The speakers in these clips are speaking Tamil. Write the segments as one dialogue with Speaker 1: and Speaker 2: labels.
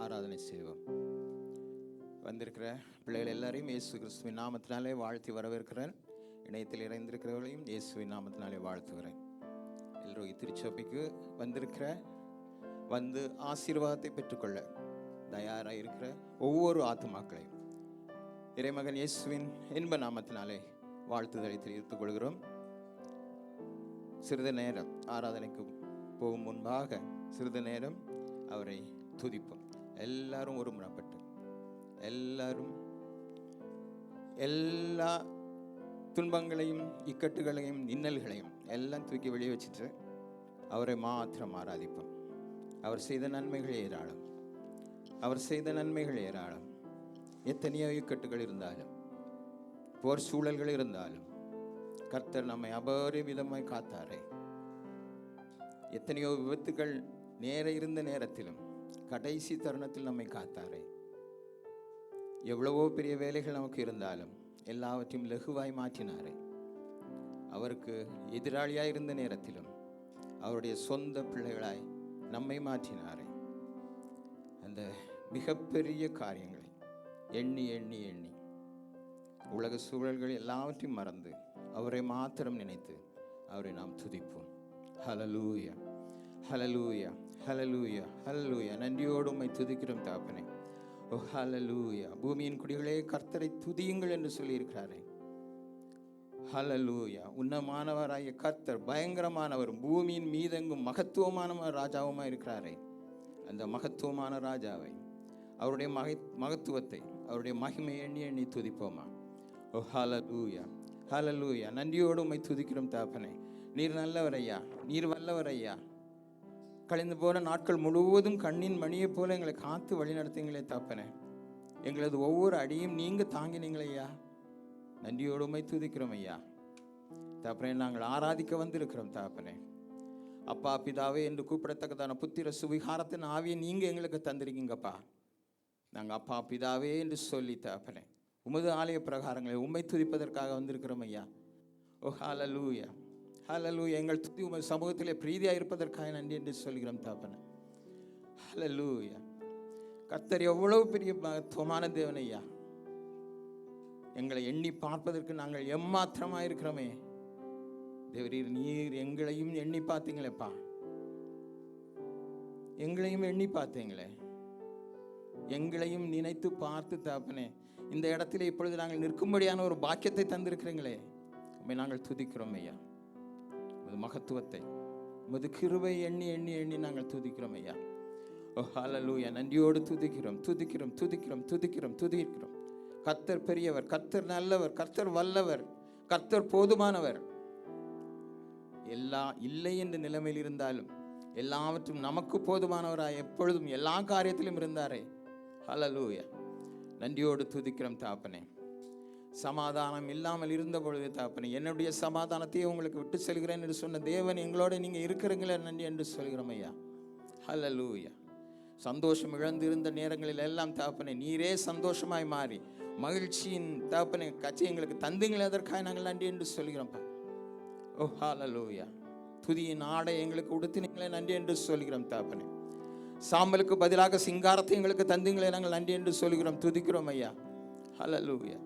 Speaker 1: ஆராதனை செய்வோம். வந்திருக்கிற பிள்ளைகள் எல்லாரையும் இயேசு கிறிஸ்துவின் நாமத்தினாலே வாழ்த்தி வரவேற்கிறேன். இணையத்தில் இணைந்திருக்கிறவர்களையும் இயேசுவின் நாமத்தினாலே வாழ்த்துகிறேன். எல்லோரும் திருச்சபைக்கு வந்து ஆசீர்வாதத்தை பெற்றுக்கொள்ள தயாராக இருக்கிற ஒவ்வொரு ஆத்துமாக்களையும் இறைமகன் இயேசுவின் இன்ப நாமத்தினாலே வாழ்த்துதலை தெரிவித்துக் கொள்கிறோம். சிறிது நேரம் ஆராதனைக்கு போகும் முன்பாக சிறிது நேரம் அவரை துதிப்போம். எல்லாரும் ஒரு முறைப்பட்டு எல்லா துன்பங்களையும் இக்கட்டுகளையும் இன்னல்களையும் எல்லாம் தூக்கி வெளியே வச்சுட்டு அவரை மாத்திரம் ஆராதிப்போம். அவர் செய்த நன்மைகள் ஏராளம். எத்தனையோ இக்கட்டுகள் இருந்தாலும், போர் சூழல்கள் இருந்தாலும், கர்த்தர் நம்மை அபரிமிதமாய் காத்தாரே. எத்தனையோ விபத்துகள் இருந்த நேரத்திலும் கடைசி தருணத்தில் நம்மை காத்தாரே. எவ்வளவோ பெரிய வேலைகள் நமக்கு இருந்தாலும் எல்லாவற்றையும் லகுவாய் மாற்றினாரே. அவருக்கு எதிராளியாய் இருந்த நேரத்திலும் அவருடைய சொந்த பிள்ளைகளாய் நம்மை மாற்றினாரே. அந்த மிகப்பெரிய காரியங்களை எண்ணி எண்ணி எண்ணி உலக சூழல்கள் எல்லாவற்றையும் மறந்து அவரை மாத்திரம் நினைத்து அவரை நாம் துதிப்போம். ஹல்லேலூயா, ஹல்லேலூயா, ஹல்லேலூயா, ஹல்லேலூயா. நன்றியோடு உம்மை துதிக்கிறோம் தகப்பனே. ஓ ஹல்லேலூயா. பூமியின் குடிகளே கர்த்தரை துதியுங்கள் என்று சொல்லியிருக்கிறாரே. ஹல்லேலூயா. உன்னதமானவராகிய கர்த்தர் பயங்கரமானவர், பூமியின் மீதெங்கும் மகத்துவமான ராஜாவுமா இருக்கிறாரே. அந்த மகத்துவமான ராஜாவை, அவருடைய மகத்துவத்தை, அவருடைய மகிமை எண்ணி எண்ணி துதிப்போமா. ஓ ஹல்லேலூயா, ஹல்லேலூயா. நன்றியோடு உம்மை துதிக்கிறோம் தகப்பனே. நீர் நல்லவர் ஐயா, நீர் வல்லவர் ஐயா. கழிந்து போன நாட்கள் முழுவதும் கண்ணின் மணியை போல எங்களை காத்து வழி நடத்துங்களே தகப்பனே. எங்களது ஒவ்வொரு அடியும் நீங்க தாங்கினீங்களே ஐயா. நன்றியோடு உம்மை துதிக்கிறோம் ஐயா. தகப்பனே, நாங்கள் ஆராதிக்க வந்திருக்கிறோம் தகப்பனே. அப்பா பிதாவே என்று கூப்பிடத்தக்கதான புத்திர சுவிகாரத்தின் ஆவியை நீங்க எங்களுக்கு தந்திருக்கீங்கப்பா. நாங்கள் அப்பா பிதாவே என்று சொல்லி தகப்பனே உமது ஆலய பிரகாரங்களை உம்மை துதிப்பதற்காக வந்திருக்கிறோம் ஐயா. ஓ ஹல்லேலூயா, ஹல்லேலூயா. எங்கள் துதி உமது சமூகத்திலே பிரீதியாக இருப்பதற்காக நன்றி என்று சொல்கிறோம் தகப்பனே. ஹல்லேலூயா. கர்த்தர் எவ்வளவு பெரிய மகத்துவமான தேவன் ஐயா. எங்களை எண்ணி பார்ப்பதற்கு நாங்கள் எம்மாத்திரமாக இருக்கிறோமே தேவரீர். நீர் எங்களையும் எண்ணி பார்த்தீங்களேப்பா, எங்களையும் எண்ணி பார்த்தீங்களே, எங்களையும் நினைத்து பார்த்து தகப்பனே இந்த இடத்துல இப்பொழுது நாங்கள் நிற்கும்படியான ஒரு பாக்கியத்தை தந்திருக்கிறீங்களே. உம்மை நாங்கள் துதிக்கிறோம் ஐயா. உமது மகத்துவத்தை, உமது கிருபை எண்ணி எண்ணி எண்ணி நாங்கள் துதிக்கிறோம் ஐயா. ஓ ஹல்லேலூயா. நன்றியோடு துதிக்கிறோம், துதிக்கிறோம், துதிக்கிறோம், துதிக்கிறோம், துதிக்கிறோம். கர்த்தர் பெரியவர், கர்த்தர் நல்லவர், கர்த்தர் வல்லவர், கர்த்தர் போதுமானவர். எல்லா இல்லை என்ற நிலைமையில் இருந்தாலும் எல்லாவற்றும் நமக்கு போதுமானவராய் எப்பொழுதும் எல்லா காரியத்திலும் இருந்தாரே. ஹல்லேலூயா. நன்றியோடு துதிக்கிறோம் தகப்பனே. சமாதானம் இல்லாமல் இருந்த பொழுது தகப்பனே என்னுடைய சமாதானத்தையே உங்களுக்கு விட்டு செல்கிறேன் என்று சொன்ன தேவன் எங்களோட நீங்க இருக்கிறீங்களே நன்றி என்று சொல்கிறோம் ஐயா. ஹல்லேலூயா. சந்தோஷம் இழந்து இருந்த நேரங்களில் எல்லாம் தகப்பனே நீரே சந்தோஷமாய் மாறி மகிழ்ச்சியின் தகப்பனே கட்சி எங்களுக்கு தந்தீங்களே, அதற்காக நாங்கள் நன்றி என்று சொல்கிறோம்ப்பா. ஓ ஹல்லேலூயா. துதியின் ஆடை எங்களுக்கு உடுத்தினீங்களே நன்றி என்று சொல்கிறோம் தகப்பனே. சாம்பலுக்கு பதிலாக சிங்காரத்தை எங்களுக்கு தந்தீங்களே, நாங்கள் நன்றி என்று சொல்கிறோம், துதிக்கிறோம் ஐயா. ஹல்லேலூயா,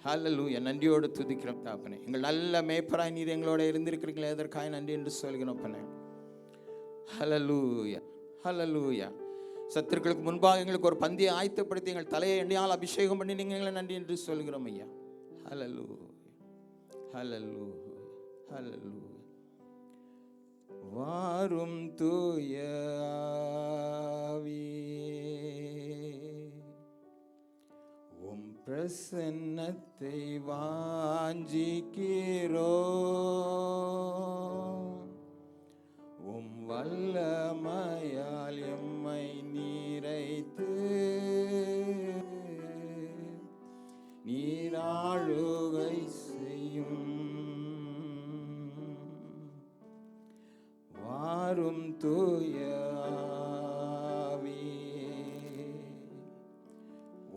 Speaker 1: ஹல்லேலூயா. நன்றியோடு துதிக்கிறோம் தகப்பனே. எங்கள் நல்ல மேய்ப்பராய் நீர் எங்களோட இருந்திருக்கிறீங்களே, எதற்காக நன்றி என்று சொல்கிறோம் பண்ணே. ஹல்லேலூயா, ஹல்லேலூயா. சத்துருக்களுக்கு முன்பாக எங்களுக்கு ஒரு பந்தியை ஆயத்தப்படுத்தி எங்கள் தலையை எண்ணெயால் அபிஷேகம் பண்ணி நீங்கள் எங்களை நன்றி என்று சொல்கிறோம் ஐயா. ஹல்லேலூயா, ஹல்லேலூயா, ஹல்லேலூயா. வாரும் தூய ஆவியே, உம் பிரசன்னத்தை வாஞ்சிக்கிறோம். உம் வல்லமையால் எம்மை நீரைத்து நீராளுகை செய்யும். வாரும் தூய ஆவியே,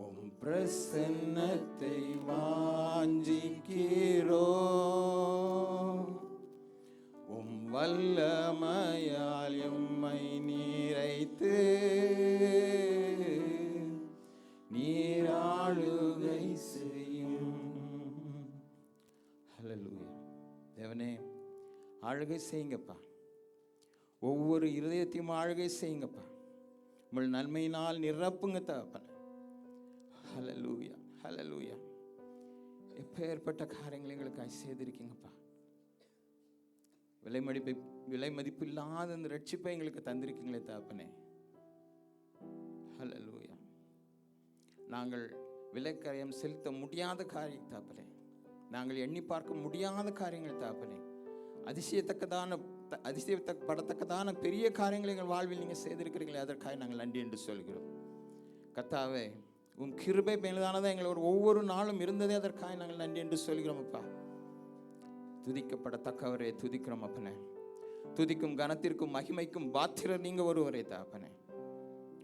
Speaker 1: உம் பிரசன்னத்தை வாஞ்சிக்கிறோம். உம் வல்லமையால் எம்மை நீரைத்து ஆளுகை செய்யுங்கப்பா. ஒவ்வொரு இருதயத்தையும் ஆளுகை செய்யுங்கப்பா. உங்கள் நன்மையினால் நிரப்புங்க தகப்பனே. ஹல்லேலூயா, ஹல்லேலூயா. எப்பேற்பட்ட காரியங்களை எங்களுக்காக செய்திருக்கீங்கப்பா. விலை மதிப்பு இல்லாத அந்த ரட்சிப்பை எங்களுக்கு தந்திருக்கீங்களே தகப்பனே. ஹல்லேலூயா. நாங்கள் விலைக்கரையம் செலுத்த முடியாத காரியம் தகப்பனே, நாங்கள் எண்ணி பார்க்க முடியாத காரியங்கள் தகப்பனே, அதிசயப்படத்தக்கதான பெரிய காரியங்களை எங்கள் வாழ்வில் நீங்கள் செய்திருக்கிறீங்களே, அதற்காக நாங்கள் நன்றி என்று சொல்கிறோம். கர்த்தாவே, உன் கிருபை மேலானதாக எங்கள் ஒவ்வொரு நாளும் இருந்ததே, அதற்காக நாங்கள் நன்றி என்று சொல்கிறோம் அப்பா. துதிக்கப்படத்தக்கவரே துதிக்கிறோம் அப்பனே. துதிக்கும் கனத்திற்கும் மகிமைக்கும் பாத்திரர் நீங்க ஒருவரே தகப்பனே.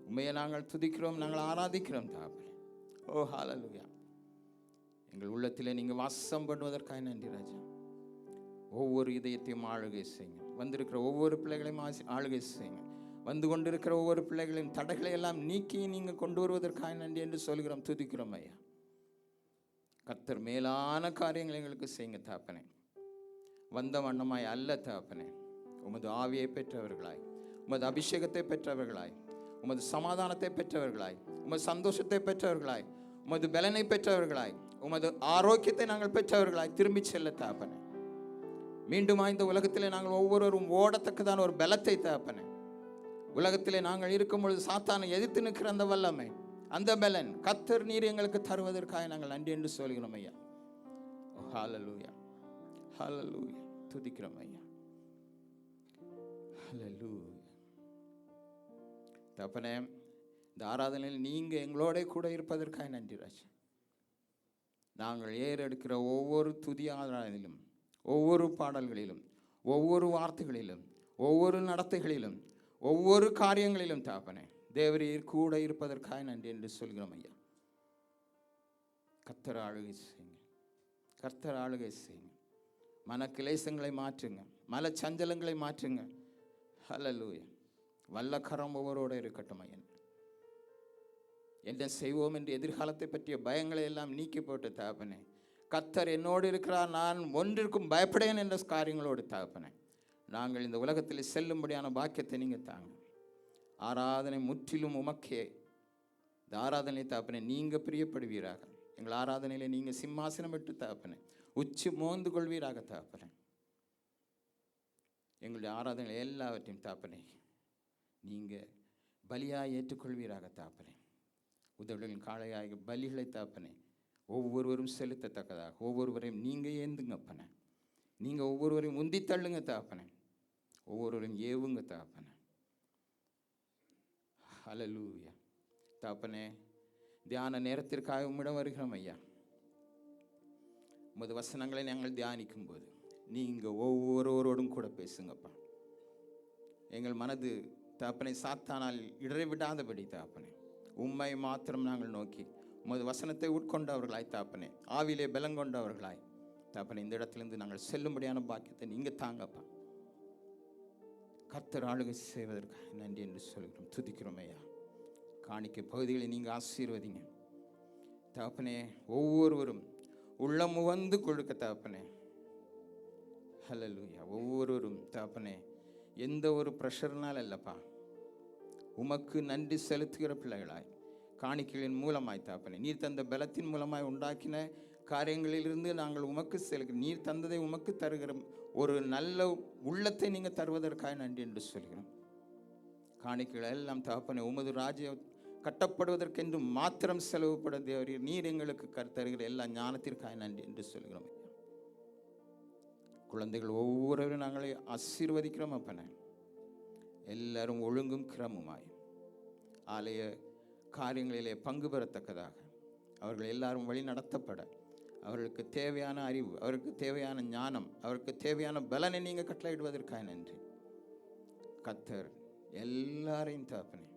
Speaker 1: உண்மையை நாங்கள் துதிக்கிறோம், நாங்கள் ஆராதிக்கிறோம் தகப்பனே. ஓ ஹல்லேலூயா. எங்கள் உள்ளத்திலே நீங்க வாசம் பண்ணுவதற்காக நன்றி ராஜா. ஒவ்வொரு இதயத்தையும் ஆளுகை செய்யுங்க. வந்திருக்கிற ஒவ்வொரு பிள்ளைகளையும் ஆளுகை செய்யுங்க. வந்து கொண்டிருக்கிற ஒவ்வொரு பிள்ளைகளையும் தடைகளை எல்லாம் நீக்கி நீங்க கொண்டு வருவதற்காக நன்றி என்று சொல்கிறோம், துதிக்கிறோம் ஐயா. கர்த்தர் மேலான காரியங்களை எங்களுக்கு செய்யுங்க தகப்பனே. வந்த வண்ணமாய் அல்ல தகப்பனே, உமது ஆவியை பெற்றவர்களாய், உமது அபிஷேகத்தை பெற்றவர்களாய், உமது சமாதானத்தை பெற்றவர்களாய், உமது சந்தோஷத்தை பெற்றவர்களாய், உமது பலனை பெற்றவர்களாய், உமது ஆரோக்கியத்தை நாங்கள் பெற்றவர்களாய் திரும்பி செல்ல தகப்பனே. மீண்டும் இந்த உலகத்திலே நாங்கள் ஒவ்வொருவரும் ஓடத்தக்கதான ஒரு பலத்தை தகப்பனே. உலகத்திலே நாங்கள் இருக்கும் பொழுது சாத்தானை எதிர்த்து நிற்கிற அந்த வல்லமை, அந்த பலன் கர்த்தர் நீர் எங்களுக்கு தருவதற்காக நாங்கள் நன்றி என்று சொல்கிறோம் ஐயா. ஹல்லேலூயா, ஹல்லேலூயா. துதிக்கிறோம் ஐயா. ஹல்லேலூயா. தகப்பனே, இந்த ஆராதனையில் நீங்க எங்களோட கூட இருப்பதற்காக நன்றி ராஜா. நாங்கள் ஏறெடுக்கிற ஒவ்வொரு துதி ஆராதனையிலும், ஒவ்வொரு பாடல்களிலும், ஒவ்வொரு வார்த்தைகளிலும், ஒவ்வொரு நடத்தைகளிலும், ஒவ்வொரு காரியங்களிலும் தகப்பனே, தேவரீர் கூட இருப்பதற்காக நன்றி என்று சொல்கிறோம் ஐயா. கர்த்தர் ஆளுகை செய்யுங்க, கர்த்தர் ஆளுகை செய்யுங்க. மன கிளேசங்களை மாற்றுங்க, மன சஞ்சலங்களை மாற்றுங்க. ஹல்லேலூயா. வல்லக்கரம் ஒவ்வொருவோட இருக்கட்டும் ஐயா. என்ன செய்வோம் என்று எதிர்காலத்தை பற்றிய பயங்களை எல்லாம் நீக்கி போட்டு தகப்பனே, கர்த்தர் என்னோடு இருக்கிறார், நான் ஒன்றிற்கும் பயப்படேன் என்ற காரியங்களோடு தகப்பனே, நாங்கள் இந்த உலகத்தில் செல்லும்படியான பாக்கியத்தை நீங்கள் தாங்க. ஆராதனை முற்றிலும் உமக்கே. இந்த ஆராதனை தகப்பனே நீங்கள் பிரியப்படுவீராக. எங்கள் ஆராதனையில் நீங்கள் சிம்மாசனம் விட்டு தகப்பனே உச்சி மோந்து கொள்வீராக தகப்பனே. எங்களுடைய ஆராதனை எல்லாவற்றையும் தகப்பனே நீங்கள் பலியாய் ஏற்றுக்கொள்வீராக தகப்பனே. உதவிகளின் காளையாக பலிகளை தகப்பனே ஒவ்வொருவரும் செலுத்தத்தக்கதாக ஒவ்வொருவரையும் நீங்கள் ஏந்துங்கப்பனே. நீங்கள் ஒவ்வொருவரையும் உந்தி தள்ளுங்க தகப்பனே, ஒவ்வொருவரையும் ஏவுங்க தகப்பனே. ஹல்லேலூயா. தகப்பனே, தியான நேரத்திற்காக உம்மிடம் வருகிறோம் ஐயா. உமது வசனங்களை நாங்கள் தியானிக்கும் போது நீங்கள் ஒவ்வொருவரோடும் கூட பேசுங்கப்பா. எங்கள் மனது தகப்பனை சாத்தானால் இடரை விடாதபடி தகப்பனே உம்மை மாத்திரம் நாங்கள் நோக்கி உமது வசனத்தை உட்கொண்டவர்களாய் தகப்பனே, ஆவிலே பலங்கொண்டவர்களாய் தகப்பனே, இந்த இடத்திலிருந்து நாங்கள் செல்லும்படியான பாக்கியத்தை நீங்கள் தாங்கப்பா. கர்த்தர் ஆளுகை செய்வதற்காக நன்றி என்று சொல்கிறோம், துதிக்கிறோம் ஐயா. காணிக்கை பகுதிகளை நீங்கள் ஆசீர்வதிங்க தகப்பனே. ஒவ்வொருவரும் உள்ளம் உவந்து கொடுக்க தகப்பனே. ஹல்லேலூயா. ஒவ்வொருவரும் தகப்பனே எந்த ஒரு ப்ரெஷர்னால் இல்லைப்பா, உமக்கு நன்றி செலுத்துகிற பிள்ளைகளாய் காணிக்கைகளின் மூலமாய் தகப்பனே, நீர் தந்த பலத்தின் மூலமாய் உண்டாக்கின காரியங்களிலிருந்து நாங்கள் உமக்கு நீர் தந்ததை உமக்கு தருகிற ஒரு நல்ல உள்ளத்தை நீங்கள் தருவதற்காக நன்றி என்று சொல்கிறோம். காணிக்கைகள் எல்லாம் தகப்பனே உமது ராஜ்யம் கட்டப்படுவதற்கென்று மாத்திரம் செலவுப்பட தேவரீர் நீர் எங்களுக்கு தருகிற எல்லா ஞானத்திற்காக நன்றி என்று சொல்கிறோம். குழந்தைகள் ஒவ்வொருவரும் நாங்களே ஆசீர்வதிக்கிறோம் அப்பனே. எல்லாரும் ஒழுங்கும் கிரமமாய் ஆலய காரியங்களிலே பங்கு பெறத்தக்கதாக அவர்கள் எல்லாரும் வழி நடத்தப்பட அவர்களுக்கு தேவையான அறிவு, அவருக்கு தேவையான ஞானம், அவருக்கு தேவையான பலனை நீங்கள் கட்டளையிடுவதற்காக நன்றி. கர்த்தர் எல்லாரையும் தகப்பனே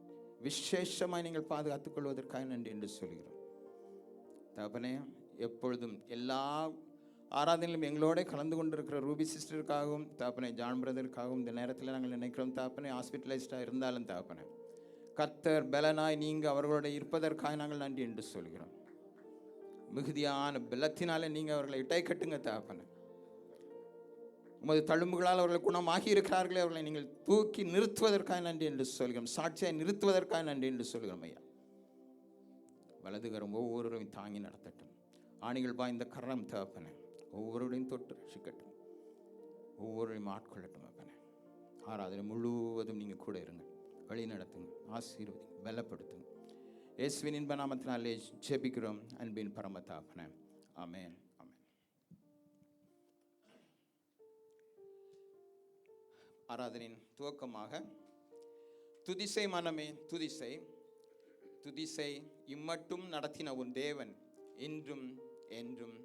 Speaker 1: விசேஷமாய் நீங்கள் பாதுகாத்துக் கொள்வதற்காக நன்றி என்று சொல்கிறோம். தகப்பனே, எப்பொழுதும் எல்லா ஆராதனையிலும் எங்களோட கலந்து கொண்டிருக்கிற ரூபி சிஸ்டருக்காகவும் தகப்பனே, ஜான் பிரதருக்காகவும் இந்த நேரத்தில் நாங்கள் நினைக்கிறோம் தகப்பனே. ஹாஸ்பிட்டலைஸ்டாக இருந்தாலும் தகப்பனே, கர்த்தர் பலனாய் நீங்கள் அவர்களோட இருப்பதற்காக நாங்கள் நன்றி என்று சொல்கிறோம். மிகுதியான பலத்தினாலே நீங்கள் அவர்களை இட்டை கட்டுங்க தகப்பனே. உமது தழும்புகளால் அவர்கள் குணமாகி இருக்கிறார்களே, அவர்களை நீங்கள் தூக்கி நிறுத்துவதற்காக நன்றி என்று சொல்கிறோம். சாட்சியாய் நிறுத்துவதற்காக நன்றி என்று சொல்கிறோம் ஐயா. வலதுகரம் ஒவ்வொருவரையும் தாங்கி நடத்தட்டும். ஆணிகள் பாய்ந்த கரம் தகப்பனே ஒவ்வொருவரையும் தொட்டு ரட்சிக்கட்டும். ஒவ்வொருவரையும் ஆட்கொள்ளட்டும் அப்பனே. ஆராதனை முழுவதும் நீங்கள் கூட இருங்க, வழி நடத்துங்க, ஆசீர்வதி, பலப்படுத்துங்க. இயேசுவின் இன்ப நாமத்தினாலே ஜெபிக்கிறோம் அன்பின் பரம தகப்பனே. ஆமென். ஆராதனையின் துவக்கமாக துதிசை மனமே துதிசை, துதிசை இம்மட்டும் நடத்தின உன் தேவன் இன்றும் என்றும்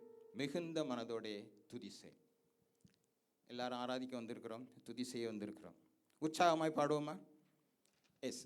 Speaker 1: மிகுந்த மனதோடே துதிசை. எல்லாரும் ஆராதிக்க வந்திருக்கிறோம், துதிசைய வந்திருக்கிறோம். உற்சாகமாய் பாடுவோமா? எஸ்.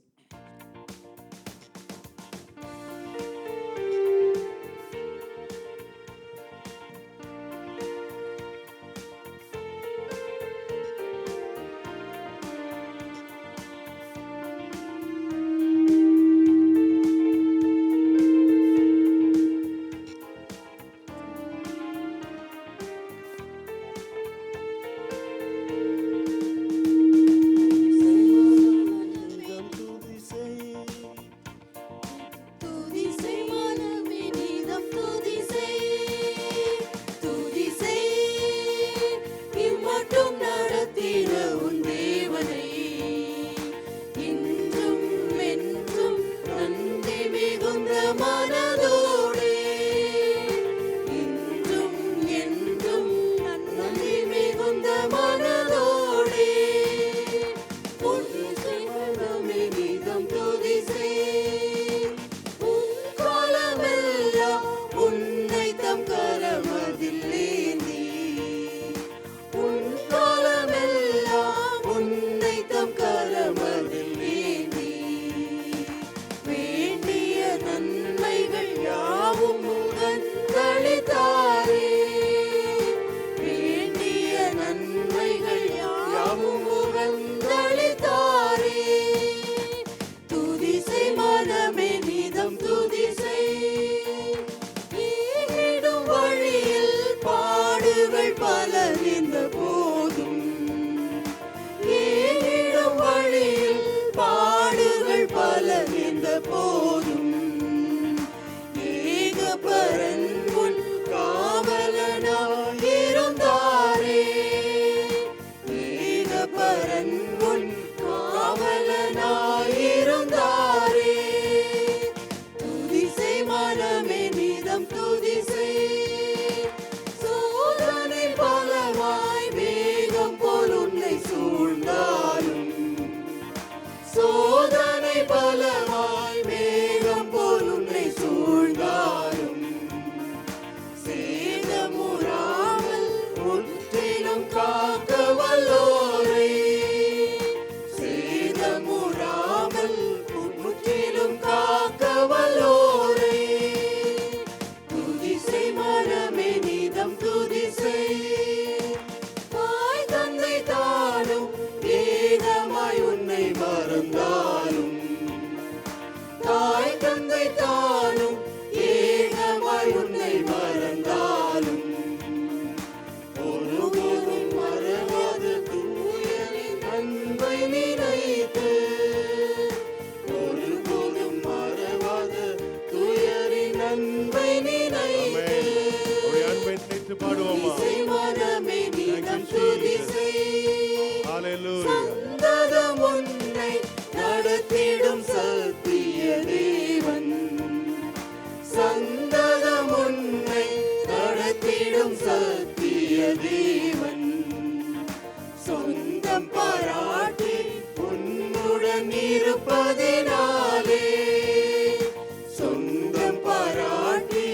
Speaker 2: சொந்தம் பாராட்டி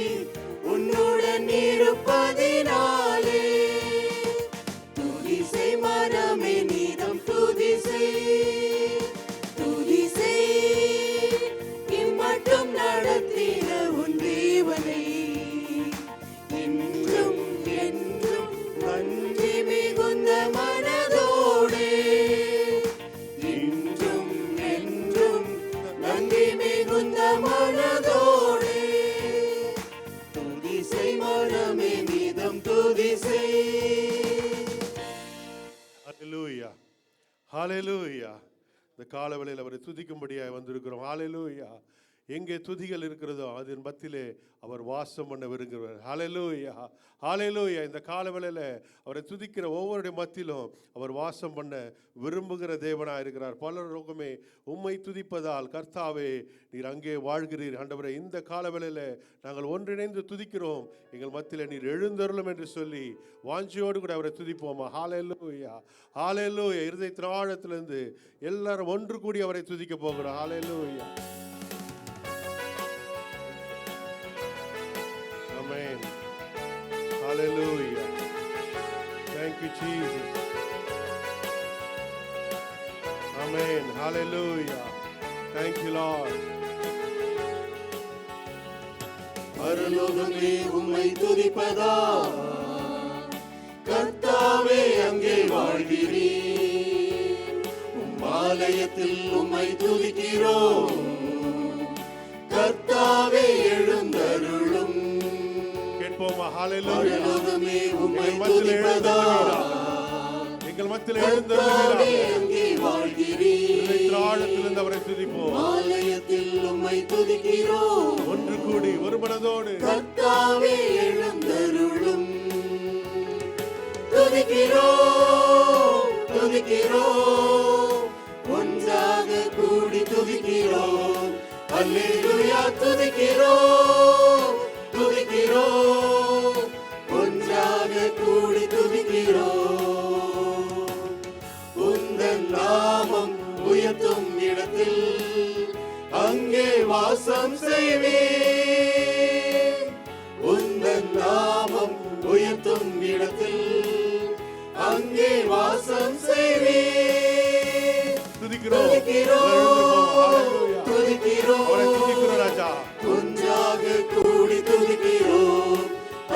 Speaker 2: உன்னுடன் இருப்பதினாலே ஹல்லேலூயா. இந்த காலவேளையில் அவரை துதிக்கும்படியாக வந்திருக்கிறோம். ஹல்லேலூயா. எங்கே துதிகள் இருக்கிறதோ அதன் மத்தியிலே அவர் வாசம் பண்ண விரும்புகிறார். ஹல்லேலூயா, ஹல்லேலூயா. இந்த காலவேளையில் அவரை துதிக்கிற ஒவ்வொருடைய மத்தியிலும் அவர் வாசம் பண்ண விரும்புகிற தேவனாக இருக்கிறார். பலருக்குமே உம்மை துதிப்பதால் கர்த்தாவே நீர் அங்கே வாழ்கிறீர். ஆண்டவரே, இந்த காலவேளையில் நாங்கள் ஒன்றிணைந்து துதிக்கிறோம், எங்கள் மத்தியில் நீர் எழுந்தருளும் என்று சொல்லி வாஞ்சியோடு கூட அவரை துதிப்போமா. ஹல்லேலூயா, ஹல்லேலூயா. இருதயத்தின் ஆழத்திலிருந்து எல்லாரும் ஒன்று கூடி அவரை துதிக்க போகிறோம். ஹல்லேலூயா. Amen. Hallelujah. Thank you, Jesus. Amen. Hallelujah. Thank you, Lord.
Speaker 3: பரலோகமே உம்மை துதிப்பதா, கர்த்தாவே அங்கே வாழ்கிறீர். உம் ஆலயத்தில் உம்மை துதிக்கிறோம், கர்த்தாவே எழுந்தருளும்.
Speaker 2: பரலோகமே
Speaker 3: உம்மை துதிப்பதா,
Speaker 2: எங்கள் மத்தியில் எழுந்தருளுவீராக.
Speaker 3: அங்கே வாழ்கிறீர்.
Speaker 2: ஆழத்திலிருந்து அவரை துதிப்போம்.
Speaker 3: ஆலயத்தில் உம்மை துதிக்கிறோம்,
Speaker 2: ஒன்று கூடி ஒரு மனதோடு
Speaker 3: கர்த்தாவே எழுந்தருளும். துதிக்கிறோம், துதிக்கிறோம், ஒன்றாக கூடி துதிக்கிறோம். அல்லேலூயா. துதிக்கிறோம், துதிக்கிறோம், ஒன்றாக கூடி துதிக்கிறோம். உந்தன் நாமம் உயர்த்தும் இடத்தில் அங்கே வாசம் செய்வீர். உந்தன் நாமம் உயர்த்தும் இடத்தில் அங்கே வாசம் செய்வீர்.
Speaker 2: துதிக்கிறோம்,
Speaker 3: துதிக்கிறோம்,
Speaker 2: ராஜா.
Speaker 3: ஒன்றாக கூடி துதிக்கிறோம்.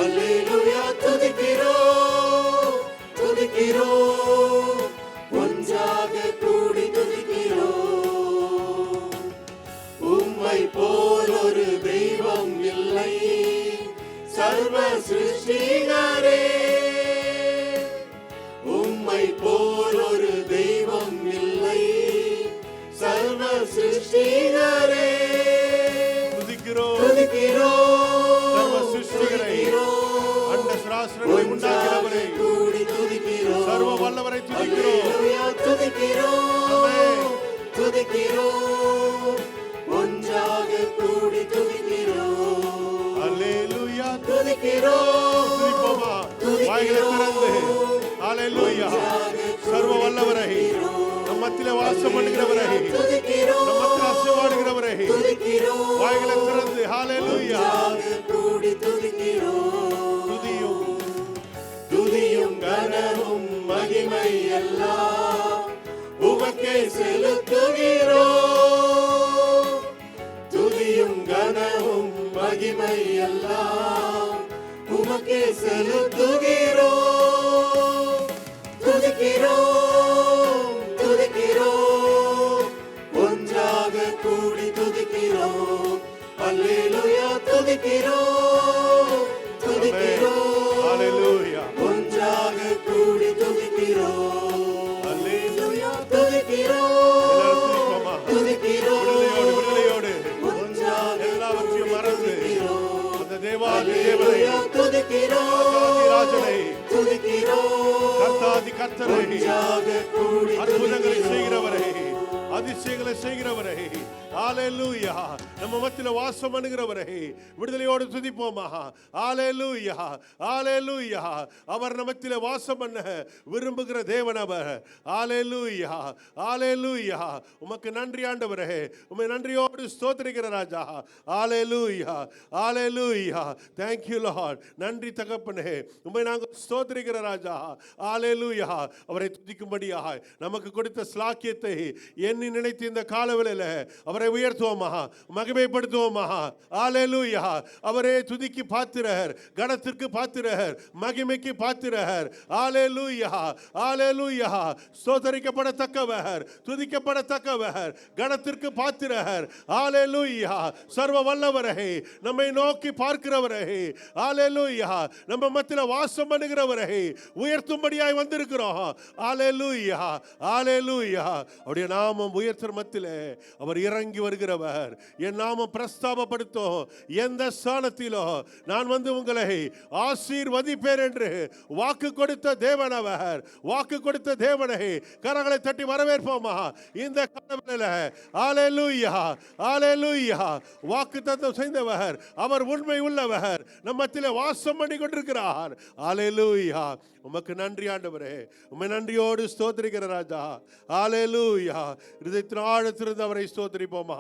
Speaker 3: அல்லேலூயா. துதிக்கிறோம், துதிக்கிறோம், ஒன்றாக கூடி துதிக்கிறோம். உம்மை போல் ஒரு தெய்வம் இல்லை, சர்வ சிருஷ்டிகரே. உம்மை போல் ஒரு தெய்வம் இல்லை, சர்வ சிருஷ்டிகரே.
Speaker 2: துதிக்கிறோம்,
Speaker 3: துதிக்கிறோம்,
Speaker 2: சர்வ சிருஷ்டிகரை, அண்ட சராசரங்களை உண்டாக்கினவரை,
Speaker 3: கூடி துதிக்கிறோம்.
Speaker 2: சர்வ வல்லவரை துதிக்கிறோம்.
Speaker 3: அல்லேலூயா. துதிக்கிறோம், துதிக்கிறோம், ஒன்றாக கூடி துதிக்கிறோம்.
Speaker 2: அல்லேலூயா.
Speaker 3: துதிக்கிறோம்,
Speaker 2: துதிப்போமா, வாய்களை திறந்து. அல்லேலூயா. சர்வ வல்லவரை, நம் மத்தியிலே வாசம் பண்ணுகிறவரை, நம் மத்தியில் அசைவாடுகிறவரை, வாய்களை திறந்து. அல்லேலூயா.
Speaker 3: கூடி துதிக்கிறோம்.
Speaker 2: துதியும்
Speaker 3: துதியும் கனமும் மகிமை எல்லாம் உமக்கே செலுத்துகிறோம். துதியும் கனமும் மகிமை எல்லாம் உமக்கே செலுத்துகிறோம். துதிக்கிறோம், துதிக்கிறோம், ஒன்றாக கூடி துதிக்கிறோம். அல்லேலூயா. துதிக்கிறோம், துதிக்கிறோம்,
Speaker 2: அல்லேலூயா.
Speaker 3: ஒன்றாக கூடி துதிக்கிறோம்.
Speaker 2: அல்லேலூயா.
Speaker 3: துதிக்கிறோம்,
Speaker 2: எல்லாரும் துதிப்போமா,
Speaker 3: துதிக்கிறோம்,
Speaker 2: விடுதலையோடு விடுதலையோடு
Speaker 3: ஒன்றாக
Speaker 2: எல்லாவற்றையும் மறந்து
Speaker 3: துதிக்கிறோம்.
Speaker 2: அந்த தேவாதி தேவனை,
Speaker 3: அல்லேலூயா. துதிக்கிறோம்,
Speaker 2: ராஜாதி ராஜனை,
Speaker 3: துதிக்கிறோம்,
Speaker 2: கர்த்தாதி கர்த்தரை,
Speaker 3: ஒன்றாக கூடி
Speaker 2: அற்புதங்களை
Speaker 3: துதிக்கிறோம்.
Speaker 2: செய்கிறவரை, அதிசயங்களை செய்கிறவரை, ஹல்லேலூயா. நம்ம மத்தியில் வாசம் பண்ணுகிறவரை விடுதலையோடு துதிப்போமா. ஹல்லேலூயா, ஹல்லேலூயா. அவர் நம்மத்திலே வாசம் பண்ண விரும்புகிற தேவன் அவர். ஹல்லேலூயா, ஹல்லேலூயா. உமக்கு நன்றி ஆண்டவரே, உம்மை நன்றியோடு ஸ்தோத்திரிக்கிற ராஜா. ஹல்லேலூயா, ஹல்லேலூயா. Thank you Lord. நன்றி தகப்பனே, உம்மை நாங்கள் ஸ்தோத்திரிக்கிற ராஜா. ஹல்லேலூயா. அவரை துதிக்கும்படியாக நமக்கு கொடுத்த ஸ்லாக்கியத்தை எண்ணி நினைத்து இந்த காலவேளையில் அவரை அவரை உயர்த்துவோமா, மகிமைப்படுத்துவோமா. ஹalleluya. அவரே துதிக்கு பாத்திரர், கனத்திற்கு பாத்திரர், மகிமைக்கு பாத்திரர். ஹalleluya, ஹalleluya. ஸ்தோத்திரிக்கப்படத்தக்கவர், துதிக்கப்படத்தக்கவர், கனத்திற்கு பாத்திரர். ஹalleluya. சர்வ வல்லவரே, நம்மை நோக்கி பார்க்கிறவரே, ஹalleluya. நம்ம மத்தியில வாசம் பண்ணுகிறவரே, உயர்த்தும்படியாய் வந்திருக்கிறோம். ஹalleluya, ஹalleluya. அவருடைய நாமம் உயர்த்துற மத்தியிலே அவர் இறங்கி வருகிறவர். என் நாமம் பிரஸ்தாபப்படுத்தும் எந்த ஸ்தானத்திலோ நான் வந்து உங்களை ஆசீர்வதிப்பேன் என்று வாக்கு கொடுத்த தேவன் அவர். வாக்கு கொடுத்த தேவனை கரங்களை தட்டி வரவேற்போமா இந்த காலவெளியில. ஹalleluya, ஹalleluya. வாக்குத்தத்தம் செய்தவர், அவர் உண்மை உள்ளவர், நம்மத்திலே வாசம் பண்ணி கொண்டிருக்கிறார். ஹalleluya. உமக்கு நன்றி ஆண்டவரே, உம்மை நன்றியோடு ஸ்தோத்திரிக்கிற ராஜா. ஹalleluya. இதயத்தின் ஆழத்திலிருந்து அவரை ஸ்தோத்திரிப்போமா.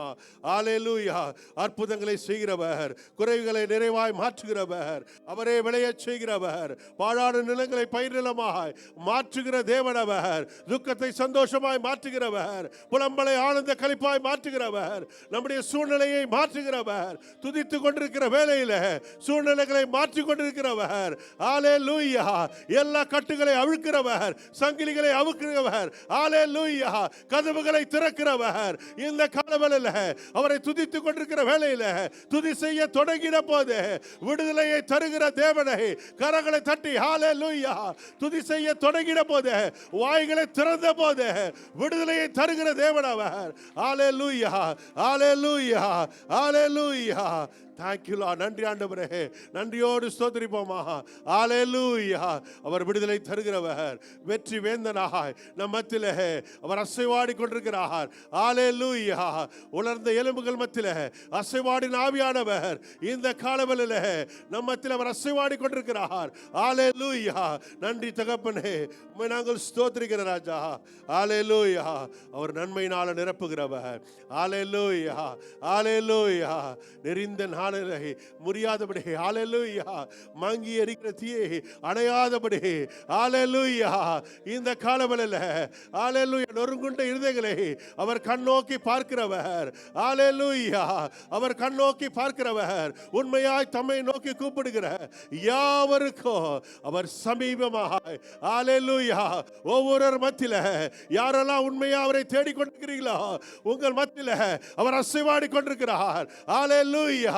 Speaker 2: ஹalleluya. அற்புதங்களை செய்கிறவர், குறைவுகளை நிறைவாய் மாற்றுகிறவர், அவரே விளையச் செய்கிறவர், பாழான நிலங்களை பயிர் நிலமாய் மாற்றுகிற தேவனவர், துக்கத்தை சந்தோஷமாய் மாற்றுகிறவர், புலம்பலை ஆனந்த களிப்பாய் மாற்றுகிறவர், நம்முடைய சூழ்நிலையை மாற்றுகிறவர், துதித்துக் கொண்டிருக்கிற வேளையில சூழ்நிலைகளை மாற்றிக் கொண்டிருக்கிறவர். ஹalleluya. எல்லா கட்டுகளை அவிழ்க்கிறவர், சங்கிலிகளை அவிழ்க்கிறவர். ஹalleluya. கதவுகளை திறக்கிறவர். இந்த காலவெளியில அவரை துதித்துக் கொண்டிருக்கிற வேளையில துதி செய்ய தொடங்கின போது விடுதலையை தருகிற தேவனை கரங்களை தட்டி ஹalleluya. துதி செய்ய தொடங்கின போது, வாய்களை திறந்த போது விடுதலையை தருகிற தேவன் அவர். ஹalleluya, ஹalleluya, ஹalleluya. Thank you Lord. நன்றி ஆண்டவரே, நன்றியோடு ஸ்தோத்திரிப்போமா. ஹalleluya. அவர் விடுதலை தருகிறவர், வெற்றி வேந்தனாய் நம் மத்தியிலே அவர் அசைவாடி கொண்டிருக்கிறார். ஹalleluya. உலர்ந்த எலும்புகள் மத்தியிலே அசைவாடின ஆவியானவர் இந்த காலவெளியிலே நம் மத்தியிலே அவர் அசைவாடி கொண்டிருக்கிறார். ஹalleluya. நன்றி தகப்பனே, உம்மை நாங்கள் ஸ்தோத்திரிக்கிற ராஜா. ஹalleluya. அவர் நன்மையினால நிரப்புகிறவர். ஹalleluya, ஹalleluya. நெறிந்த நாளிலே முறியாதபடி, ஹalleluya. மங்கி எரிக்கிற தீயை அணையாதபடி, ஹalleluya. இந்த காலவெளியில ஹalleluya நொறுங்குண்ட இருதயங்களை அவர் கண்ணோக்கி பார்க்கிறவர். ஹalleluya. அவர் கண்ணோக்கி பார்க்கிறவர். உண்மையாய் தம்மை நோக்கி கூப்பிடுகிற யாவருக்கும் அவர் சமீபமாய், ஹalleluya. ஒவ்வொரு மத்தியில யாரெல்லாம் உண்மையா அவரை தேடிக்கொண்டிருக்கிறீர்களோ உங்கள் மத்தியில அவர் அசைவாடி கொண்டிருக்கிறார். ஹalleluya.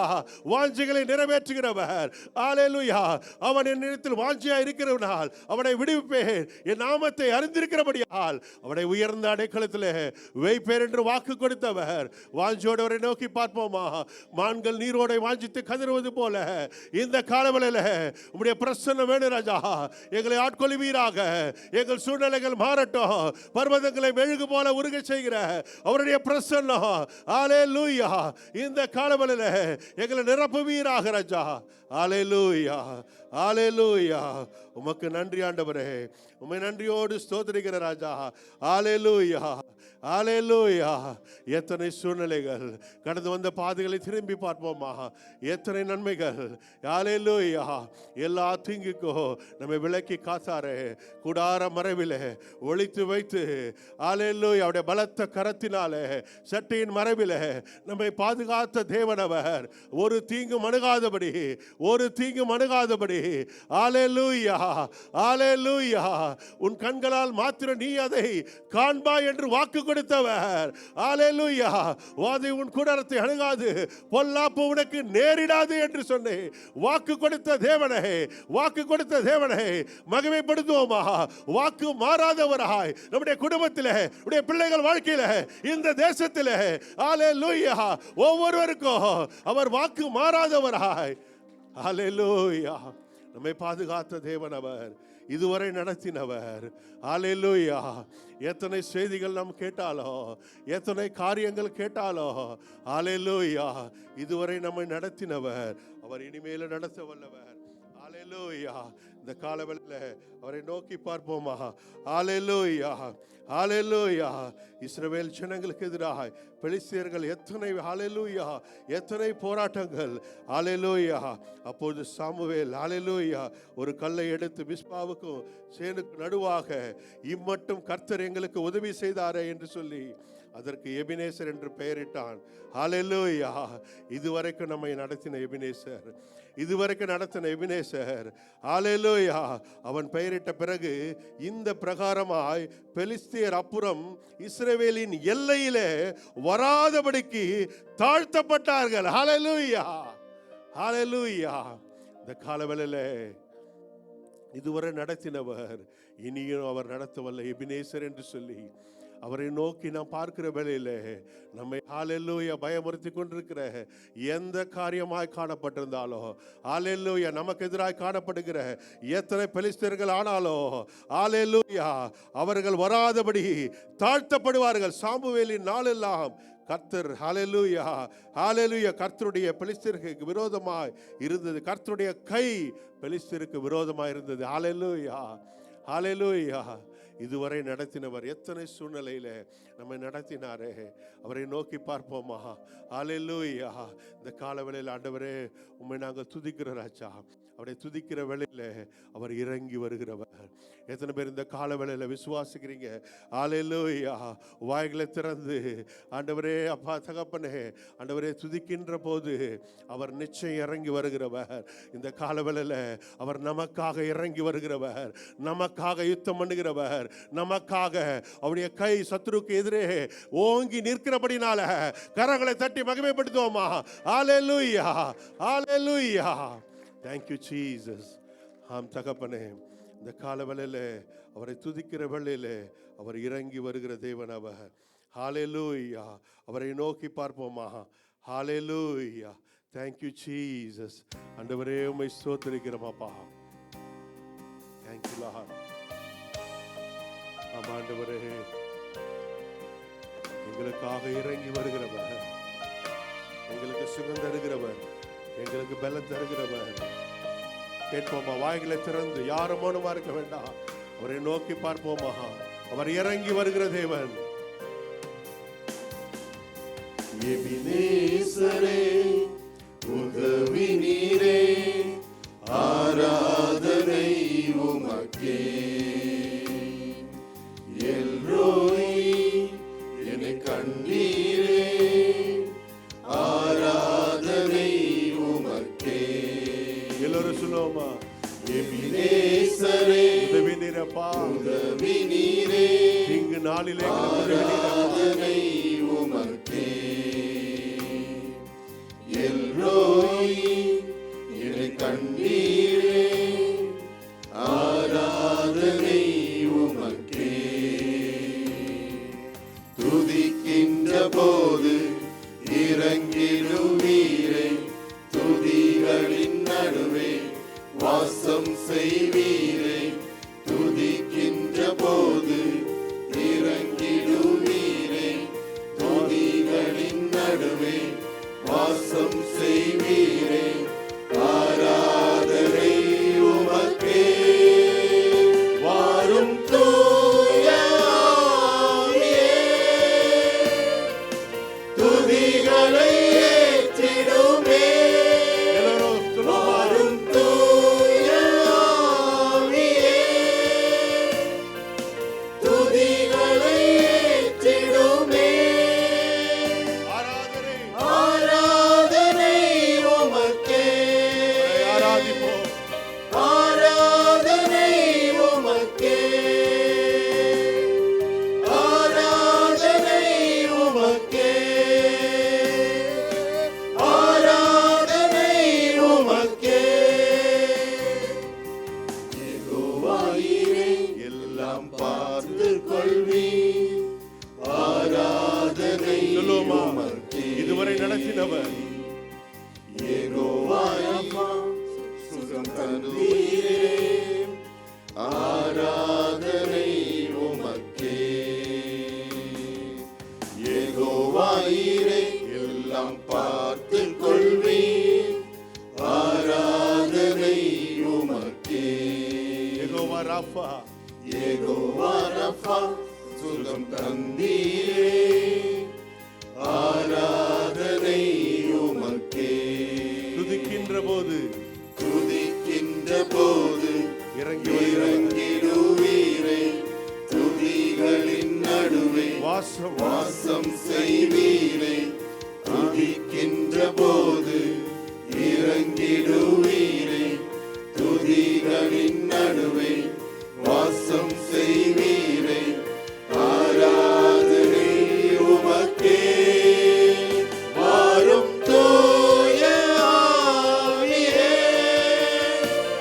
Speaker 2: வாஞ்சைகளை நிறைவேற்றுகிறவர். ஹalleluya. அவன் என்னிடத்தில் வாஞ்சையா இருக்கிறவனால் அவனை விடுவிப்பேன், என் நாமத்தை அறிந்திருக்கிறபடியால் அவனை உயர்ந்த அடைக்கலத்திலே வைப்பேன் என்று வாக்கு கொடுத்தவர். வாஞ்சோடு அவரை நோக்கி பார்ப்போமா. மான்கள் நீரோடை வாஞ்சித்து கதறுவது போல இந்த காலவெளியில உம்முடைய பிரசன்னம் வேணும் ராஜா. எங்களை ஆட்கொள்வீராக. எங்கள் சூழ்நிலைகள் மாறட்டும். பர்வதங்களை மெழுகு போல உருக செய்கிற அவருடைய பிரசன்னம், ஹalleluya. இந்த காலவெளியில எங்களை நிரப்புவீராக ராஜா. ஹalleluya, ஹalleluya. உமக்கு நன்றி ஆண்டவரே, உம்மை நன்றியோடு ஸ்தோத்திரிக்கிற ராஜா. ஹalleluya, ஹalleluya. எத்தனை சூழ்நிலைகள், கடந்து வந்த பாதைகளை திரும்பி பார்ப்போமா. எத்தனை நன்மைகள். ஹalleluya. எல்லா தீங்குக்கும் நம்மை விலக்கி காத்தாரே, கூடார மறைவிலே ஒளித்து வைத்து, ஹalleluya. அவருடைய பலத்த கரத்தினாலே சட்டையின் மறைவிலே நம்மை பாதுகாத்த தேவனவர். ஒரு தீங்கு அணுகாதபடி, ஒரு தீங்கு அணுகாதபடி, ஹalleluya, ஹalleluya. உன் கண்களால் மாத்திரம் நீ அதை காண்பாய் என்று வாக்கு கொடுத்தவர். ஹalleluya. வாதை உன் கூடாரத்தை அணுகாது, பொல்லாப்பு உனக்கு நேரிடாது என்று சொன்னே வாக்கு கொடுத்த தேவனை, வாக்கு கொடுத்த தேவனை மகிமைப்படுத்துவோமா. வாக்கு மாறாதவராய் நம்முடைய குடும்பத்திலே, நம்முடைய பிள்ளைகள் வாழ்க்கையில, இந்த தேசத்திலே, ஹalleluya. ஒவ்வொருவருக்கும் அவர் வாக்கு மாறாதவராய், ஹalleluya. நம்மை பாதுகாத்த தேவன் அவர், இதுவரை நடத்தினவர். ஹalleluya. எத்தனை செய்திகள் நாம் கேட்டாலோ, எத்தனை காரியங்கள் கேட்டாலோ, ஹalleluya. இதுவரை நம்மை நடத்தினவர் அவர் இனிமேல நடத்த வல்லவர். ஹalleluya. இந்த காலவெளியில அவரை நோக்கி பார்ப்போமா. ஹalleluya, ஹalleluya. இஸ்ரவேல் ஜனங்களுக்கு எதிராக பெலிஸ்தியர்கள் எத்தனை, ஹalleluya, எத்தனை போராட்டங்கள். ஹalleluya. அப்போது சாமுவேல், ஹalleluya, ஒரு கல்லை எடுத்து மிஸ்பாவுக்கும் சேனுக்கு நடுவாக இம்மட்டும் கர்த்தர் எங்களுக்கு உதவி செய்தாரே என்று சொல்லி அதற்கு எபினேசர் என்று பெயரிட்டான். ஹல்லேலூயா. இதுவரைக்கும் நம்மை நடத்தின எபினேசர், இதுவரைக்கும் நடத்தின எபினேசர். ஹல்லேலூயா. அவன் பெயரிட்ட பிறகு இந்த பிரகாரமாய் பெலிஸ்தியர் அப்புறம் இஸ்ரவேலின் எல்லையிலே வராதபடிக்கு தாழ்த்தப்பட்டார்கள். ஹல்லேலூயா, ஹல்லேலூயா. இந்த காலவேளையிலே இதுவரை நடத்தினவர் இனியும் அவர் நடத்தவல்ல எபினேசர் என்று சொல்லி அவரை நோக்கி நாம் பார்க்கிற வேளையில நம்மை ஹல்லேலூயா பயமுறுத்தி கொண்டிருக்கிற எந்த காரியமாய் காணப்பட்டிருந்தாலோ, ஹல்லேலூயா நமக்கு எதிராய் காணப்படுகிற எத்தனை பெலிஸ்தர்கள் ஆனாலோ, ஹல்லேலூயா அவர்கள் வராதபடி தாழ்த்தப்படுவார்கள். சாமுவேலின் நாளெல்லாம் கர்த்தர் ஹல்லேலூயா, ஹல்லேலூயா கர்த்தருடைய பெலிஸ்தருக்கு விரோதமாய் இருந்தது. கர்த்தருடைய கை பெலிஸ்தருக்கு விரோதமாய் இருந்தது. ஹல்லேலூயா, ஹல்லேலூயா. இதுவரை நடத்தினவர் எத்தனை சூழ்நிலையில நம்மை நடத்தினாரே, அவரை நோக்கி பார்ப்போமா? ஹல்லேலூயா. இந்த காலவேளையில் ஆண்டவரே உம்மை நாங்கள் துதிக்கிற ராஜா, அவரை துதிக்கிற வேளையில அவர் இறங்கி வருகிறவர். எத்தனை பேர் இந்த காலவேளையில விசுவாசிக்கிறீங்க? ஹல்லேலூயா. வாய்களை திறந்து ஆண்டவரே அப்பா தகப்பனே ஆண்டவரே துதிக்கின்ற போது அவர் நிச்சயம் இறங்கி வருகிறவர். இந்த காலவேளையில அவர் நமக்காக இறங்கி வருகிறவர், நமக்காக யுத்தம் பண்ணுகிறவர், நமக்காக அவருடைய கை சத்துருக்கு எதிரே ஓங்கி நிற்கிறபடினால கரங்களை தட்டி மகிமைப்படுத்துவோமா? ஹல்லேலூயா, ஹல்லேலூயா. Thank you Jesus. ஆம் தகப்பனே, இந்த காலவேளையில அவரை துதிக்கிற வேளையில அவர் இறங்கி வருகிற தேவன் அவர். ஹல்லேலூயா. அவரை நோக்கி பார்ப்போமா? ஹல்லேலூயா. Thank you Jesus. ஆண்டவரே உம்மை ஸ்தோத்திரிக்கிறோம் அப்பா. Thank you Lord. ஆண்டவரே எங்களுக்காக இறங்கி வருகிறவர், எங்களுக்கு சுகம் தருகிறவர், எங்களுக்கு பலம் தருகிறவர். கேட்போமா? வாய்களை திறந்து யாரும் மௌனமா இருக்க வேண்டாம். அவரை நோக்கி பார்ப்போமா? அவர் இறங்கி வருகிற தேவன்.
Speaker 3: எபினேசரே உதவி நீரே, ஆராதனை உமக்கே. எல்ரோய் என்னை கண்டீரே, ஆராதனை உமக்கே.
Speaker 2: எல்லாரும் சொல்லுவோமா?
Speaker 3: எபினேசரே
Speaker 2: உதவி நீரப்பா,
Speaker 3: உதவி நீரே,
Speaker 2: இங்கு நாளிலே
Speaker 3: ஆராதனை உமக்கே. எல்ரோய் என்னை கண்டீரே, ஆராதனை உமக்கே. துதிக்கின்ற போது இறங்கிடுவீரே, துதிகளின் நடுவே வாசம் செய்வீரே. துதிக்கின்ற போது இறங்கிடுவீரே, துதிகளின் நடுவே வாசம் செய்வீரே. ஆராதனை உமக்கே. வாரும் தூய ஆவியே, துதிகளை ஏற்றிடுமே. வாரும் தூய ஆவியே, துதிகளை ஏற்றிடுமே.
Speaker 2: ஆராதனை
Speaker 3: ஆராதனை உமக்கே.
Speaker 2: ஆராதிப்போம்.
Speaker 3: ஆராதனை உமக்கே. ஆராதனை உமக்கே. ஆராதனை உமக்கே. யெகோவாயிரே எல்லாம் பார்த்து கொள்வீர். ஆராதனை
Speaker 2: சொல்லுவோமா?
Speaker 3: உமக்கே.
Speaker 2: இதுவரை நடத்தினவர்
Speaker 3: யெகோவாயிரே சுகம் தந்தீரே. ஆராதனை உமக்கே. யெகோவாயிரே எல்லாம் பார்த்து கொள்வீர். ஆராதனை உமக்கே.
Speaker 2: யெகோவா ராஃபா,
Speaker 3: யெகோவா ரஃபா சுகம் தந்தீரே. ஆராதனை உமக்கே.
Speaker 2: துதிக்கின்ற போது
Speaker 3: துதிக்கின்ற போது
Speaker 2: இறங்கி வருகிறவர்.
Speaker 3: இறங்கிடுவீரே, துதிகளின் நடுவே வாசம் செய்வீரே. துதிக்கின்ற போது இறங்கிடுவீரே. துதிகளின் நடுவே வாசம் செய்வீரே. ஆராதனை உமக்கே. வாரும் தூய ஆவியே.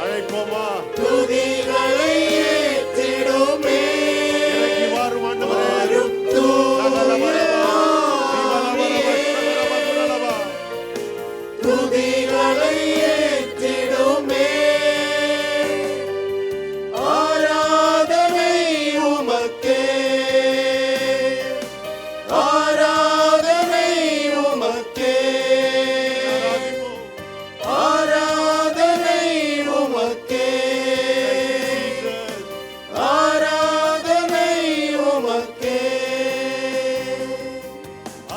Speaker 2: அழைப்போமா?
Speaker 3: துதிகளை ஏற்றிடுமே.
Speaker 2: இறங்கி வாரும் ஆண்டவரே.
Speaker 3: வாரும் தூய ஆவியே. துதிகளை ஏற்றிடுமே. ஆராதனை உமக்கே. ஆராதனை உமக்கே. ஆராதனை உமக்கே. ஆராதனை உமக்கே.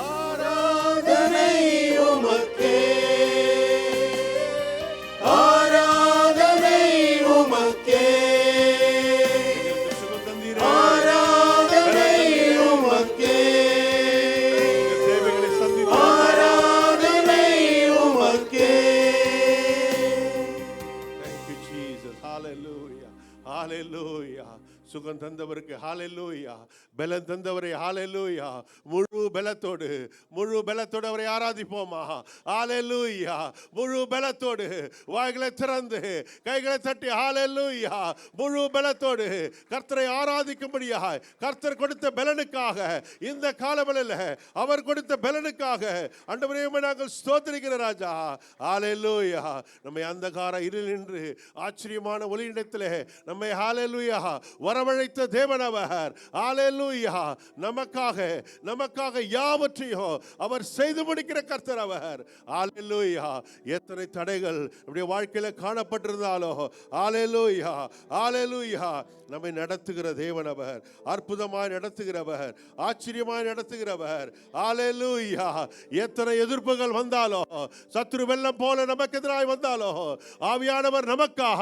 Speaker 3: ஆராதனை உமக்கே. ஆராதனை உமக்கே.
Speaker 2: சுகம் தந்தீரே.
Speaker 3: ஆராதனை உமக்கே.
Speaker 2: தேவைகளை சந்தித்து
Speaker 3: ஆராதனை உமக்கே.
Speaker 2: Thank you, Jesus. Hallelujah. Hallelujah. சுகம் தந்தவருக்கு ஹalleluya. பலன் தந்தவரை ஹalleluya. முழு பலத்தோடு அவரை ஆராதிப்போமா? ஹalleluya. முழு பலத்தோடு வாய்களை திறந்து கைகளை தட்டி ஹalleluya. முழு பலத்தோடு கர்த்தரை ஆராதிக்கும்படியாக கர்த்தர் கொடுத்த பலனுக்காக இந்த காலவெளியில் அவர் கொடுத்த பலனுக்காக ஆண்டவரே நாங்கள் ஸ்தோத்திரிக்கிற ராஜா. ஹalleluya. நம்மை அந்தகார இருளில் நின்று ஆச்சரியமான ஒளியிடத்திலே நம்மை ஹalleluya வரவழைத்த தேவன் அவர். ஹalleluya. நமக்காக யாவற்றையும் அவர் செய்து முடிக்கிற கர்த்தர் அவர். ஹalleluya. எத்தனை தடைகள் நம்முடைய வாழ்க்கையில காணப்பட்டிருந்தாலோ ஹalleluya. ஹalleluya. நம்மை நடத்துகிற தேவன் அவர். அற்புதமாய் நடத்துகிறவர், ஆச்சரியமாய் நடத்துகிறவர். ஹalleluya. எத்தனை எதிர்ப்புகள் வந்தாலோ, சத்துரு வெள்ளம் போல நமக்கு எதிராய் வந்தாலோ, ஆவியானவர் நமக்காக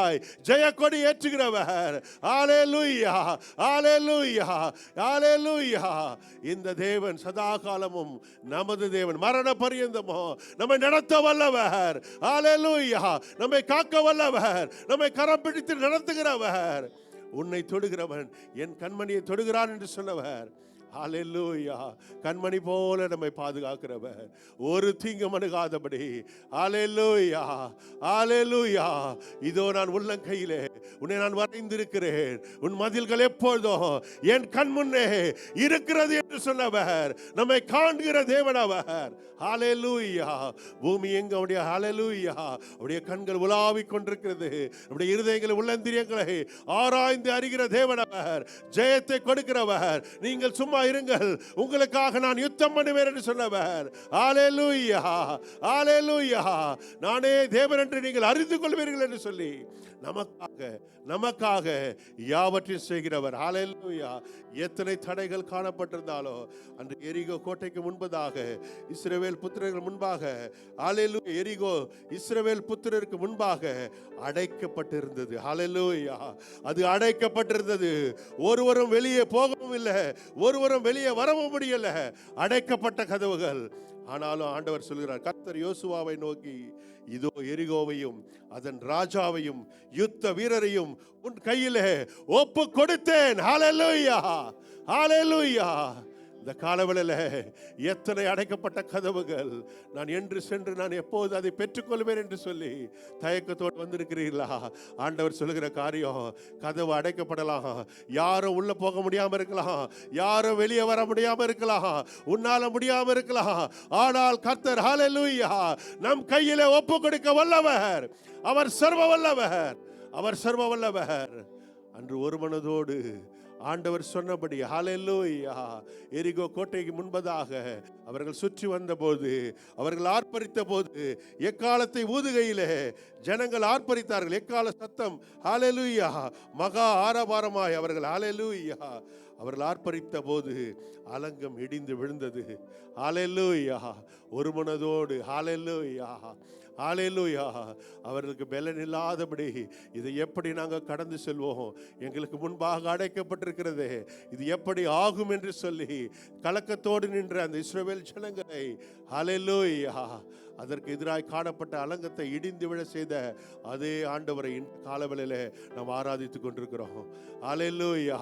Speaker 2: ஜெயக்கொடி ஏற்றுகிறவர். ஹalleluya. ஹalleluya. ஹalleluya. இந்த தேவன் சதா காலமும் நமது தேவன். மரண பரியந்தமோ நம்மை நடத்த வல்லவர். ஹalleluya. நம்மை காக்க வல்லவர், நம்மை கரம் பிடித்து நடத்துகிறவர். உன்னை தொடுகிறவன் என் கண்மணியை தொடுகிறான் என்று சொன்னவர். ஹalleluya. கண்மணி போல நம்மை பாதுகாக்கிறவர், ஒரு தீங்கும் அணுகாதபடி. ஹalleluya. ஹalleluya. இதோ நான் உள்ளங்கையிலே உன்னை நான் வரைந்திருக்கிறேன், உன் மதில்கள் எப்பொழுதும் என் கண் முன்னே இருக்கிறது என்று சொன்னவர். நம்மை காண்கிற தேவன் அவர். ஹalleluya. பூமி எங்க அவருடைய ஹalleluya அவருடைய கண்கள் உலாவிக் கொண்டிருக்கிறது. நம்முடைய இருதயங்களை உள்ளந்திரியங்களை ஆராய்ந்து அறிகிற தேவன் அவர். ஜெயத்தை கொடுக்கிறவர். நீங்கள் சும்மா இருங்கள், உங்களுக்காக நான் யுத்தம் பண்ணுவேன் என்று சொன்னவர். ஹalleluya. ஹalleluya. நானே தேவன் என்று நீங்கள் அறிந்து கொள்வீர்கள் என்று சொல்லி நமக்காக யாவற்றையும் செய்கிறவர். ஹalleluya. எத்தனை தடைகள் காணப்பட்டிருந்தாலோ அன்று எரிகோ கோட்டைக்கு முன்பதாக இஸ்ரவேல் புத்திரர்கள் முன்பாக ஹalleluya எரிகோ இஸ்ரவேல் புத்திரருக்கு முன்பாக அடைக்கப்பட்டிருந்தது. ஹalleluya. அது அடைக்கப்பட்டிருந்தது. ஒருவரும் வெளியே போகவும் இல்லை, ஒருவரும் வெளியே வரவும் முடியல. அடைக்கப்பட்ட கதவுகள். ஆனாலும் ஆண்டவர் சொல்கிறார், கர்த்தர் யோசுவாவை நோக்கி, இதோ எரிகோவையும் அதன் ராஜாவையும் யுத்த வீரரையும் உன் கையிலே ஒப்பு கொடுத்தேன். ஹalleluya. ஹalleluya. இந்த காலவெளியில் எத்தனை அடைக்கப்பட்ட கதவுகள். நான் என்று சென்று நான் எப்போது அதை பெற்றுக்கொள்வேன் என்று சொல்லி தயக்கத்தோடு வந்திருக்கிறீர்களா? ஆண்டவர் சொல்லுகிற காரியம், கதவு அடைக்கப்படலாம், யாரும் உள்ள போக முடியாம இருக்கலாம், யாரும் வெளியே வர முடியாம இருக்கலாம், உன்னால முடியாம இருக்கலாம். ஆனால் கர்த்தர் ஹalleluya நம் கையிலே ஒப்பு கொடுக்க வல்லவர். அவர் சர்வ வல்லவர், அவர் சர்வ வல்லவர். அன்று ஒரு மனதோடு ஆண்டவர் சொன்னபடி ஹalleluya எரிகோ கோட்டைக்கு முன்பதாக அவர்கள் சுற்றி வந்தபோது, அவர்கள் ஆர்ப்பரித்த போது, எக்காலத்தை ஊதுகையிலே ஜனங்கள் ஆர்ப்பரித்தார்கள். எக்கால சத்தம் ஹalleluya மகா ஆரவாரமாய் அவர்கள் ஹalleluya அவர்கள் ஆர்ப்பரித்த போது அலங்கம் இடிந்து விழுந்தது. ஹல்லேலூயா. ஒரு மனதோடு ஹல்லேலூயா, ஹல்லேலூயா. அவர்களுக்கு பலன் இல்லாதபடி இதை எப்படி நாங்கள் கடந்து செல்வோம், எங்களுக்கு முன்பாக அடைக்கப்பட்டிருக்கிறது, இது எப்படி ஆகும் என்று சொல்லி கலக்கத்தோடு நின்ற அந்த இஸ்ரவேல் ஜனங்களை ஹல்லேலூயா அதற்கு எதிராய் காணப்பட்ட அலங்கத்தை இடிந்து விழ செய்த அதே ஆண்டவரை இந்த காலவெளியில நாம் ஆராதித்துக் கொண்டிருக்கிறோம். ஹல்லேலூயா.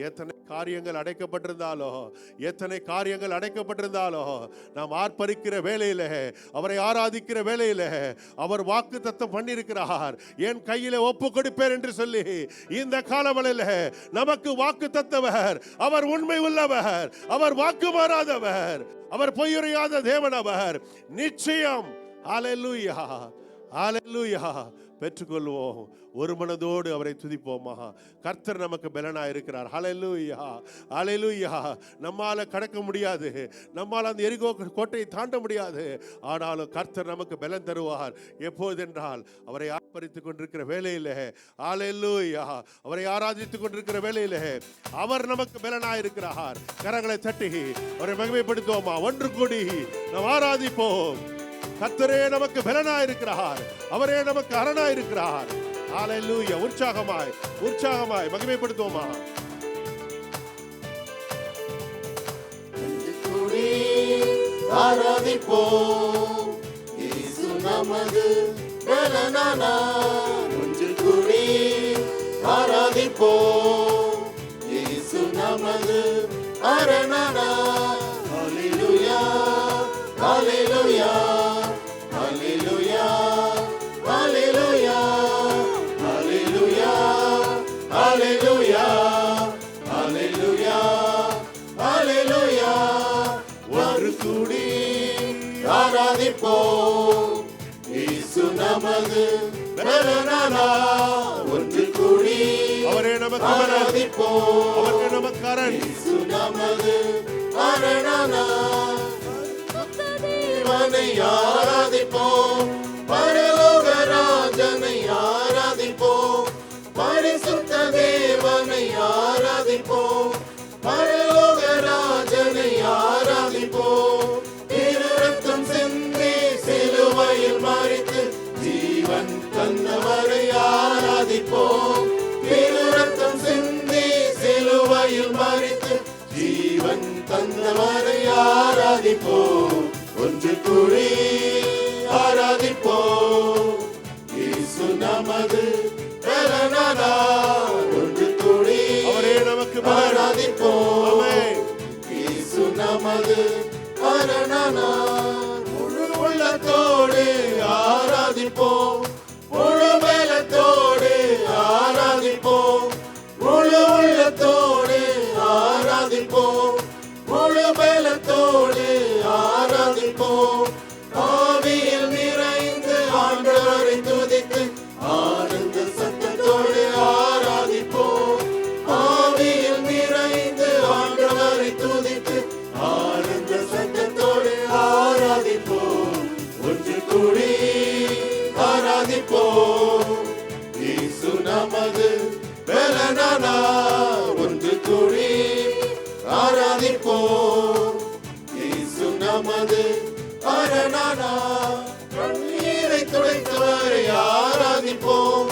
Speaker 2: எத்தனை காரியங்கள் அடைக்கப்பட்டிருந்தாலோ, எத்தனை காரியங்கள் அடைக்கப்பட்டிருந்தாலோ, நாம் ஆர்ப்பரிக்கிற வேளையில, அவரை ஆராதிக்கிற வேளையில அவர் வாக்கு தத்தம் பண்ணியிருக்கிறார். என் கையில ஒப்பு கொடுப்பேன் என்று சொல்லி இந்த காலவெளியில நமக்கு வாக்கு தத்தவர். அவர் உண்மை உள்ளவர், அவர் வாக்கு மாறாதவர், அவர் பொய்யுரையாத தேவன். அவர் நிச்சயம் ஹல்லேலூயா, ஹல்லேலூயா பெற்றுக்கொள்வோம். ஒரு மனதோடு அவரை துதிப்போமா. கர்த்தர் நமக்கு பலனாய் இருக்கிறார். ஹல்லேலூயா, ஹல்லேலூயா. நம்மால கடக்க முடியாது, நம்மால் அந்த எரிகோ கோட்டையை தாண்ட முடியாது. ஆனாலும் கர்த்தர் நமக்கு பலன் தருவார். எப்போதென்றால் அவரை ஆர்ப்பரித்துக் கொண்டிருக்கிற வேளையில, ஹல்லேலூயா, அவரை ஆராதித்துக் கொண்டிருக்கிற வேளையில அவர் நமக்கு பலனாய் இருக்கிறார். கரங்களை தட்டி அவரை மகிமைப்படுத்துவோமா. ஒன்று கூடி நாம் ஆராதிப்போம். கர்த்தரே நமக்கு பலனாய் இருக்கிறார், அவரே நமக்கு அரணாய் இருக்கிறார். ஹல்லேலூயா. உற்சாகமாய் உற்சாகமாய் மகிமைப்படுத்துவோமா.
Speaker 3: ஆராதிப்போம். இயேசு நமது பலனானார். ஒன்று கூடி ஆராதிப்போம். இயேசு நமது அரணானார். ஹல்லேலூயா, ஹல்லேலூயா, ஹல்லேலூயா, ஹல்லேலூயா, ஹல்லேலூயா, ஹல்லேலூயா, ஹல்லேலூயா, ஹல்லேலூயா. ஒன்று கூடி ஆராதிப்போம். இயேசு நமது பலனானார். ஒன்று கூடி
Speaker 2: அவரே நமக்கு
Speaker 3: ஆராதிப்போம்.
Speaker 2: அவரே நமக்கு அரண்.
Speaker 3: இயேசு நமது அரணானார். தேவனை ஆராதிப்போம். பரலோக ராஜனை ஆராதிப்போம். பரிசுத்த தேவனை ஆராதிப்போம். பரலோக ராஜனை ஆராதிப்போம். திரு ரத்தம் சிந்தி சிலுவையில் மரித்து ஜீவன் தந்தவரை ஆராதிப்போம். திரு ரத்தம் சிந்தி சிலுவையில் மரித்து ஜீவன் தந்தவரை ஆராதிப்போம். ஒன்று கூடி ஆராதிப்போம். இயேசு நமது பலனானார். ஒன்று கூடி
Speaker 2: அவரே நமக்கு
Speaker 3: ஆராதிப்போம். இயேசு நமது அரணானார். முழு உள்ளத்தோடு ஆராதிப்போம். முழு பலத்தோடு ஆராதிப்போம். முழு உள்ளத்தோடு ஆராதிப்போம். முழு பலத்தோடு ஆராதிப்போம். ஆவியில் நிறைந்து ஆண்டவரை துதித்து ஆனந்த சத்தத்தோடு ஆராதிப்போம். ஆவியில் நிறைந்து ஆண்டவரை துதித்து ஆனந்த சத்தத்தோடு ஆராதிப்போம். ஒன்று கூடி ஆராதிப்போம். இயேசு நமது பலனானார். ஒன்று கூடி ஆராதிப்போம். இயேசு நமது அரணானார். கண்ணீரை துடைத்தவரை ஆராதிப்போம்.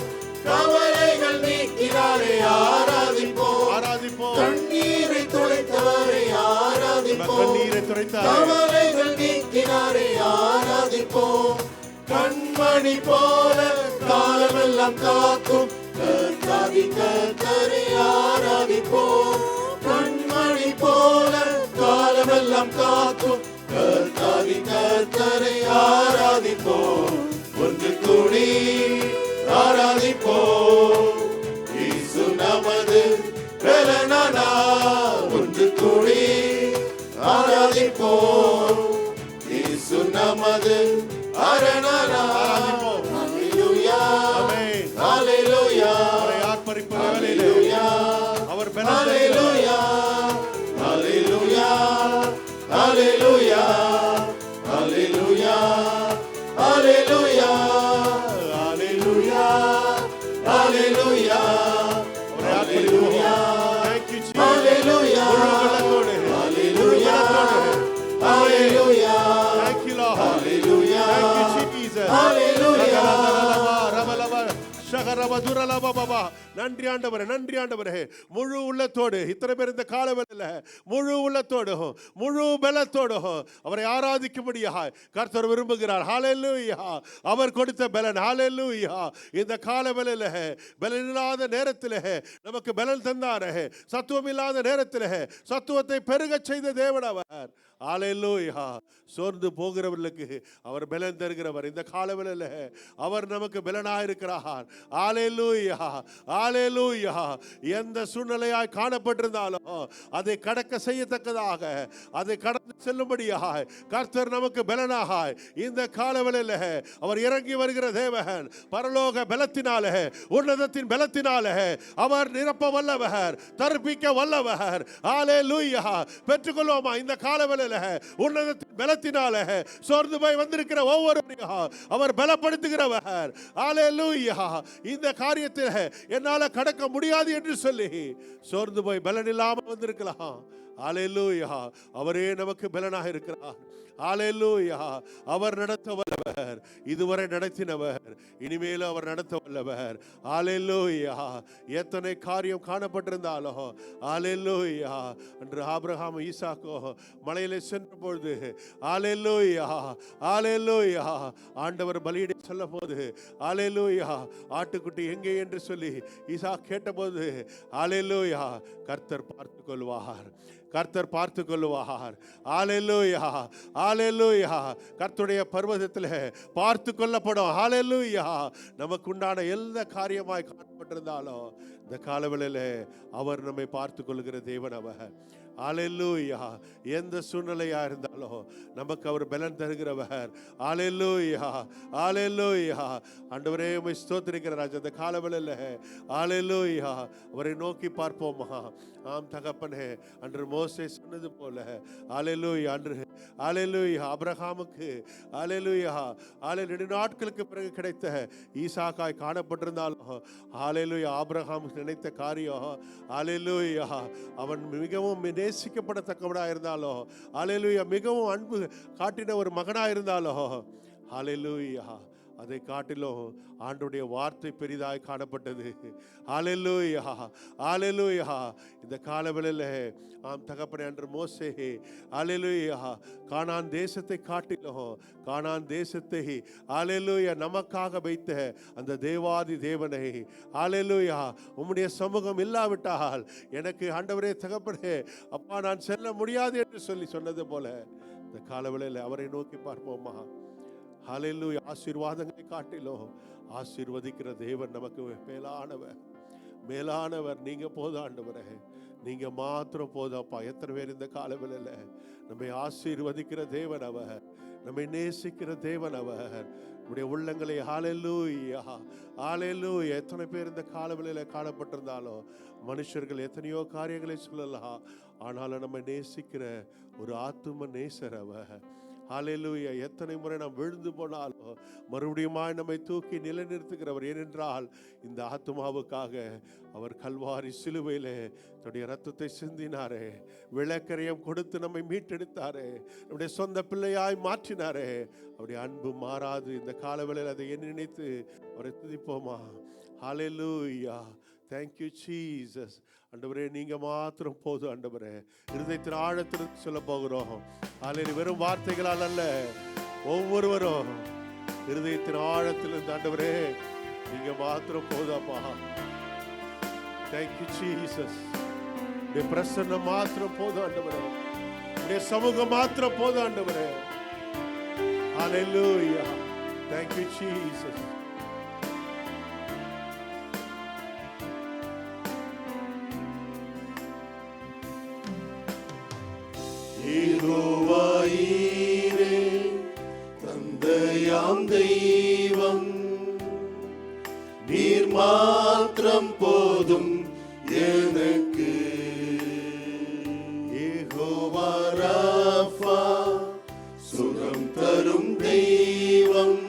Speaker 3: கவலைகள் நீக்கினாரை ஆராதிப்போம்.
Speaker 2: ஆராதிப்போம்.
Speaker 3: கண்ணீரை துடைத்தவரை ஆராதிப்போம்.
Speaker 2: கண்ணீரை துடைத்தார்.
Speaker 3: கவலைகள் நீக்கினாரை ஆராதிப்போம். கண்மணி போல காலமெல்லாம் காக்கும் கர்த்தாதி கர்த்தரை ஆராதிப்போம். கண்மணி போல காலமெல்லாம் காக்கும் கர்த்தாதி கர்த்தரை ஆராதிப்போம். ஒன்று கூடி ஆராதிப்போம். இயேசு நமது பலனானார். ஒன்று கூடி ஆராதிப்போம். இயேசு நமது அரணானார். ஹல்லேலூயா,
Speaker 2: ஆமென்.
Speaker 3: ஹல்லேலூயா,
Speaker 2: அவரை ஆர்ப்பரிப்பு வேளையிலே
Speaker 3: ஹல்லேலூயா,
Speaker 2: அவர் பலன்
Speaker 3: ஹல்லேலூயா, ஹல்லேலூயா, ஹல்லேலூயா, ஹல்லேலூயா, ஹல்லேலூயா, ஹல்லேலூயா, ஹல்லேலூயா,
Speaker 2: அவரை ஆர்ப்பரிப்போம். Thank you, Jesus.
Speaker 3: ஹல்லேலூயா.
Speaker 2: நன்றி ஆண்டவரே, நன்றி ஆண்டவரே. முழு உள்ளத்தோடு இத்தனை பேர் இந்த காலவேளையில முழு உள்ளத்தோடும் முழு பலத்தோடும் அவரை ஆராதிக்கும்படியாக கர்த்தர் விரும்புகிறார். ஹல்லேலூயா. அவர் கொடுத்த பலன். ஹல்லேலூயா. இந்த காலவேளையில பலன் இல்லாத நேரத்தில் நமக்கு பலன் தந்தார். சத்துவம் இல்லாத நேரத்தில் சத்துவத்தை பெருகச் செய்த தேவன் அவர். ஹல்லேலூயா. சோர்ந்து போகிறவர்களுக்கு அவர் பலன் தருகிறவர். இந்த காலவேளையில அவர் நமக்கு பலனாக இருக்கிறார். ஹல்லேலூயா. ஹல்லேலூயா. எந்த சூழ்நிலையாய் காணப்பட்டிருந்தாலும் அதை கடக்க செய்யத்தக்கதாக அதை கடந்து செல்லும்படியாக கர்த்தர் நமக்கு பலனாக இந்த காலவேளையில அவர் இறங்கி வருகிற தேவன். பரலோக பலத்தினாலே உன்னதத்தின் பலத்தினாலே அவர் நிரப்ப வல்லவர், தர்ப்பிக்க வல்லவர். ஹல்லேலூயா. பெற்றுக்கொள்வோமா இந்த காலவேளையில உன்னதத்தின் பலத்தினாலே சோர்ந்து போய் வந்திருக்கிற ஒவ்வொருவரையும் அவர் பலப்படுத்துகிறவர். ஹல்லேலூயா. இந்த காரியத்தில் என்னால கடக்க முடியாது என்று சொல்லி சோர்ந்து போய் பலன் இல்லாமல் வந்திருக்கலாம். ஹல்லேலூயா. அவரே நமக்கு பலனாக இருக்கிறார். ஹல்லேலூயா. அவர் நடத்த வல்லவர், இதுவரை நடத்தினவர், இனிமேலும் அவர் நடத்த வல்லவர். ஹல்லேலூயா. எத்தனை காரியம் காணப்பட்டிருந்தாலும் ஹல்லேலூயா. அன்று ஆபிரகாம் ஈசாக்கோ மலையிலே சென்ற பொழுது ஹல்லேலூயா, ஹல்லேலூயா, ஆண்டவர் பலியிட சொல்ல போது ஹல்லேலூயா, ஆட்டுக்குட்டி எங்கே என்று சொல்லி ஈசாக் கேட்டபோது ஹல்லேலூயா, கர்த்தர் பார்த்து கொள்வார், கர்த்தர் பார்த்து கொள்வார். ஹல்லேலூயா. ஹல்லேலூயா. கர்த்தருடைய பர்வதத்தில் பார்த்து கொள்ளப்படும். ஹல்லேலூயா. நமக்கு உண்டான எல்லா காரியமாய் காணப்பட்டிருந்தாலும் இந்த காலவேளையில அவர் நம்மை பார்த்து கொள்கிற தேவன் அவர். ஹல்லேலூயா. எந்த சூழ்நிலையா இருந்தாலும் நமக்கு அவர் பலன் தருகிறவர். ஹல்லேலூயா. ஹல்லேலூயா. ஆண்டவரே உம்மை ஸ்தோத்திரிக்கிற ராஜா. இந்த காலவேளையில ஹல்லேலூயா அவரை நோக்கி பார்ப்போமா. ஆம் தகப்பனே, அன்று மோசே சொன்னது போல ஹல்லேலூயா, அன்று ஹல்லேலூயா ஆபிரகாமுக்கு ஹல்லேலூயா நெடுநாட்களுக்கு பிறகு கிடைத்த ஈசாக்காய் காணப்பட்டிருந்தாலும் ஹல்லேலூயா ஆபிரகாமுக்கு நினைத்த காரியம் ஹல்லேலூயா அவன் மிகவும் நேசிக்கப்படத்தக்கவனாக இருந்தாலும் ஹல்லேலூயா மிகவும் அன்பு காட்டின ஒரு மகனாக இருந்தாலும் ஹல்லேலூயா அதை காட்டிலும் ஆண்டவருடைய வார்த்தை பெரிதாய் காணப்பட்டது. ஹல்லேலூயா. ஹல்லேலூயா. இந்த காலவேளையில ஆம் தகப்பனே, அன்று மோசே ஹல்லேலூயா கானான் தேசத்தை காட்டிலும் கானான் தேசத்தை ஹல்லேலூயா நமக்காக வைத்த அந்த தேவாதி தேவனை ஹல்லேலூயா உம்முடைய சமூகம் இல்லாவிட்டால் எனக்கு ஆண்டவரே தகப்பனே அப்பா நான் செல்ல முடியாது என்று சொல்லி சொன்னது போல இந்த காலவேளையில அவரை நோக்கி பார்ப்போமா. ஹல்லேலூயா. ஆசீர்வாதங்களை காட்டிலும் ஆசீர்வதிக்கிற தேவன் நமக்கு மேலானவர், மேலானவர். நீங்க போதும் ஆண்டவரே, நீங்க மாத்திரம் போதாப்பா. எத்தனை பேர் இந்த காலவேளையில நம்மை ஆசீர்வதிக்கிற தேவன் அவர், நம்மை நேசிக்கிற தேவன் அவர். நம்முடைய உள்ளங்களை ஹல்லேலூயா, ஹல்லேலூயா. எத்தனை பேர் இந்த காலவேளையில காணப்பட்டிருந்தாலும் மனுஷர்கள் எத்தனையோ காரியங்களை சொல்லலாம், ஆனாலும் நம்மை நேசிக்கிற ஒரு ஆத்தும நேசர் அவர். ஹல்லேலூயா. எத்தனை முறை நாம் விழுந்து போனாலும் மறுபடியும் நம்மை தூக்கி நிலைநிறுத்துகிறவர். ஏனென்றால் இந்த ஆத்துமாவுக்காக அவர் கல்வாரி சிலுவையிலே தன்னுடைய ரத்தத்தை சிந்தினாரே, விளக்கரையும் கொடுத்து நம்மை மீட்டெடுத்தாரே, நம்முடைய சொந்த பிள்ளையாய் மாற்றினாரே. அவருடைய அன்பு மாறாது. இந்த காலவேளையில் அதை நினைத்து அவரை துதிப்போமா. ஹல்லேலூயா. Thank you Jesus. ஆண்டவரே நீங்க மாத்திரம் போதும் ஆண்டவரே. இருதயத்தின் ஆழத்திலிருந்து சொல்ல போகிறோம். ஹல்லேலூயா. வெறும் வார்த்தைகளால் அல்ல, ஒவ்வொருவரும் இருதயத்தின் ஆழத்திலிருந்து ஆண்டவரே நீங்க மாத்திரம் போதாப்பா. Thank you Jesus. உடைய பிரசன்னம் மாத்திரம் போதும் ஆண்டவரே, உடைய சமூகம் மாத்திரம் போதும் ஆண்டவரே. ஹல்லேலூயா. Thank you Jesus.
Speaker 3: யெகோவாயீரே தந்தையாம் தெய்வம், நீர் மாத்திரம் போதும் எனக்கு. யெகோவா ராஃபா சுகம் தரும் தெய்வம்,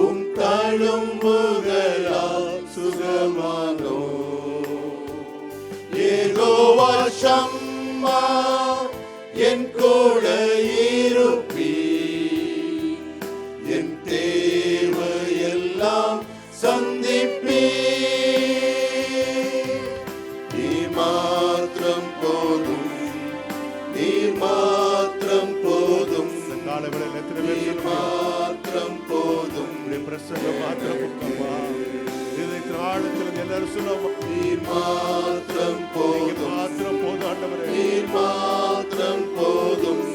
Speaker 3: உம் தழும்புகளால் சுகமானோ. யெகோவா ஷம்மா என் கூட இருப்பீர், என் தேவையெல்லாம்
Speaker 2: எத்தனை பேர்
Speaker 3: நீர்
Speaker 2: சொல்ல
Speaker 3: மாத்திரம் போதும்
Speaker 2: முடியும்? பிரசங்கம் மாத்திரம் போதுமா? இதயத்தின் ஆழத்தில் எல்லாரும் சொல்லுவோமா?
Speaker 3: நீர் மாத்திரம் போதும்
Speaker 2: மாத்திரம் போதும் ஆண்டவரே.
Speaker 3: நீர் மாத்திரம் போதும்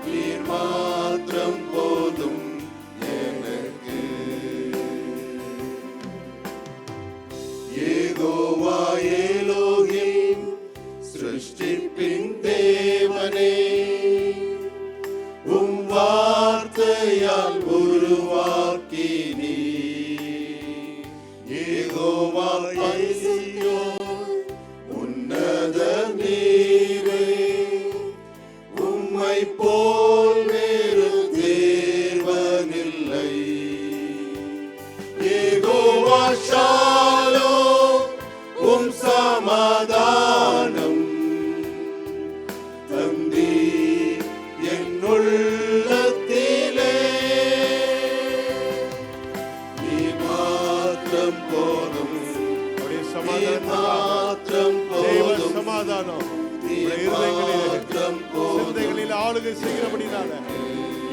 Speaker 3: நீர் மாத்திரம் போதும் எனக்கு. யெகோவா எலோஹிம் சிருஷ்டிப்பின் தேவனே, உம் வார்த்தையால் உருவாக்கினீ. யெகோவா பரிசுத்தர் உன்னத நீரே, உம்மை போல் வேறு தேவனில்லை. யெகோவா ஷாலோம் உம் சமாதானம் தந்தீர் என் உள்ளத்திலே. நீர் மாத்திரம் போதும்
Speaker 2: அவருடைய
Speaker 3: நீர்
Speaker 2: சமாதானம்,
Speaker 3: மாத்திரம்
Speaker 2: தேவ
Speaker 3: போதும்
Speaker 2: சமாதானம்
Speaker 3: நீர்
Speaker 2: இருதயங்களிலே,
Speaker 3: மாத்திரம் போதும்
Speaker 2: சிந்தைகளில் ஆளுகை செய்கிறபடினால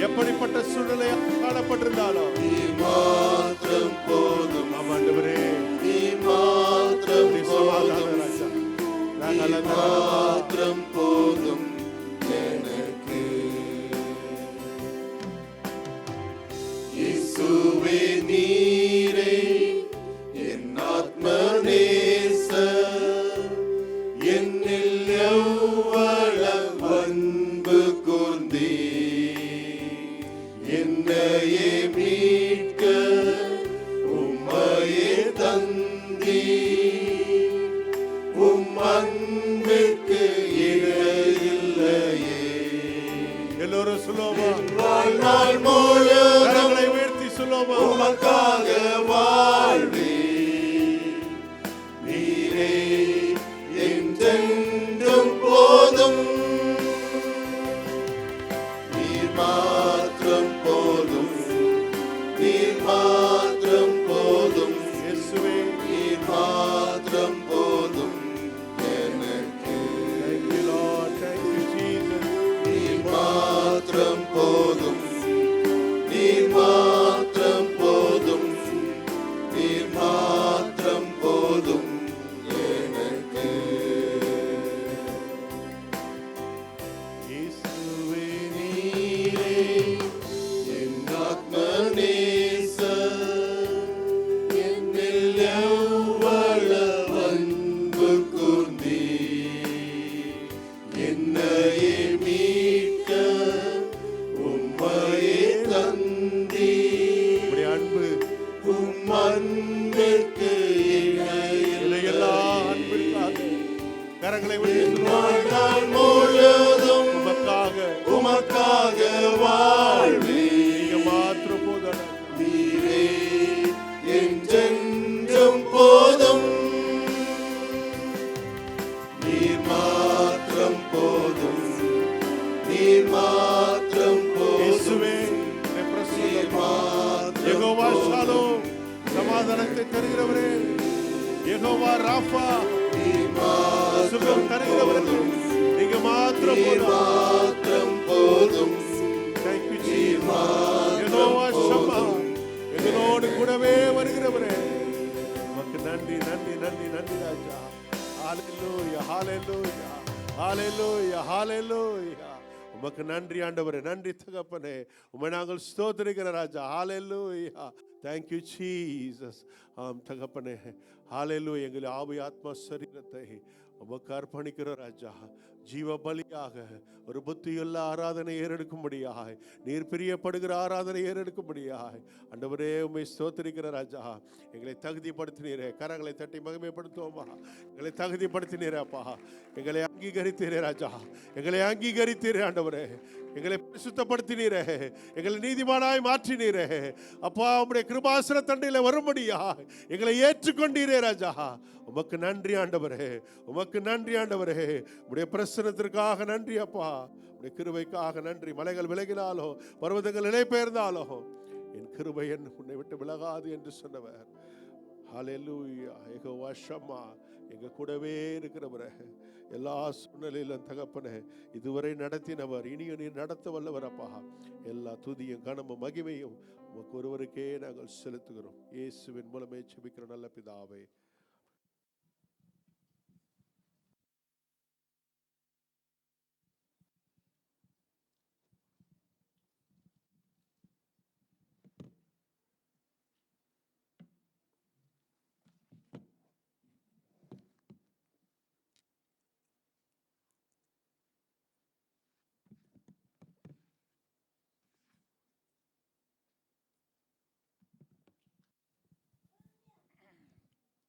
Speaker 2: எப்படிப்பட்ட சூழ்நிலை காணப்பட்டிருந்தாலும்
Speaker 3: நீர் மாத்திரம் போதும்
Speaker 2: ஆண்டவரே
Speaker 3: நீர் மாத்திரம்
Speaker 2: உம்முடைய சமாதான
Speaker 3: போதும்
Speaker 2: ராஜா.
Speaker 3: நீர் மாத்திரம் போதும் எனக்கு. இயேசுவே நீரே என் ஆத்ம நேசர், என்னில் எவ்வளவு அன்பு கூர்ந்தீர். என்னையே மீட்க உம்மையே தந்தீர். உம் அன்பிற்கு இடையில்லையே.
Speaker 2: எல்லோரும் சொல்லுவோமா?
Speaker 3: வாழ்நாள் முழுவதும்
Speaker 2: கரங்களை உயர்த்தி சொல்லுவோமா?
Speaker 3: உமக்காக வாழ்வேன். நீரே என்றென்றும் போதும் நீர் மாத்திரம் போதும் நீர் மாத்திரம் போதும்
Speaker 2: இயேசுவே,
Speaker 3: நீர் மாத்திரம் போதும் எனக்கு.
Speaker 2: thank you Lord, thank you Jesus.
Speaker 3: நீர் மாத்திரம் போதும் நீர் மாத்திரம் போதும் நீர் மாத்திரம் போதும் எனக்கு.
Speaker 2: இயேசுவே
Speaker 3: நீரே என் ஆத்ம நேசர், என்னில் எவ்வளவு அன்பு கூர்ந்தீர். என்னையே மீட்க உம்மையே தந்தீர்.
Speaker 2: உம்முடைய அன்பு
Speaker 3: உம் அன்பிற்கு
Speaker 2: இடையெல்லாம்
Speaker 3: இடையில்லை.
Speaker 2: அன்பிற்காக கரங்களை உயர்த்தி சொல்லுவோமா?
Speaker 3: வாழ்நாள் முழுவதும்
Speaker 2: உமக்காக
Speaker 3: உமக்காக வாழ்வேன்.
Speaker 2: நீங்க மாத்திரம் போதும்.
Speaker 3: நீரே என்றென்றும் போதும் நீர் மாத்திரம் போதும் நீர் மாத்திரம் போதும்
Speaker 2: இயேசுவே, உம்முடைய
Speaker 3: நீர்
Speaker 2: பிரசன்னம்,
Speaker 3: மாத்திரம்
Speaker 2: யெகோவா
Speaker 3: போதும்
Speaker 2: ஷாலோம், சமாதானத்தை தருகிறவரே, யெகோவா ராஃபா,
Speaker 3: நீர் மாத்திரம்
Speaker 2: சுகம் தருகிறவரே, நீங்க மாத்திரம்
Speaker 3: நீர்
Speaker 2: போதும்.
Speaker 3: மாத்திரம் போதும்
Speaker 2: Thank you,
Speaker 3: நீர்
Speaker 2: Jesus.
Speaker 3: மாத்திரம்
Speaker 2: யெகோவா ஷம்மா,
Speaker 3: போதும்.
Speaker 2: எங்களோடு கூடவே வருகிறவரே, உமக்கு நன்றி நன்றி நன்றி நன்றி ராஜா. ஹalleluya ஹalleluya ஹalleluya ஹalleluya. உமக்கு நன்றி ஆண்டவரே, நன்றி தகப்பனே, உம்மை நாங்கள் ஸ்தோத்திரிக்கிற ராஜா. ஹalleluya. Thank you Jesus. ஆம் தகப்பனே, ஹalleluya. எங்கள் ஆவி ஆத்மா சரீரத்தை உமக்கு அர்ப்பணிக்கிற ராஜா. ஜீவ பலியாக ஒரு புத்தியுள்ள ஆராதனை ஏறெடுக்கும்படியாய், நீர் பிரியப்படுகிற ஆராதனை ஏறெடுக்கும்படியாய் ஆண்டவரே உம்மை ஸ்தோத்திரிக்கிற ராஜா. எங்களை தகுதிப்படுத்தினீரே, கரங்களை தட்டி மகிமைப்படுத்துவோமா? எங்களை தகுதிப்படுத்தினீரே அப்பா, எங்களை அங்கீகரித்தீரே ராஜா, எங்களை அங்கீகரித்தீரே ஆண்டவரே, எங்களை பரிசுத்தப்படுத்தினீரே, எங்களை நீதிமானாய் மாற்றினீரே அப்பா. உம்முடைய கிருபாசன தண்டையில் வரும்படியா எங்களை ஏற்றுக்கொண்டீரே ராஜா. உமக்கு நன்றி ஆண்டவரே, உமக்கு நன்றி ஆண்டவரே. உடைய பிரசனத்திற்காக நன்றி அப்பா, உடைய கிருபைக்காக நன்றி. மலைகள் விலகினாலோ பர்வதங்கள் நிலை பெயர்ந்தாலோ என் கிருபை உன்னை விட்டு விலகாது என்று சொன்னவர். ஹalleluya. யெகோவா ஷம்மா, எங்க கூடவே இருக்கிறவரை எல்லா சூழ்நிலையிலும் தகப்பனே இதுவரை நடத்தினவர் இனியும் நீர் நடத்த வல்லவர் அப்பா. எல்லா துதியும் கனமும் மகிமையும் உமக்கு ஒருவருக்கே நாங்கள் செலுத்துகிறோம். இயேசுவின் மூலமே ஜெபிக்கிற நல்ல பிதாவே.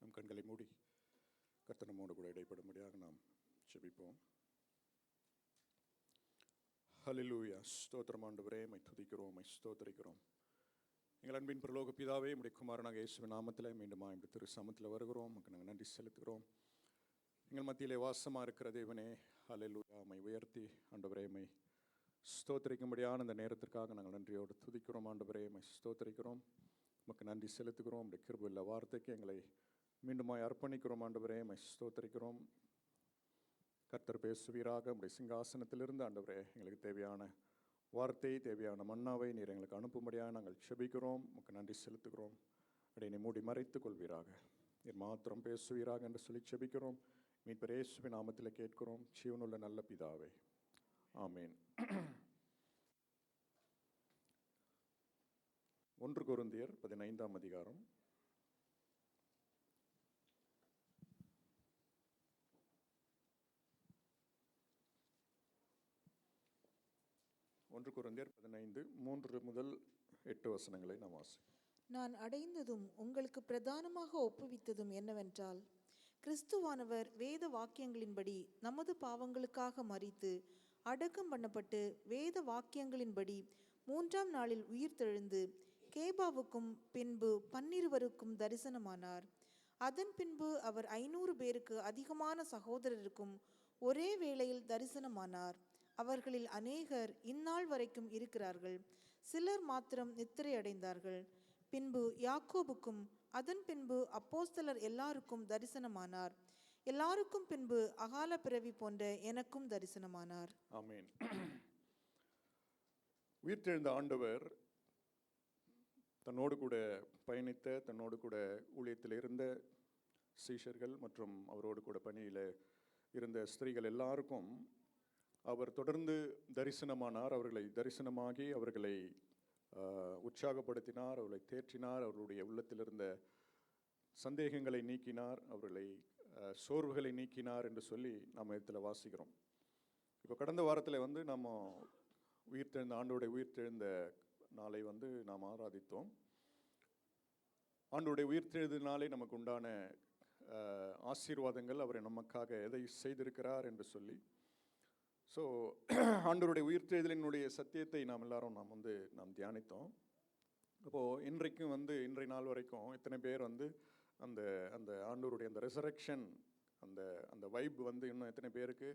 Speaker 4: நம் கண்களை மூடி கர்த்தர் நம்மோடு கூட இடைப்படும்படியாக நாம் ஜெபிப்போம். ஹல்லேலூயா. ஸ்தோத்திரம் ஆண்டவரே, உம்மை துதிக்கிறோம், உம்மை ஸ்தோத்திரிக்கிறோம். எங்கள் அன்பின் பரலோக பிதாவே, உம்முடைய குமாரனாக இயேசுவின் நாமத்தில் மீண்டும் இந்த திரு சமத்தில் வருகிறோம். உமக்கு நாங்கள் நன்றி செலுத்துகிறோம். எங்கள் மத்தியிலே வாசமாக இருக்கிற தேவனே, ஹல்லேலூயா, உம்மை உயர்த்தி ஆண்டவரே உம்மை ஸ்தோத்திரிக்கும்படியான இந்த நேரத்திற்காக நாங்கள் நன்றியோடு துதிக்கிறோம். ஆண்டவரே உம்மை ஸ்தோத்திரிக்கிறோம், உமக்கு நன்றி செலுத்துகிறோம். உம்முடைய கிருபையுள்ள வார்த்தைக்கு எங்களை மீண்டுமாய் அர்ப்பணிக்கிறோம். ஆண்டவரே உம்மை ஸ்தோத்திரிக்கிறோம். கர்த்தர் பேசுவீராக. உம்முடைய சிங்காசனத்திலிருந்து ஆண்டவரே எங்களுக்கு தேவையான வார்த்தை, தேவையான மன்னாவை நீர் எங்களுக்கு அனுப்பும்படியாக நாங்கள் செபிக்கிறோம். உமக்கு நன்றி செலுத்துகிறோம். அடையை மூடி மறைத்துக் கொள்வீராக. நீர் மாத்திரம் பேசுவீராக என்று சொல்லி செபிக்கிறோம். மீட்பர் இயேசுவின் நாமத்தில் கேட்கிறோம், ஜீவனுள்ள நல்ல பிதாவே, ஆமேன். 1 கொரிந்தியர் 15ஆம் அதிகாரம் 1 கொரிந்தியர் 15 3 முதல் 8 வசனங்களை நாம் வாசிப்போம்.
Speaker 5: நான் அடைந்ததும் உங்களுக்கு பிரதானமாக ஒப்புவித்ததும் என்னவென்றால், கிறிஸ்துவானவர் வேத வாக்கியங்களின்படி நமது பாவங்களுக்காக மரித்து அடக்கம் பண்ணப்பட்டு வேத வாக்கியங்களின்படி 3ஆம் நாளில் உயிர்த்தெழுந்து கேபாவுக்கும் பின்பு 12 தரிசனமானார். அதன் பின்பு அவர் 500 பேருக்கு அதிகமான சகோதரருக்கும் ஒரே வேளையில் தரிசனமானார். அவர்களில் அநேகர் இந்நாள் வரைக்கும் இருக்கிறார்கள், சிலர் மாத்திரம் நித்திரை அடைந்தார்கள். பின்பு யாக்கோபுக்கும் அதன் பின்பு அப்போஸ்தலர் எல்லாருக்கும் தரிசனமானார். எல்லாருக்கும் பின்பு அகால பிறவி போன்ற எனக்கும் தரிசனமானார்.
Speaker 4: ஆமென். உயிர்த்தெழுந்த ஆண்டவர் தன்னோடு கூட பயணித்த, தன்னோடு கூட ஊழியத்தில் இருந்த சீஷர்கள் மற்றும் அவரோடு கூட பணியில் இருந்த ஸ்திரீகள் எல்லாருக்கும் அவர் தொடர்ந்து தரிசனமானார். அவர்களை தரிசனமாகி அவர்களை உற்சாகப்படுத்தினார், அவர்களை தேற்றினார், அவர்களுடைய உள்ளத்தில் இருந்த சந்தேகங்களை நீக்கினார், அவர்களை சோர்வுகளை நீக்கினார் என்று சொல்லி நாம் இதில் வாசிக்கிறோம். இப்போ கடந்த வாரத்தில் நம்ம உயிர்த்தெழுந்த ஆண்டோடைய உயிர்த்தெழுந்த நாளை நாம் ஆராதித்தோம். ஆண்டோடைய உயிர்த்தெழுந்த நாளை நமக்கு உண்டான ஆசீர்வாதங்கள், அவரை நமக்காக எதை செய்திருக்கிறார் என்று சொல்லி. ஸோ ஆண்டவருடைய உயிர்த்தெழுதலினுடைய சத்தியத்தை நாம் எல்லாரும் நாம் தியானித்தோம். அப்போது இன்றைக்கும் இன்றைய நாள் வரைக்கும் இத்தனை பேர் அந்த அந்த ஆண்டவருடைய அந்த ரெசரக்ஷன் அந்த அந்த வைப் இன்னும் எத்தனை பேருக்கு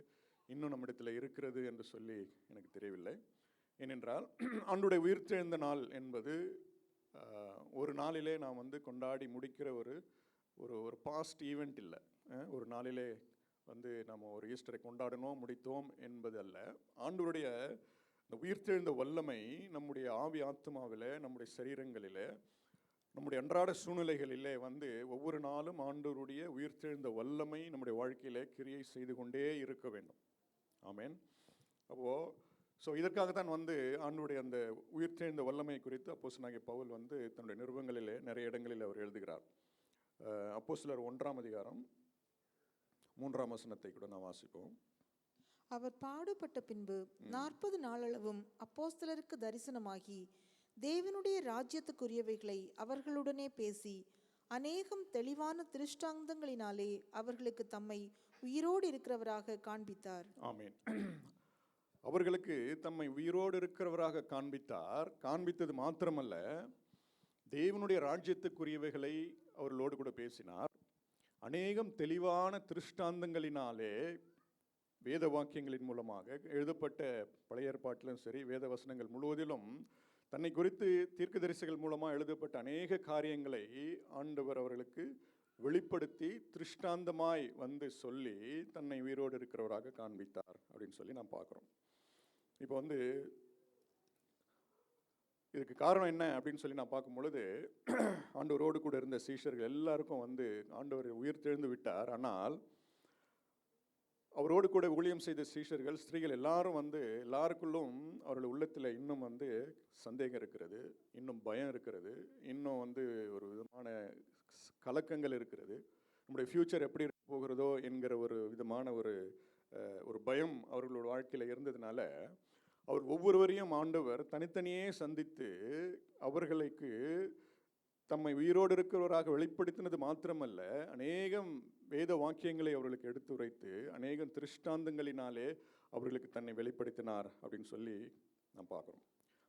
Speaker 4: இன்னும் நம்மிடத்தில் இருக்கிறது என்று சொல்லி எனக்கு தெரியவில்லை. ஏனென்றால் ஆண்டவருடைய உயிர்த்தெழுந்த நாள் என்பது ஒரு நாளிலே நாம் கொண்டாடி முடிக்கிற ஒரு ஒரு பாஸ்ட் ஈவெண்ட் இல்லை. ஒரு நாளிலே நம்ம ஒரு ஈஸ்டரை கொண்டாடணும் முடித்தோம் என்பது அல்ல. ஆண்டவருடைய இந்த உயிர்த்தெழுந்த வல்லமை நம்முடைய ஆவி ஆத்மாவில், நம்முடைய சரீரங்களில், நம்முடைய அன்றாட சூழ்நிலைகளிலே ஒவ்வொரு நாளும் ஆண்டவருடைய உயிர்த்தெழுந்த வல்லமை நம்முடைய வாழ்க்கையிலே கிரியை செய்து கொண்டே இருக்க வேண்டும். ஆமேன். அப்போது இதற்காகத்தான் ஆண்டவருடைய அந்த உயிர்த்தெழுந்த வல்லமை குறித்து அப்போஸ்தலனாகிய பவுல் தன்னுடைய நிருபங்களிலே நிறைய இடங்களில் அவர் எழுதுகிறார். அப்போஸ்தலர் 1ஆம் அதிகாரம் 3ஆம் வசனத்தை கூட நான் வாசிப்போம்.
Speaker 5: அவர் பாடுபட்ட பின்பு 40 நாளளவும் அப்போஸ்தலருக்கு தரிசனமாகி தேவனுடைய ராஜ்யத்துக்குரியவைகளை அவர்களுடனே பேசி அநேகம் தெளிவான திருஷ்டாந்தங்களினாலே அவர்களுக்கு தம்மை உயிரோடு இருக்கிறவராக காண்பித்தார்.
Speaker 4: ஆமென். அவர்களுக்கு தம்மை உயிரோடு இருக்கிறவராக காண்பித்தார். காண்பித்தது மாத்திரமல்ல, தேவனுடைய ராஜ்யத்துக்குரியவைகளை அவர்களோடு கூட பேசினார். அநேகம் தெளிவான திருஷ்டாந்தங்களினாலே, வேத வாக்கியங்களின் மூலமாக எழுதப்பட்ட பழைய ஏற்பாட்டிலும் சரி, வேத வசனங்கள் முழுவதிலும் தன்னை குறித்து தீர்க்கதரிசிகள் மூலமாக எழுதப்பட்ட அநேக காரியங்களை ஆண்டவர் அவர்களுக்கு வெளிப்படுத்தி திருஷ்டாந்தமாய் வந்து சொல்லி தன்னை உயிரோடு இருக்கிறவராக காண்பித்தார் அப்படின்னு சொல்லி நாம் பார்க்குறோம். இப்போ வந்து இதுக்கு காரணம் என்ன அப்படின்னு சொல்லி நான் பார்க்கும் பொழுது, ஆண்டவரோடு கூட இருந்த சீஷர்கள் எல்லாருக்கும் வந்து ஆண்டவர் உயிர்த்தெழுந்து விட்டார். ஆனால் அவரோடு கூட ஊழியம் செய்த சீஷர்கள், ஸ்திரீகள் எல்லாரும் வந்து எல்லாருக்குள்ளும் அவர்கள் உள்ளத்தில் இன்னும் வந்து சந்தேகம் இருக்கிறது, இன்னும் பயம் இருக்கிறது, இன்னும் வந்து ஒரு விதமான கலக்கங்கள் இருக்கிறது. நம்முடைய ஃப்யூச்சர் எப்படி இருக்க போகிறதோ என்கிற ஒரு விதமான ஒரு பயம் அவர்களோட வாழ்க்கையில் இருந்ததுனால, அவர் ஒவ்வொருவரையும் ஆண்டவர் தனித்தனியே சந்தித்து அவர்களுக்கு தம்மை உயிரோடு இருக்கிறவராக வெளிப்படுத்தினது மாத்திரமல்ல, அநேகம் வேத வாக்கியங்களை அவர்களுக்கு எடுத்துரைத்து அநேகம் திருஷ்டாந்தங்களினாலே அவர்களுக்கு தன்னை வெளிப்படுத்தினார் அப்படின்னு சொல்லி நாம் பார்க்குறோம்.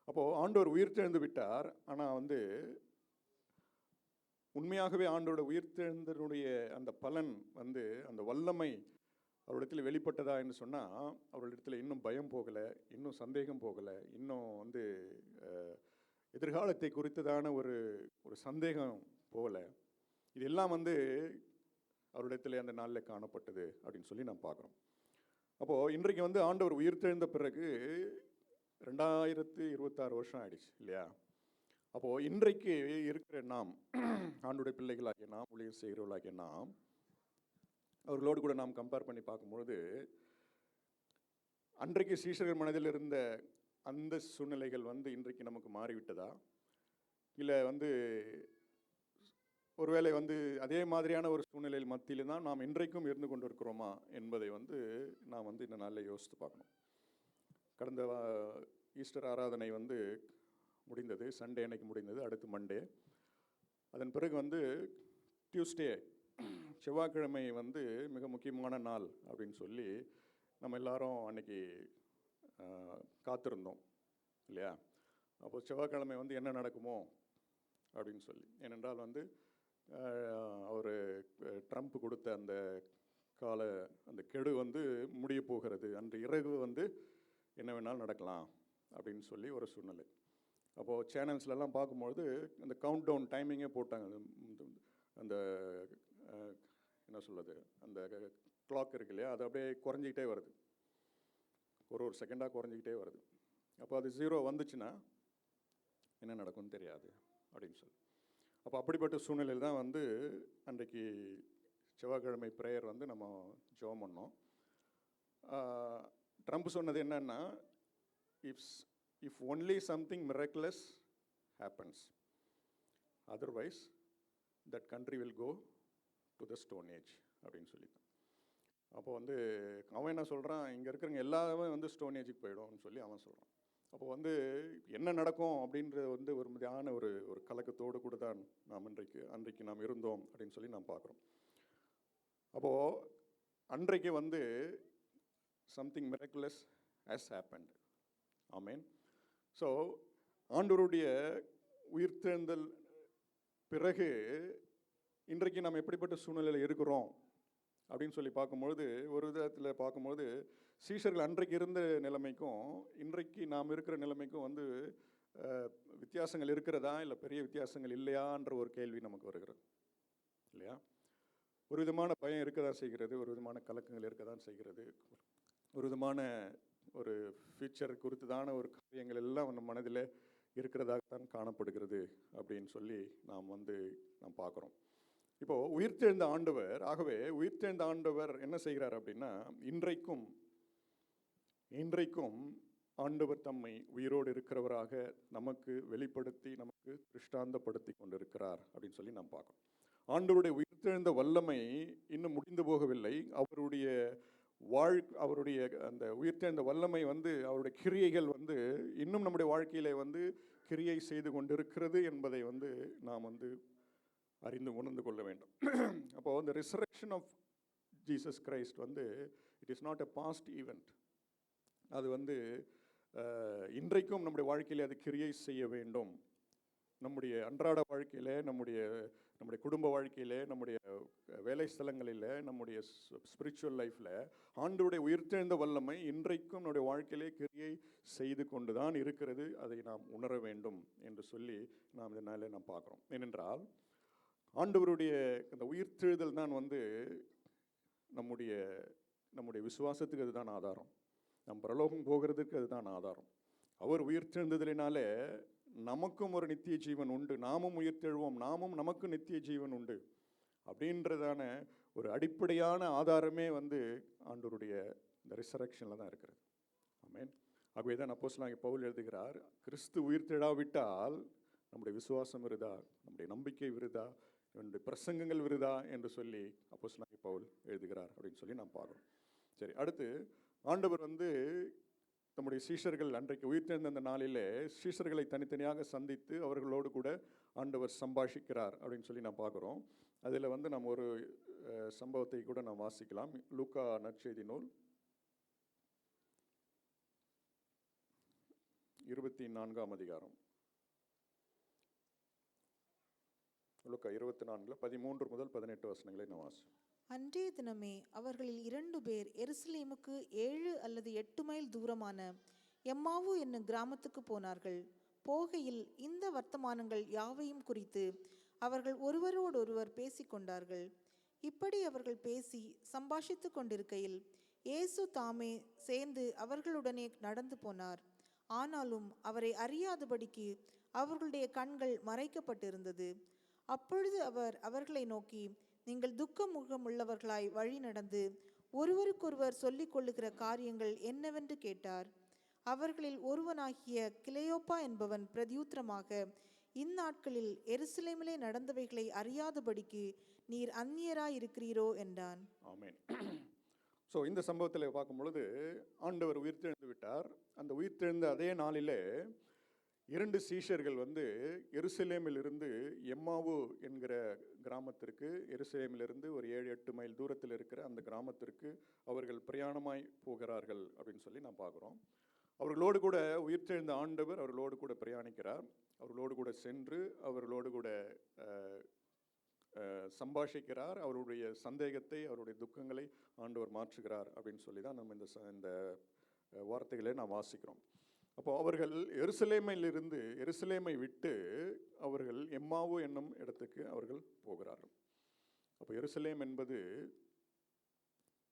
Speaker 4: அப்போது ஆண்டவர் உயிர்த்தெழுந்து விட்டார். ஆனால் வந்து உண்மையாகவே ஆண்டோட உயிர்த்தெழுந்தனுடைய அந்த பலன் வந்து அந்த வல்லமை அவரிடத்தில் வெளிப்பட்டதா என்று சொன்னால், அவர்களிடத்தில் இன்னும் பயம் போகலை, இன்னும் சந்தேகம் போகலை, இன்னும் வந்து எதிர்காலத்தை குறித்ததான ஒரு சந்தேகம் போகலை. இதெல்லாம் வந்து அவரிடத்தில் அந்த நாளில் காணப்பட்டது அப்படின்னு சொல்லி நாம் பார்க்குறோம். அப்போது இன்றைக்கு வந்து ஆண்டவர் உயிர்த்தெழுந்த பிறகு 2026 வருஷம் ஆயிடுச்சு இல்லையா? அப்போது இன்றைக்கு இருக்கிற நாம், ஆண்டோடைய பிள்ளைகளாகிய நாம், ஊழியம் செய்கிறவர்களாகிய நாம், அவர்களோடு கூட நாம் கம்பேர் பண்ணி பார்க்கும்பொழுது, அன்றைக்கு சீஷர்கள் மனதில் இருந்த அந்த சூழ்நிலைகள் வந்து இன்றைக்கு நமக்கு மாறிவிட்டதா, இல்லை வந்து ஒருவேளை வந்து அதே மாதிரியான ஒரு சூழ்நிலையில் மத்தியில் தான் நாம் இன்றைக்கும் இருந்து கொண்டு இருக்கிறோமா என்பதை வந்து நாம் வந்து இந்த நாளில் யோசித்து பார்க்கணும். கடந்த ஈஸ்டர் ஆராதனை வந்து முடிந்தது, சண்டே அன்னைக்கு முடிந்தது. அடுத்து மண்டே, அதன் பிறகு வந்து டியூஸ்டே, செவ்வாய்க்கிழமை வந்து மிக முக்கியமான நாள் அப்படின்னு சொல்லி நம்ம எல்லாரும் அன்னைக்கு காத்திருந்தோம் இல்லையா? அப்போ செவ்வாய்க்கிழமை வந்து என்ன நடக்குமோ அப்படின்னு சொல்லி. ஏனென்றால் வந்து அவர் ட்ரம்ப் கொடுத்த அந்த கெடு வந்து முடிய போகிறது, அன்று இரவு வந்து என்ன வேணாலும் நடக்கலாம் அப்படின்னு சொல்லி ஒரு சூழ்நிலை. அப்போது சேனல்ஸ்லாம் பார்க்கும்பொழுது அந்த கவுண்ட் டவுன் டைமிங்கே போட்டாங்க. அந்த என்ன சொல்கிறது, அந்த கிளாக் இருக்கு இல்லையா, அது அப்படியே குறைஞ்சிக்கிட்டே வருது, ஒரு செகண்டாக குறைஞ்சிக்கிட்டே வருது. அப்போ அது 0 வந்துச்சுன்னா என்ன நடக்கும்னு தெரியாது அப்படின்னு சொல்லி. அப்போ அப்படிப்பட்ட சூழ்நிலையில் தான் வந்து அன்றைக்கு செவ்வாய்க்கிழமை ப்ரேயர் வந்து நம்ம ஜெபம் பண்ணோம். ட்ரம்ப் சொன்னது என்னன்னா, if only something miraculous happens, otherwise that country will go to the stone age அப்படின்னு சொல்லி. அப்போ வந்து அவன் என்ன சொல்கிறான், இங்கே இருக்கிறவங்க எல்லாமே வந்து ஸ்டோன் ஏஜுக்கு போயிடும்னு சொல்லி அவன் சொல்கிறான். அப்போ வந்து என்ன நடக்கும் அப்படின்றது வந்து ஒரு மாதிரியான ஒரு கலக்கத்தோடு கூட தான் நாம் அன்றைக்கு நாம் இருந்தோம் அப்படின்னு சொல்லி நாம் பார்க்குறோம். அப்போது அன்றைக்கு வந்து something miraculous has happened. Amen. So ஆண்டவருடைய உயிர்த்தெழுந்தல் பிறகு இன்றைக்கு நாம் எப்படிப்பட்ட சூழ்நிலையில் இருக்கிறோம் அப்படின்னு சொல்லி பார்க்கும்பொழுது, ஒரு விதத்தில் பார்க்கும்பொழுது சீஷர்கள் அன்றைக்கு இருந்த நிலைமைக்கும் இன்றைக்கு நாம் இருக்கிற நிலைமைக்கும் வந்து வித்தியாசங்கள் இருக்கிறதா, இல்லை பெரிய வித்தியாசங்கள் இல்லையான்ற ஒரு கேள்வி நமக்கு வருகிறது இல்லையா? ஒரு விதமான பயம் இருக்க தான் செய்கிறது, ஒரு விதமான கலக்கங்கள் இருக்க தான் செய்கிறது, ஒரு விதமான ஒரு ஃபியூச்சர் குறித்துதான ஒரு காரியங்கள் எல்லாம் நம்ம மனதில் இருக்கிறதாகத்தான் காணப்படுகிறது அப்படின்னு சொல்லி நாம் பார்க்குறோம். இப்போது உயிர்த்தெழுந்த ஆண்டவர், ஆகவே உயிர்த்தெழுந்த ஆண்டவர் என்ன செய்கிறார் அப்படின்னா, இன்றைக்கும் ஆண்டவர் தம்மை உயிரோடு இருக்கிறவராக நமக்கு வெளிப்படுத்தி நமக்கு திருஷ்டாந்தப்படுத்தி கொண்டிருக்கிறார் அப்படின்னு சொல்லி நாம் பார்க்கணும். ஆண்டவருடைய உயிர்த்தெழுந்த வல்லமை இன்னும் முடிந்து போகவில்லை. அவருடைய அந்த உயிர்த்தெழுந்த வல்லமை வந்து அவருடைய கிரியைகள் வந்து இன்னும் நம்முடைய வாழ்க்கையிலே வந்து கிரியை செய்து கொண்டிருக்கிறது என்பதை வந்து நாம் வந்து உணர்ந்து கொள்ள வேண்டும். அப்போது இந்த ரிசரக்ஷன் ஆஃப் ஜீசஸ் கிரைஸ்ட் வந்து it is not a past event. அது வந்து இன்றைக்கும் நம்முடைய வாழ்க்கையிலே அது கிரியை செய்ய வேண்டும். நம்முடைய அன்றாட வாழ்க்கையில், நம்முடைய குடும்ப வாழ்க்கையில், நம்முடைய வேலை ஸ்தலங்களில், நம்முடைய ஸ்பிரிச்சுவல் லைஃப்பில் ஆண்டவருடைய உயிர்த்தெழுந்த வல்லமை இன்றைக்கும் நம்முடைய வாழ்க்கையிலே கிரியை செய்து கொண்டு தான் இருக்கிறது. அதை நாம் உணர வேண்டும் என்று சொல்லி நாம் இதனால் நாம் பார்க்குறோம். ஏனென்றால் ஆண்டவருடைய அந்த உயிர்த்தெழுதல் தான் வந்து நம்முடைய நம்முடைய விசுவாசத்துக்கு அதுதான் ஆதாரம். நம் பரலோகம் போகிறதுக்கு அதுதான் ஆதாரம். அவர் உயிர்த்தெழுந்ததினாலே நமக்கும் ஒரு நித்திய ஜீவன் உண்டு, நாமும் உயிர்த்தெழுவோம், நாமும் நமக்கு நித்திய ஜீவன் உண்டு அப்படின்றதான ஒரு அடிப்படையான ஆதாரமே வந்து ஆண்டவருடைய இந்த ரிசரக்ஷனில் தான் இருக்கிறது. ஆமென். ஆகவே தான் அப்போஸ்தலனாகிய பவுல் எழுதுகிறார், கிறிஸ்து உயிர்த்தெழாவிட்டால் நம்முடைய விசுவாசம் விருதா, நம்முடைய நம்பிக்கை விருதா, நம்முடைய பிரசங்கங்கள் விருதா என்று சொல்லி அப்போஸ்தலனாகிய பவுல் எழுதுகிறார் அப்படின்னு சொல்லி நாம் பார்க்கிறோம். சரி, அடுத்து ஆண்டவர் வந்து நம்முடைய சீஷர்கள் அன்றைக்கு உயிர்த்தெழுந்த அந்த நாளிலே சீஷர்களை தனித்தனியாக சந்தித்து அவர்களோடு கூட ஆண்டவர் சம்பாஷிக்கிறார் அப்படின்னு சொல்லி நாம் பார்க்குறோம். அதில் வந்து நம்ம ஒரு சம்பவத்தை கூட நாம் வாசிக்கலாம். லூக்கா நற்செய்தி நூல் 24ஆம் அதிகாரம். லூக்கா 24 13 முதல் 18 வசனங்களை நாம் வாசிப்போம்.
Speaker 5: அன்றைய தினமே அவர்களில் 2 பேர் எருசலேமுக்கு 7 அல்லது 8 மைல் தூரமான எம்மாவு என்னும் கிராமத்துக்கு போனார்கள். போகையில் இந்த வர்த்தமானங்கள் யாவையும் குறித்து அவர்கள் ஒருவரோடொருவர் பேசிக்கொண்டார்கள். இப்படி அவர்கள் பேசி சம்பாஷித்து கொண்டிருக்கையில் இயேசு தாமே சேர்ந்து அவர்களுடனே நடந்து போனார். ஆனாலும் அவரை அறியாதபடிக்கு அவர்களுடைய கண்கள் மறைக்கப்பட்டிருந்தது. அப்பொழுது அவர் அவர்களை நோக்கி, நீங்கள் துக்க முகமுள்ளவர்களாய் வழி நடந்து ஒருவருக்கொருவர் சொல்லிக் கொள்ளுகிற காரியங்கள் என்னவென்று கேட்டார். அவர்களில் ஒருவனாகிய கிளையோப்பா என்பவன் பிரதியுத்தரமாக, இந்நாட்களில் எருசலேமிலே நடந்தவைகளை அறியாதபடிக்கு நீர் அந்நியராய் இருக்கிறீரோ என்றான்.
Speaker 4: ஆமென். ஸோ இந்த சம்பவத்தில் பார்க்கும் பொழுது ஆண்டவர் உயிர்த்தெழுந்து விட்டார். அந்த உயிர்த்தெழுந்த அதே நாளிலே 2 சீஷர்கள் வந்து எருசலேமிலிருந்து எம்மாவு என்கிற கிராமத்திற்கு, எருசலேமிலிருந்து ஒரு 7-8 மைல் தூரத்தில் இருக்கிற அந்த கிராமத்திற்கு அவர்கள் பிரயாணமாய் போகிறார்கள் அப்படின்னு சொல்லி நாம் பார்க்குறோம். அவர்களோடு கூட உயிர்த்தெழுந்த ஆண்டவர் அவர்களோடு கூட பிரயாணிக்கிறார். அவர்களோடு கூட சென்று அவர்களோடு கூட சம்பாஷிக்கிறார். அவருடைய சந்தேகத்தை, அவருடைய துக்கங்களை ஆண்டவர் மாற்றுகிறார் அப்படின்னு சொல்லி தான் நம்ம இந்த வார்த்தைகளை நாம் வாசிக்கிறோம். அப்போ அவர்கள் எருசலேமை விட்டு அவர்கள் எம்மாவு என்னும் இடத்துக்கு அவர்கள் போகிறார்கள். அப்போ எருசலேம் என்பது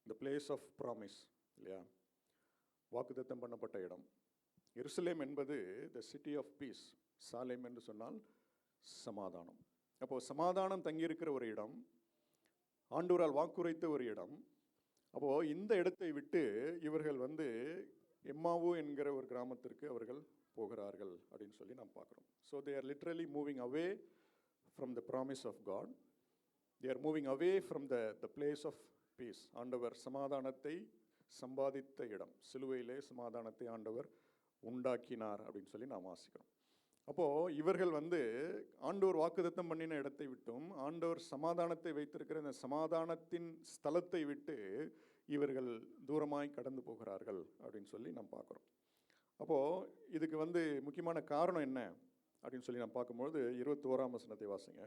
Speaker 4: the place of promise, இல்லையா, வாக்குத்தத்தம் பண்ணப்பட்ட இடம். எருசலேம் என்பது the city of peace, Salem என்று சொன்னால் சமாதானம். அப்போ சமாதானம் தங்கியிருக்கிற ஒரு இடம், ஆண்டவரால் வாக்குரைத்த ஒரு இடம். அப்போ இந்த இடத்தை விட்டு இவர்கள் வந்து எம்மாவு என்கிற ஒரு கிராமத்திற்கு அவர்கள் போகிறார்கள் அப்படின்னு சொல்லி நாம் பார்க்குறோம். So they are literally moving away from the promise of God. They are moving away from the place of peace. ஆண்டவர் சமாதானத்தை சம்பாதித்த இடம், சிலுவையிலே சமாதானத்தை ஆண்டவர் உண்டாக்கினார் அப்படின்னு சொல்லி நாம் வாசிக்கிறோம். அப்போது இவர்கள் வந்து ஆண்டவர் வாக்குத்தத்தம் பண்ணின இடத்தை விட்டும், ஆண்டவர் சமாதானத்தை வைத்திருக்கிற இந்த சமாதானத்தின் ஸ்தலத்தை விட்டு இவர்கள் தூரமாய் கடந்து போகிறார்கள் அப்படின்னு சொல்லி நாம் பார்க்குறோம். அப்போது இதுக்கு வந்து முக்கியமான காரணம் என்ன அப்படின்னு சொல்லி நாம் பார்க்கும்பொழுது 21ஆம் வசனத்தை வாசிங்க.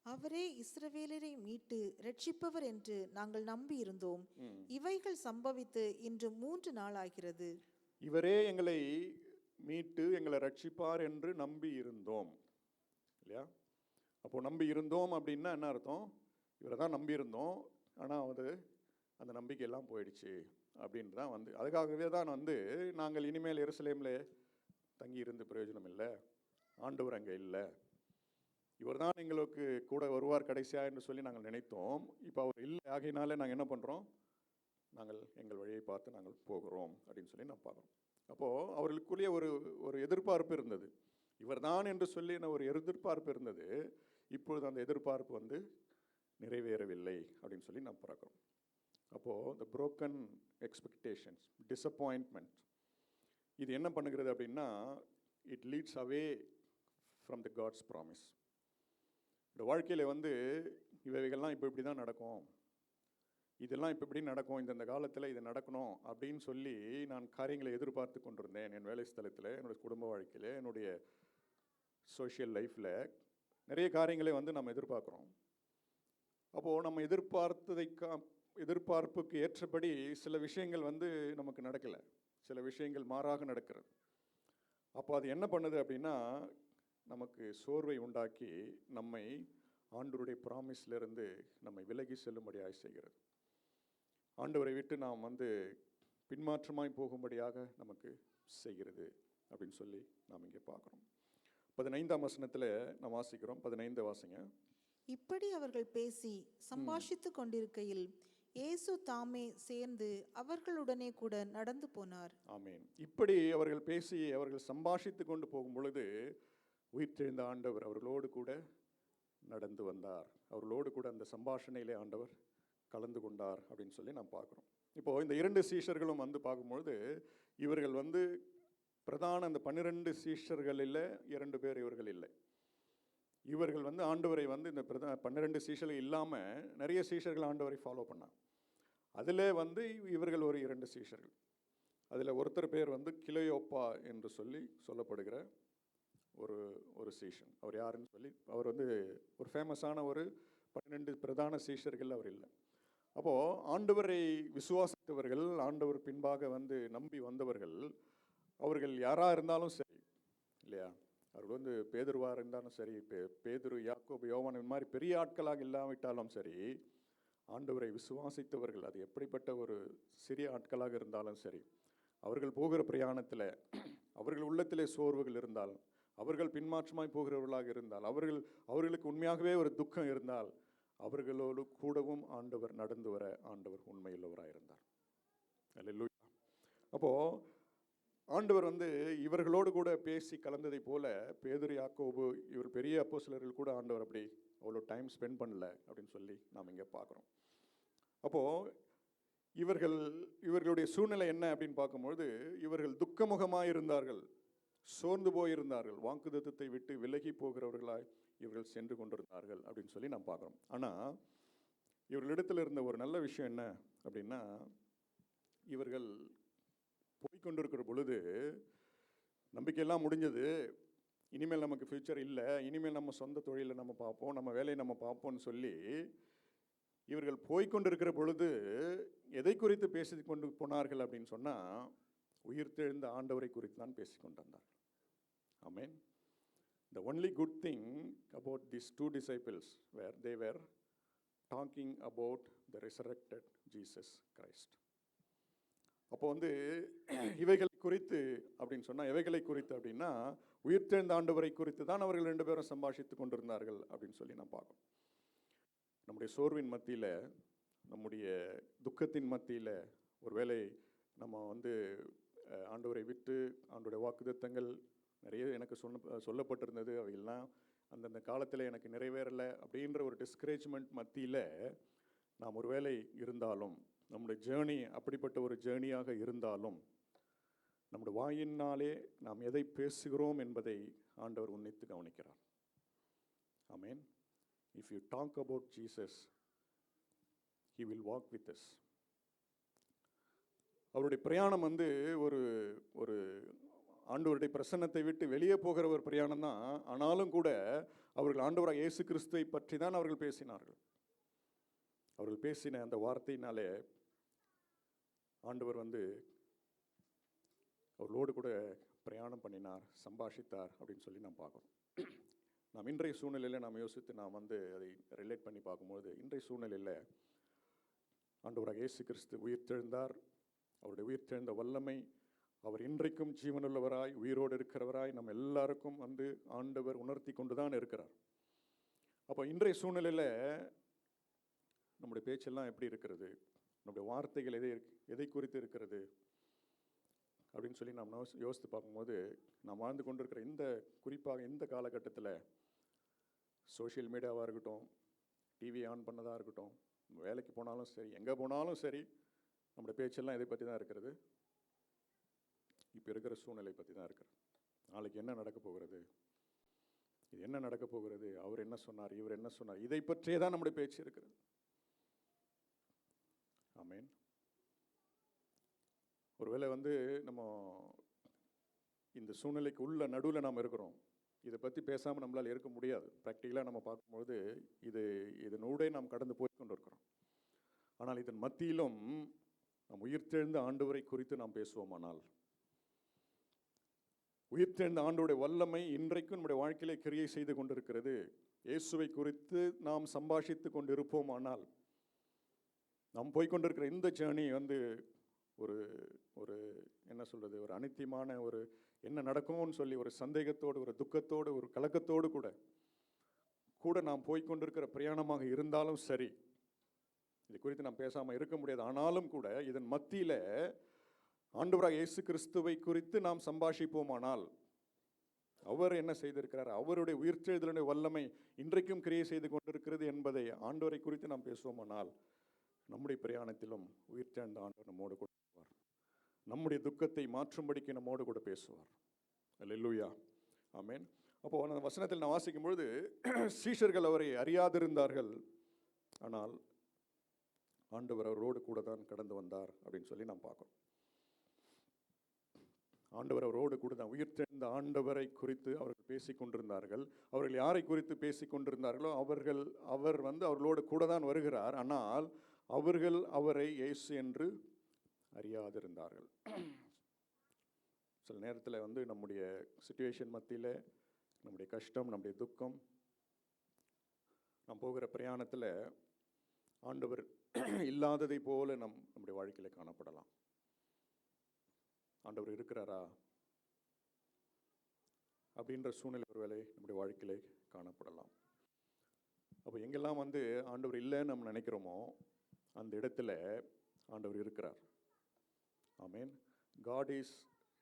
Speaker 5: அவரே இஸ்ரவேலரை மீட்டு ரட்சிப்பவர் என்று நாங்கள் நம்பி இருந்தோம். இவைகள் சம்பவித்து இன்று 3 நாள் ஆகிறது.
Speaker 4: இவரே எங்களை மீட்டு எங்களை ரட்சிப்பார் என்று நம்பி இருந்தோம், இல்லையா? அப்போ நம்பி இருந்தோம் அப்படின்னா என்ன அர்த்தம்? இவரை தான் நம்பி இருந்தோம், ஆனால் அது அந்த நம்பிக்கையெல்லாம் போயிடுச்சு அப்படின்னு தான் வந்து, அதுக்காகவே தான் வந்து நாங்கள் இனிமேல் எருசலேமில் தங்கி இருந்து பிரயோஜனம் இல்லை, ஆண்டவர் அங்கே இல்லை, இவர் தான் எங்களுக்கு கூட வருவார் கடைசியாக என்று சொல்லி நாங்கள் நினைத்தோம். இப்போ அவர் இல்லை, ஆகையினால நாங்கள் என்ன பண்ணுறோம்? நாங்கள் எங்கள் வழியை பார்த்து நாங்கள் போகிறோம் அப்படின்னு சொல்லி நான் பார்க்குறோம். அப்போது அவர்களுக்குள்ளேயே ஒரு எதிர்பார்ப்பு இருந்தது, இவர் தான் என்று சொல்லி ஒரு எதிர்பார்ப்பு இருந்தது. இப்பொழுது அந்த எதிர்பார்ப்பு வந்து நிறைவேறவில்லை அப்படின்னு சொல்லி நான் பார்க்குறோம். அப்போது the broken expectations, disappointment, இது என்ன பண்ணுகிறது அப்படின்னா, it leads away from the God's promise. இந்த வாழ்க்கையில் வந்து இவைகள்லாம் இப்போ இப்படி தான் நடக்கும், இதெல்லாம் இப்போ இப்படி நடக்கும், இந்த காலத்தில் இது நடக்கணும் அப்படின்னு சொல்லி நான் காரியங்களை எதிர்பார்த்து கொண்டிருந்தேன். என் வேலை ஸ்தலத்தில், என்னுடைய குடும்ப வாழ்க்கையில், என்னுடைய சோஷியல் லைஃப்பில் நிறைய காரியங்களை வந்து நம்ம எதிர்பார்க்குறோம். அப்போது நம்ம எதிர்பார்ப்புக்கு ஏற்றபடி சில விஷயங்கள் வந்து நமக்கு நடக்கலை, சில விஷயங்கள் மாறாக நடக்கிறது. அப்போ அது என்ன பண்ணுது அப்படின்னா, நமக்கு சோர்வை உண்டாக்கி நம்மை ஆண்டவருடைய ப்ராமிஸ்லேருந்து நம்மை விலகி செல்லும்படியாக செய்கிறது. ஆண்டவரை விட்டு நாம் வந்து பின்மாற்றமாய் போகும்படியாக நமக்கு செய்கிறது அப்படின்னு சொல்லி நாம் இங்கே பார்க்குறோம். 15ஆம் வசனத்தில் நாம் வாசிக்கிறோம். 15 வாசிங்க.
Speaker 5: இப்படி அவர்கள் பேசி சம்பாஷித்துக் கொண்டிருக்கையில் இயேசு தாமே சேர்ந்து அவர்களுடனே கூட நடந்து போனார்.
Speaker 4: ஆமென். இப்படி அவர்கள் பேசி அவர்கள் சம்பாஷித்து கொண்டு போகும் பொழுது உயிர்த்தெழுந்த ஆண்டவர் அவர்களோடு கூட நடந்து வந்தார். அவர்களோடு கூட அந்த சம்பாஷணையிலே ஆண்டவர் கலந்து கொண்டார் அப்படின்னு சொல்லி நாம் பார்க்குறோம். இப்போது இந்த 2 சீஷர்களும் வந்து பார்க்கும்பொழுது இவர்கள் வந்து பிரதான அந்த 12 சீஷர்களில் 2 பேர் இவர்கள் இல்லை. இவர்கள் வந்து ஆண்டவரை வந்து இந்த 12 சீஷர்கள் இல்லாமல் நிறைய சீஷர்கள் ஆண்டவரை ஃபாலோ பண்ணாங்க. அதில் வந்து இவர்கள் ஒரு 2 சீஷர்கள். அதில் ஒருத்தர் பேர் வந்து கிளையோப்பா என்று சொல்லப்படுகிற ஒரு சீஷன். அவர் யாருன்னு சொல்லி அவர் வந்து ஒரு ஃபேமஸான ஒரு 12 பிரதான சீஷர்கள் அவர் இல்லை. அப்போது ஆண்டவரை விசுவாசித்தவர்கள், ஆண்டவர் பின்பாக வந்து நம்பி வந்தவர்கள், அவர்கள் யாராக இருந்தாலும் சரி இல்லையா, அவர்கள் வந்து பேதுருவாக இருந்தாலும் சரி, பேதுரு, யாக்கோபு, யோவான் இந்த மாதிரி பெரிய ஆட்களாக இல்லாவிட்டாலும் சரி, ஆண்டவரை விசுவாசித்தவர்கள், அது எப்படிப்பட்ட ஒரு சிறிய ஆட்களாக இருந்தாலும் சரி, அவர்கள் போகிற பிரயாணத்தில் அவர்கள் உள்ளத்திலே சோர்வுகள் இருந்தால், அவர்கள் பின்மாற்றமாய் போகிறவர்களாக இருந்தால், அவர்களுக்கு உண்மையாகவே ஒரு துக்கம் இருந்தால், அவர்களோடு கூடவும் ஆண்டவர் நடந்து வர ஆண்டவர் உண்மையுள்ளவராக இருந்தார். அல்லேலூயா. அப்போது ஆண்டவர் வந்து இவர்களோடு கூட பேசி கலந்ததை போல பேதுரு, யாக்கோபு இவர் பெரிய அப்போஸ்தலர்கள் கூட ஆண்டவர் அப்படி அவ்வளோ டைம் ஸ்பெண்ட் பண்ணல அப்படின்னு சொல்லி நாம் இங்கே பார்க்குறோம். அப்போது இவர்களுடைய சூழ்நிலை என்ன அப்படின்னு பார்க்கும்பொழுது இவர்கள் துக்கமுகமாக இருந்தார்கள், சோர்ந்து போயிருந்தார்கள், வாக்குத்தத்தத்தை விட்டு விலகி போகிறவர்களாய் இவர்கள் சென்று கொண்டிருந்தார்கள் அப்படின்னு சொல்லி நாம் பார்க்குறோம். ஆனால் இவர்களிடத்தில் இருந்த ஒரு நல்ல விஷயம் என்ன அப்படின்னா, இவர்கள் போய்கொண்டிருக்கிற பொழுது நம்பிக்கையெல்லாம் முடிஞ்சது, இனிமேல் நமக்கு ஃப்யூச்சர் இல்லை, இனிமேல் நம்ம சொந்த தொழிலை நம்ம பார்ப்போம், நம்ம வேலையை நம்ம பார்ப்போம்னு சொல்லி இவர்கள் போய்கொண்டிருக்கிற பொழுது எதை குறித்து பேசி கொண்டு போனார்கள் அப்படின்னு சொன்னால், உயிர்த்தெழுந்த ஆண்டவரை குறித்து தான் பேசிக்கொண்டு வந்தார்கள். ஆமென். The only good thing about these 2 disciples were they were talking about the resurrected Jesus Christ. அப்போ வந்து இவைகளை குறித்து அப்படின்னு சொன்னால், எவைகளை குறித்து அப்படின்னா உயிர்த்தெழுந்த ஆண்டவரை குறித்து தான் அவர்கள் 2 பேரும் சம்பாஷித்து கொண்டிருந்தார்கள் அப்படின்னு சொல்லி நான் பார்க்கணும். நம்முடைய சோர்வின் மத்தியில், நம்முடைய துக்கத்தின் மத்தியில் ஒருவேளை நம்ம வந்து ஆண்டவரை விட்டு ஆண்டவருடைய வாக்குத்தத்தங்கள் நிறைய எனக்கு சொல்லப்பட்டிருந்தது, அவையெல்லாம் அந்தந்த காலத்தில் எனக்கு நிறைவேறலை அப்படின்ற ஒரு டிஸ்கரேஜ்மெண்ட் மத்தியில் நாம் ஒரு வேளை இருந்தாலும், நம்முடைய ஜேர்னி அப்படிப்பட்ட ஒரு ஜேர்னியாக இருந்தாலும், நம்முடைய வாயினாலே நாம் எதை பேசுகிறோம் என்பதை ஆண்டவர் உன்னித்து கவனிக்கிறார். ஆமென். If you talk about Jesus, he will walk with us. அவருடைய பிரயாணம் வந்து ஒரு ஆண்டவருடைய பிரசன்னத்தை விட்டு வெளியே போகிற ஒரு பிரயாணம் தான். ஆனாலும் கூட அவர்கள் ஆண்டவராக இயேசு கிறிஸ்துவை பற்றி தான் அவர்கள் பேசினார்கள். அவர்கள் பேசின அந்த வார்த்தையினாலே ஆண்டவர் வந்து அவர்களோடு கூட பிரயாணம் பண்ணினார், சம்பாஷித்தார் அப்படின்னு சொல்லி நாம் பார்க்குறோம். நாம் இன்றைய சூழ்நிலையில் நாம் யோசித்து நாம் வந்து அதை ரிலேட் பண்ணி பார்க்கும்போது, இன்றைய சூழ்நிலையில் ஆண்டவராக இயேசு கிறிஸ்து உயிர்த்தெழுந்தார். அவருடைய உயிர்த்தெழுந்த வல்லமை அவர் இன்றைக்கும் ஜீவனுள்ளவராய் உயிரோடு இருக்கிறவராய் நம்ம எல்லாருக்கும் வந்து ஆண்டவர் உணர்த்தி கொண்டு தான் இருக்கிறார். அப்போ இன்றைய சூழ்நிலையில் நம்முடைய பேச்செல்லாம் எப்படி இருக்கிறது, நம்முடைய வார்த்தைகள் எதை குறித்து இருக்கிறது அப்படின்னு சொல்லி நாம் யோசித்து பார்க்கும்போது, நாம் வாழ்ந்து கொண்டிருக்கிற குறிப்பாக இந்த காலகட்டத்தில் சோஷியல் மீடியாவாக இருக்கட்டும், டிவி ஆன் பண்ணதாக இருக்கட்டும், வேலைக்கு போனாலும் சரி, எங்கே போனாலும் சரி, நம்முடைய பேச்செல்லாம் இதை பற்றி தான் இருக்கிறது. இப்போ இருக்கிற சூழ்நிலை பற்றி தான் இருக்கிறது. நாளைக்கு என்ன நடக்க போகிறது, இது என்ன நடக்க போகிறது, அவர் என்ன சொன்னார், இவர் என்ன சொன்னார், இதை பற்றியே தான் நம்முடைய பேச்சு இருக்கிறது. ஆமென். ஒருவேளை வந்து நம்ம இந்த சூழ்நிலைக்கு உள்ள நடுவில் நாம் இருக்கிறோம், இதை பற்றி பேசாமல் நம்மளால் இருக்க முடியாது. ப்ராக்டிக்கலாக நம்ம பார்க்கும்பொழுது இதனூடே நாம் கடந்து போய் கொண்டு இருக்கிறோம். ஆனால் இதன் மத்தியிலும் நாம் உயிர்த்தெழுந்த ஆண்டவரை குறித்து நாம் பேசுவோமானால், உயிர்த்தெழுந்த ஆண்டவருடைய வல்லமை இன்றைக்கும் நம்முடைய வாழ்க்கையிலே கிரியை செய்து கொண்டிருக்கிறது. இயேசுவை குறித்து நாம் சம்பாஷித்து கொண்டு இருப்போமானால், நாம் போய்கொண்டிருக்கிற இந்த ஜேர்னி வந்து ஒரு ஒரு என்ன சொல்கிறது, ஒரு அனித்தியமான ஒரு என்ன நடக்குமோன்னு சொல்லி ஒரு சந்தேகத்தோடு, ஒரு துக்கத்தோடு, ஒரு கலக்கத்தோடு கூட நாம் போய்கொண்டிருக்கிற பிரயாணமாக இருந்தாலும் சரி, இது குறித்து நாம் பேசாமல் இருக்க முடியாது. ஆனாலும் கூட இதன் மத்தியில் ஆண்டவராக இயேசு கிறிஸ்துவை குறித்து நாம் சம்பாஷிப்போமானால், அவர் என்ன செய்திருக்கிறார், அவருடைய உயிர்த்தெழுதலுடைய வல்லமை இன்றைக்கும் கிரியை செய்து கொண்டிருக்கிறது என்பதை ஆண்டவரை குறித்து நாம் பேசுவோமானால், நம்முடைய பிரயாணத்திலும் உயிர்த்தெழுந்த ஆண்டவர் நம்மோடு கூட பேசுவார். நம்முடைய துக்கத்தை மாற்றும்படிக்கு நம்மோடு கூட பேசுவார். அல்லேலூயா, ஆமென். அப்போ அந்த வசனத்தில் நான் வாசிக்கும் பொழுது, சீஷர்கள் அவரை அறியாதிருந்தார்கள், ஆனால் ஆண்டவர் அவரோடு கூட தான் கடந்து வந்தார் அப்படின்னு சொல்லி நாம் பார்க்கிறோம். ஆண்டவர் அவரோடு கூட தான், உயிர்த்தெழுந்த ஆண்டவரை குறித்து அவர்கள் பேசிக் கொண்டிருந்தார்கள். அவர்கள் யாரை குறித்து பேசிக் கொண்டிருந்தார்களோ அவர் வந்து அவர்களோடு கூட தான் வருகிறார், ஆனால் அவர்கள் அவரை இயேசு என்று அறியாதிருந்தார்கள். சில நேரத்தில் வந்து நம்முடைய சிச்சுவேஷன் மத்தியில், நம்முடைய கஷ்டம், நம்முடைய துக்கம், நாம் போகிற பிரயாணத்தில் ஆண்டவர் இல்லாததை போல நம்முடைய வாழ்க்கையில் காணப்படலாம். ஆண்டவர் இருக்கிறாரா அப்படின்ற சூழ்நிலை ஒருவேளை நம்முடைய வாழ்க்கையிலே காணப்படலாம். அப்போ எங்கெல்லாம் வந்து ஆண்டவர் இல்லைன்னு நம்ம நினைக்கிறோமோ அந்த இடத்துல ஆண்டவர் இருக்கிறார். ஆமென். God is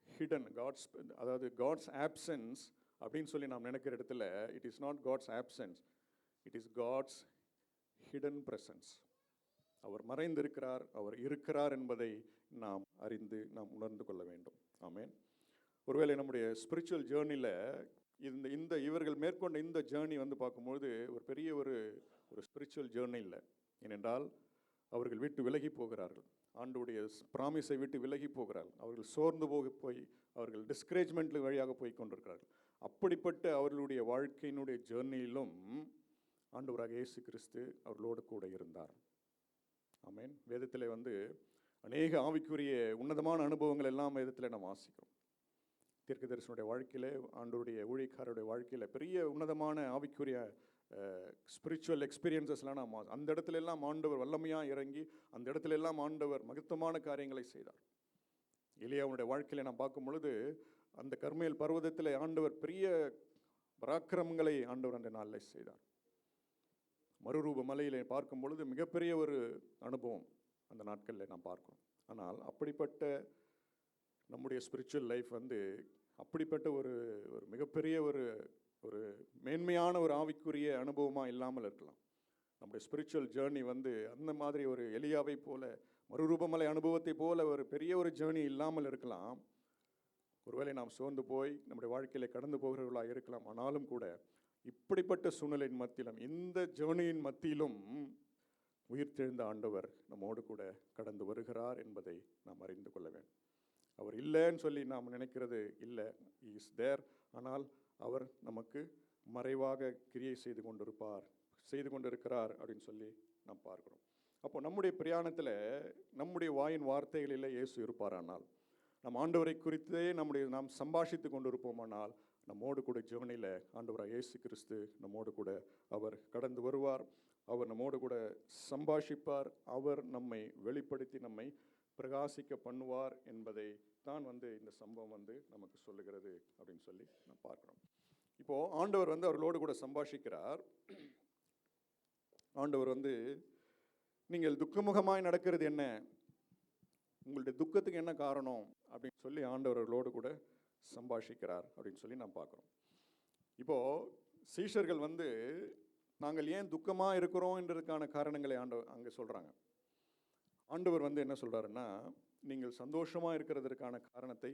Speaker 4: hidden. அதாவது காட்ஸ் ஆப்சன்ஸ் அப்படின்னு சொல்லி நாம் நினைக்கிற இடத்துல, it is not God's absence, it is God's hidden presence. அவர் மறைந்திருக்கிறார், அவர் இருக்கிறார் என்பதை நாம் அறிந்து நாம் உணர்ந்து கொள்ள வேண்டும். ஆமென். ஒருவேளை நம்முடைய ஸ்பிரிச்சுவல் ஜேர்னியில் இவர்கள் மேற்கொண்ட இந்த ஜேர்னி வந்து பார்க்கும்பொழுது ஒரு பெரிய ஒரு ஸ்பிரிச்சுவல் ஜேர்னி இல்லை. ஏனென்றால் அவர்கள் விட்டு விலகி போகிறார்கள், ஆண்டவருடைய ப்ராமிஸை விட்டு விலகி போகிறார்கள். அவர்கள் சோர்ந்து போய் அவர்கள் டிஸ்கரேஜ்மெண்ட் வழியாக போய் கொண்டிருக்கிறார்கள். அப்படிப்பட்ட அவர்களுடைய வாழ்க்கையினுடைய ஜேர்னியிலும் ஆண்டவராக இயேசு கிறிஸ்து அவர்களோடு கூட இருந்தார். ஆமென். வேதத்தில் வந்து அநேக ஆவிக்குரிய உன்னதமான அனுபவங்கள் எல்லாம் வேதத்தில் நாம் வாசிக்கிறோம். தீர்க்கதரிசனுடைய வாழ்க்கையில், ஆண்டவருடைய ஊழியக்காரருடைய வாழ்க்கையில் பெரிய உன்னதமான ஆவிக்குரிய ஸ்பிரிச்சுவல் எக்ஸ்பீரியன்சஸ்லாம் நாம் அந்த இடத்துல எல்லாம் ஆண்டவர் வல்லமையாக இறங்கி அந்த இடத்துல எல்லாம் ஆண்டவர் மகத்துவமான காரியங்களை செய்தார். எலியாவுடைய வாழ்க்கையில் நாம் பார்க்கும் பொழுது அந்த கர்மேல் பர்வதத்தில் ஆண்டவர் பெரிய பராக்கிரமங்களை ஆண்டவர் அந்த நாளில் செய்தார். மறுரூப மலையில் பார்க்கும் பொழுது மிகப்பெரிய ஒரு அனுபவம் அந்த நாட்களில் நாம் பார்க்கிறோம். ஆனால் அப்படிப்பட்ட நம்முடைய ஸ்பிரிச்சுவல் லைஃப் வந்து அப்படிப்பட்ட ஒரு மிகப்பெரிய ஒரு மேன்மையான ஒரு ஆவிக்குரிய அனுபவமாக இல்லாமல் இருக்கலாம். நம்முடைய ஸ்பிரிச்சுவல் ஜேர்னி வந்து அந்த மாதிரி ஒரு எலியாவை போல, மறுரூபமலை அனுபவத்தை போல ஒரு பெரிய ஒரு ஜேர்னி இல்லாமல் இருக்கலாம். ஒருவேளை நாம் சோர்ந்து போய் நம்முடைய வாழ்க்கையில் கடந்து போகிறவர்களாக இருக்கலாம். ஆனாலும் கூட இப்படிப்பட்ட சூழ்நிலையின் மத்தியிலும், இந்த ஜேர்னியின் மத்தியிலும் உயிர்த்தெழுந்த ஆண்டவர் நம்மோடு கூட கடந்து வருகிறார் என்பதை நாம் அறிந்து கொள்ள வேண்டும். அவர் இல்லைன்னு சொல்லி நாம் நினைக்கிறது இல்லை, இஸ் தேர். ஆனால் அவர் நமக்கு மறைவாக கிரியை செய்து கொண்டிருக்கிறார் அப்படின்னு சொல்லி நாம் பார்க்கிறோம். அப்போ நம்முடைய பிரயாணத்தில் நம்முடைய வாயின் வார்த்தைகளில் இயேசு இருப்பாரானால், நம் ஆண்டவரை குறித்தே நாம் சம்பாஷித்து கொண்டிருப்போமானால், நம்மோடு கூட ஜீவனில் ஆண்டவராக இயேசு கிறிஸ்து நம்மோடு கூட அவர் கடந்து வருவார். அவர் நம்மோடு கூட சம்பாஷிப்பார். அவர் நம்மை வெளிப்படுத்தி நம்மை பிரகாசிக்க பண்ணுவார் என்பதை தான் வந்து இந்த சம்பவம் வந்து நமக்கு சொல்லுகிறது அப்படின்னு சொல்லி நான் பார்க்குறோம். இப்போது ஆண்டவர் வந்து அவர்களோடு கூட சம்பாஷிக்கிறார். ஆண்டவர் வந்து, நீங்கள் துக்கமுகமாய் நடக்கிறது என்ன, உங்களுடைய துக்கத்துக்கு என்ன காரணம் அப்படின்னு சொல்லி ஆண்டவர்களோடு கூட சம்பாஷிக்கிறார் அப்படின்னு சொல்லி நாம் பார்க்குறோம். இப்போது சீஷர்கள் வந்து நாங்கள் ஏன் துக்கமாக இருக்கிறோம் என்றதுக்கான காரணங்களை அங்கே சொல்கிறாங்க. ஆண்டவர் வந்து என்ன சொல்கிறாருன்னா, நீங்கள் சந்தோஷமாக இருக்கிறதற்கான காரணத்தை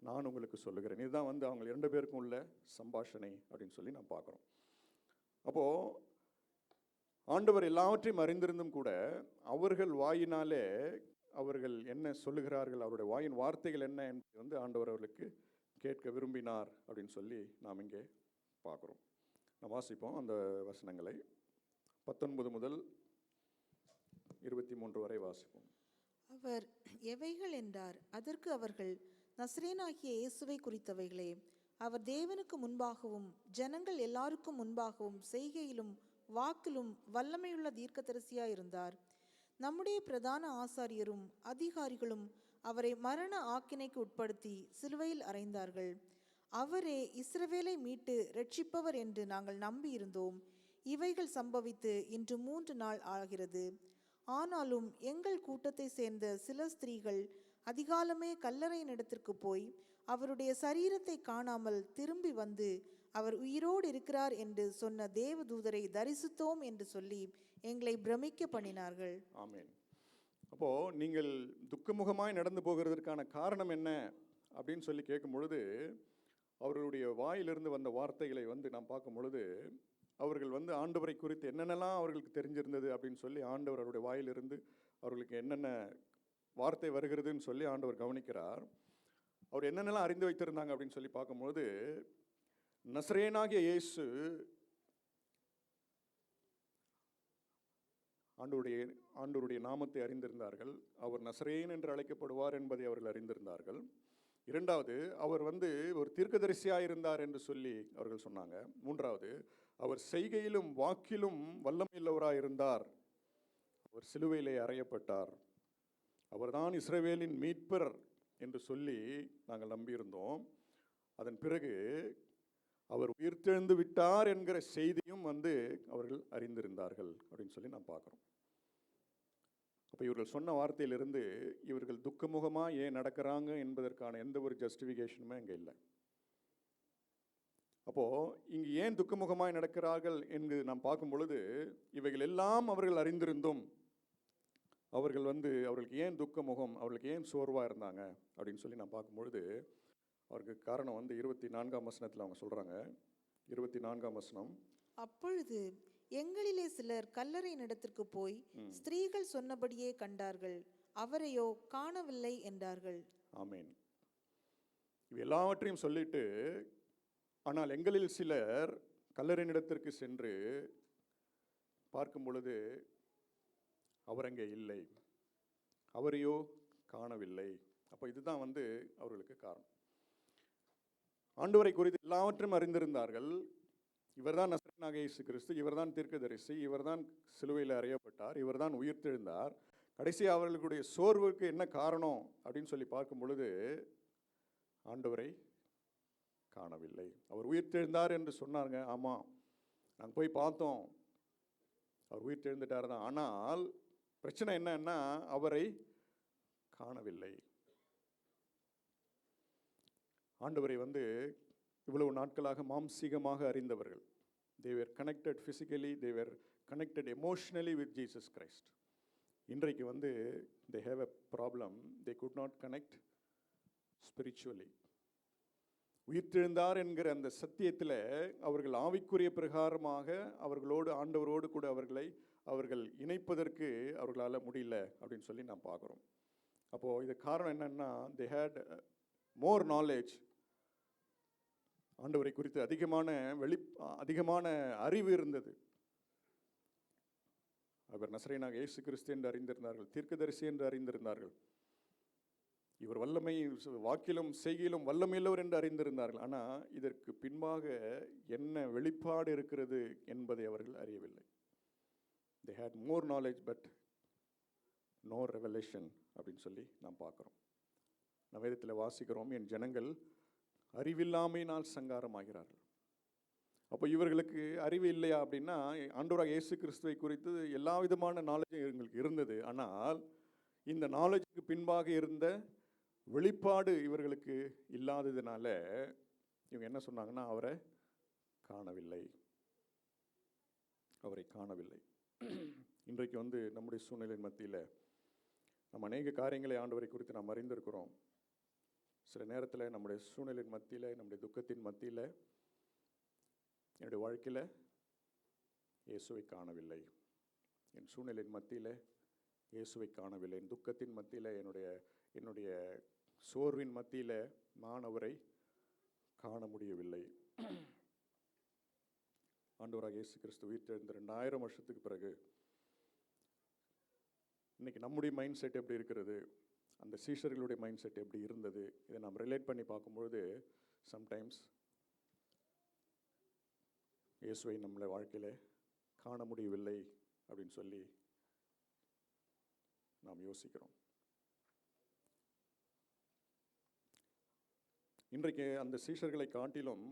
Speaker 4: நான் உங்களுக்கு சொல்லுகிறேன். இதுதான் வந்து அவங்க 2 பேருக்கும் உள்ள சம்பாஷணை அப்படின்னு சொல்லி நான் பார்க்குறோம். அப்போது ஆண்டவர் எல்லாவற்றையும் அறிந்திருந்தும் கூட அவர்கள் வாயினாலே அவர்கள் என்ன சொல்லுகிறார்கள், அவருடைய வாயின் வார்த்தைகள் என்ன என்பதை வந்து ஆண்டவர் அவர்களுக்கு கேட்க விரும்பினார் அப்படின்னு சொல்லி நாம் இங்கே பார்க்குறோம். நாம் வாசிப்போம் அந்த வசனங்களை 19 முதல் 23 வரை வாசிப்போம்.
Speaker 5: அவர் எவைகள் என்றார். அதற்கு அவர்கள், நசரேயனாகிய இயேசுவை குறித்தவைகளே. அவர் தேவனுக்கு முன்பாகவும் ஜனங்கள் எல்லாருக்கும் முன்பாகவும் செய்கையிலும் வாக்கிலும் வல்லமையுள்ள தீர்க்கதரிசியாயிருந்தார். நம்முடைய பிரதான ஆசாரியரும் அதிகாரிகளும் அவரை மரண ஆக்கினைக்கு உட்படுத்தி சிலுவையில் அறைந்தார்கள். அவரே இஸ்ரவேலை மீட்டு இரட்சிப்பவர் என்று நாங்கள் நம்பியிருந்தோம். இவைகள் சம்பவித்து இன்று 3 நாள் ஆகிறது. ஆனாலும் எங்கள் கூட்டத்தை சேர்ந்த சில ஸ்திரீகள் அதிகாலமே கல்லறையின் இடத்திற்கு போய் அவருடைய சரீரத்தை காணாமல் திரும்பி வந்து அவர் உயிரோடு இருக்கிறார் என்று சொன்ன தேவதூதரை தரிசித்தோம் என்று சொல்லி எங்களை பிரமிக்க பண்ணினார்கள்.
Speaker 4: ஆமென். அப்போ நீங்கள் துக்கமுகமாய் நடந்து போகிறதற்கான காரணம் என்ன அப்படின்னு சொல்லி கேட்கும் பொழுது, அவர்களுடைய வாயிலிருந்து வந்த வார்த்தைகளை நாம் பார்க்கும் பொழுது, அவர்கள் ஆண்டவரை குறித்து என்னென்னலாம் அவர்களுக்கு தெரிஞ்சிருந்தது அப்படின்னு சொல்லி ஆண்டவர் அவருடைய வாயிலிருந்து அவர்களுக்கு என்னென்ன வார்த்தை வருகிறதுன்னு சொல்லி ஆண்டவர் கவனிக்கிறார். அவர் என்னென்னலாம் அறிந்து வைத்திருந்தாங்க அப்படின்னு சொல்லி பார்க்கும்போது, நசரேயனாகிய இயேசு ஆண்டவருடைய நாமத்தை அறிந்திருந்தார்கள். அவர் நசரேயன் என்று அழைக்கப்படுவார் என்பதை அவர்கள் அறிந்திருந்தார்கள். இரண்டாவது, அவர் ஒரு தீர்க்கதரிசியாக இருந்தார் என்று சொல்லி அவர்கள் சொன்னாங்க. மூன்றாவது, அவர் செய்கையிலும் வாக்கிலும் வல்லமையுள்ளவராக இருந்தார். அவர் சிலுவையிலே அறையப்பட்டார். அவர்தான் இஸ்ரவேலின் மீட்பர் என்று சொல்லி நாங்கள் நம்பியிருந்தோம். அதன் பிறகு அவர் உயிர்த்தெழுந்து விட்டார் என்கிற செய்தியும் அவர்கள் அறிந்திருந்தார்கள் அப்படின்னு சொல்லி நாம் பார்க்குறோம். அப்போ இவர்கள் சொன்ன வார்த்தையிலிருந்து இவர்கள் துக்கமுகமாக ஏன் நடக்கிறாங்க என்பதற்கான எந்த ஒரு ஜஸ்டிஃபிகேஷனுமே அங்கே இல்லை. அப்போது இங்கு ஏன் துக்கமுகமாய் நடக்கிறார்கள் என்று நாம் பார்க்கும் பொழுது, இவைகள் எல்லாம் அவர்கள் அறிந்திருந்தும் அவர்கள் அவர்களுக்கு ஏன் துக்கமுகம், அவர்களுக்கு ஏன் சோர்வாக இருந்தாங்க அப்படின்னு சொல்லி நான் பார்க்கும்பொழுது, அவருக்கு காரணம் 24ஆம் வசனத்தில் அவங்க சொல்கிறாங்க. 24ஆம் வசனம்,
Speaker 5: அப்பொழுது எங்களிலே சிலர் கல்லறையின் இடத்திற்கு போய் ஸ்திரீகள் சொன்னபடியே கண்டார்கள், அவரையோ காணவில்லை என்றார்கள்.
Speaker 4: ஆமேன். இவை எல்லாவற்றையும் சொல்லிட்டு, ஆனால் எங்களில் சிலர் கல்லறையின் இடத்திற்கு சென்று பார்க்கும் பொழுது அவர் அங்கே இல்லை, அவரையோ காணவில்லை. அப்போ இதுதான் அவர்களுக்கு காரணம். ஆண்டவரை குறித்து எல்லாவற்றையும் அறிந்திருந்தார்கள். இவர்தான் நசரேயனாகிய இயேசு கிறிஸ்து, இவர்தான் தீர்க்கதரிசி, இவர்தான் சிலுவையில் அறையப்பட்டார், இவர்தான் உயிர்த்தெழுந்தார். கடைசி அவர்களுடைய சோர்வுக்கு என்ன காரணம் அப்படின்னு சொல்லி பார்க்கும் பொழுது, ஆண்டவரை காணவில்லை. அவர் உயிர்த்தெழுந்தார் என்று சொன்னாங்க. ஆமாம், நாங்கள் போய் பார்த்தோம், அவர் உயிர்த்தெழுந்துட்டார் தான். ஆனால் பிரச்சனை என்னன்னா, அவரை காணவில்லை. ஆண்டவரை இவ்வளவு நாட்களாக மாம்சீகமாக அறிந்தவர்கள், they were connected physically, they were connected emotionally with Jesus Christ. இன்றைக்கு they have a problem, they could not connect spiritually. உயிர்த்தெழுந்தார் என்கிற அந்த சத்தியத்தில் அவர்கள் ஆவிக்குரிய பிரகாரமாக அவர்களோடு, ஆண்டவரோடு கூட அவர்கள் இணைப்பதற்கு அவர்களால் முடியல அப்படின்னு சொல்லி நாம் பார்க்குறோம். அப்போது இது காரணம் என்னன்னா, they had more knowledge, ஆண்டவரை குறித்து அதிகமான அறிவு இருந்தது. அவர் நசரேயனாகிய இயேசு கிறிஸ்து என்று அறிந்திருந்தார்கள், தீர்க்கதரிசி என்று அறிந்திருந்தார்கள், இவர் வல்லமை வாக்கிலும் செய்கையிலும் வல்லமையுள்ளவர் என்று அறிந்திருந்தார்கள். ஆனால் இதற்கு பின்பாக என்ன வெளிப்பாடு இருக்கிறது என்பதை அவர்கள் அறியவில்லை. they had more knowledge but no revelation அப்படின்னு சொல்லி நாம் பார்க்குறோம். நம்ம வேதத்தில் வாசிக்கிறோம், என் ஜனங்கள் அறிவில்லாமையினால் சங்காரமாகிறார்கள். அப்போ இவர்களுக்கு அறிவு இல்லையா அப்படின்னா, ஆண்டவராகிய இயேசு கிறிஸ்துவை குறித்து எல்லா விதமான நாலேஜும் இவங்களுக்கு இருந்தது. ஆனால் இந்த நாலேஜுக்கு பின்பாக இருந்த வெளிப்பாடு இவர்களுக்கு இல்லாததுனால இவங்க என்ன சொன்னாங்கன்னா, அவரை காணவில்லை. இன்றைக்கு நம்முடைய சூழ்நிலையின் மத்தியில் நம்ம அநேக காரியங்களை ஆண்டவரை குறித்து நாம் அறிந்திருக்கிறோம். சில நேரத்தில் நம்முடைய சூழ்நிலையின் மத்தியில், நம்முடைய துக்கத்தின் மத்தியில், என்னுடைய வாழ்க்கையில் இயேசுவை காணவில்லை, என் சூழ்நிலையின் மத்தியில் இயேசுவை காணவில்லை, என் துக்கத்தின் மத்தியில், என்னுடைய சோர்வின் மத்தியில் நான் அவரை காண முடியவில்லை. ஆண்டவராகிய இயேசு கிறிஸ்து உயிர்த்தெழுந்த 2000 வருஷத்துக்கு பிறகு இன்னைக்கு நம்முடைய மைண்ட் செட் எப்படி இருக்கிறது? அந்த சீஷர்களுடைய மைண்ட் செட் எப்படி இருந்தது, இதை நாம் ரிலேட் பண்ணி பார்க்கும்பொழுது சம்டைம்ஸ் இயேசுவை நம்மளை வாழ்க்கையில் காண முடியவில்லை அப்படின்னு சொல்லி நாம் யோசிக்கிறோம். இன்றைக்கு அந்த சீஷர்களை காட்டிலும்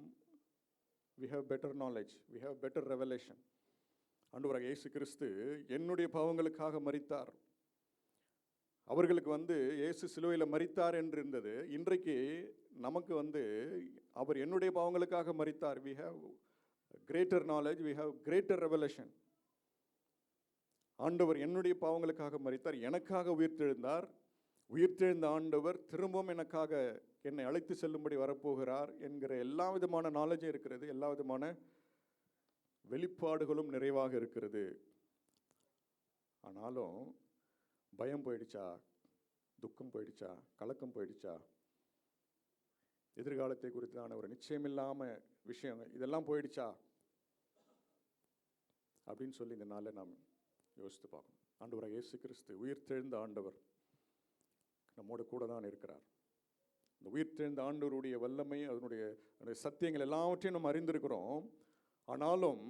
Speaker 4: we have better knowledge, we have better revelation. ஆண்டவராக இயேசு கிறிஸ்து என்னுடைய பாவங்களுக்காக மரித்தார். அவர்களுக்கு இயேசு சிலுவையில் மரித்தார் என்று இருந்தது. இன்றைக்கு நமக்கு அவர் என்னுடைய பாவங்களுக்காக மரித்தார். we have greater knowledge, we have greater revelation. ஆண்டவர் என்னுடைய பாவங்களுக்காக மரித்தார், எனக்காக உயிர்த்தெழுந்தார். உயிர்த்தெழுந்த ஆண்டவர் திரும்பவும் என்னை அழைத்து செல்லும்படி வரப்போகிறார் என்கிற எல்லா விதமான நாலேஜும் இருக்கிறது, எல்லா விதமான வெளிப்பாடுகளும் நிறைவாக இருக்கிறது. ஆனாலும் பயம் போயிடுச்சா, துக்கம் போயிடுச்சா, கலக்கம் போயிடுச்சா, எதிர்காலத்தை குறித்தான ஒரு நிச்சயமில்லாம விஷயம் இதெல்லாம் போயிடுச்சா அப்படின்னு சொல்லி இந்த நாளில் நாம் யோசித்து பார்க்கணும். ஆண்டவராக இயேசு கிறிஸ்து உயிர்த்தெழுந்த ஆண்டவர் நம்மோடு கூட தான் இருக்கிறார். இந்த உயிர்த்தெழுந்த ஆண்டவருடைய வல்லமை, அதனுடைய சத்தியங்கள் எல்லாவற்றையும் நம்ம அறிந்திருக்கிறோம். ஆனாலும்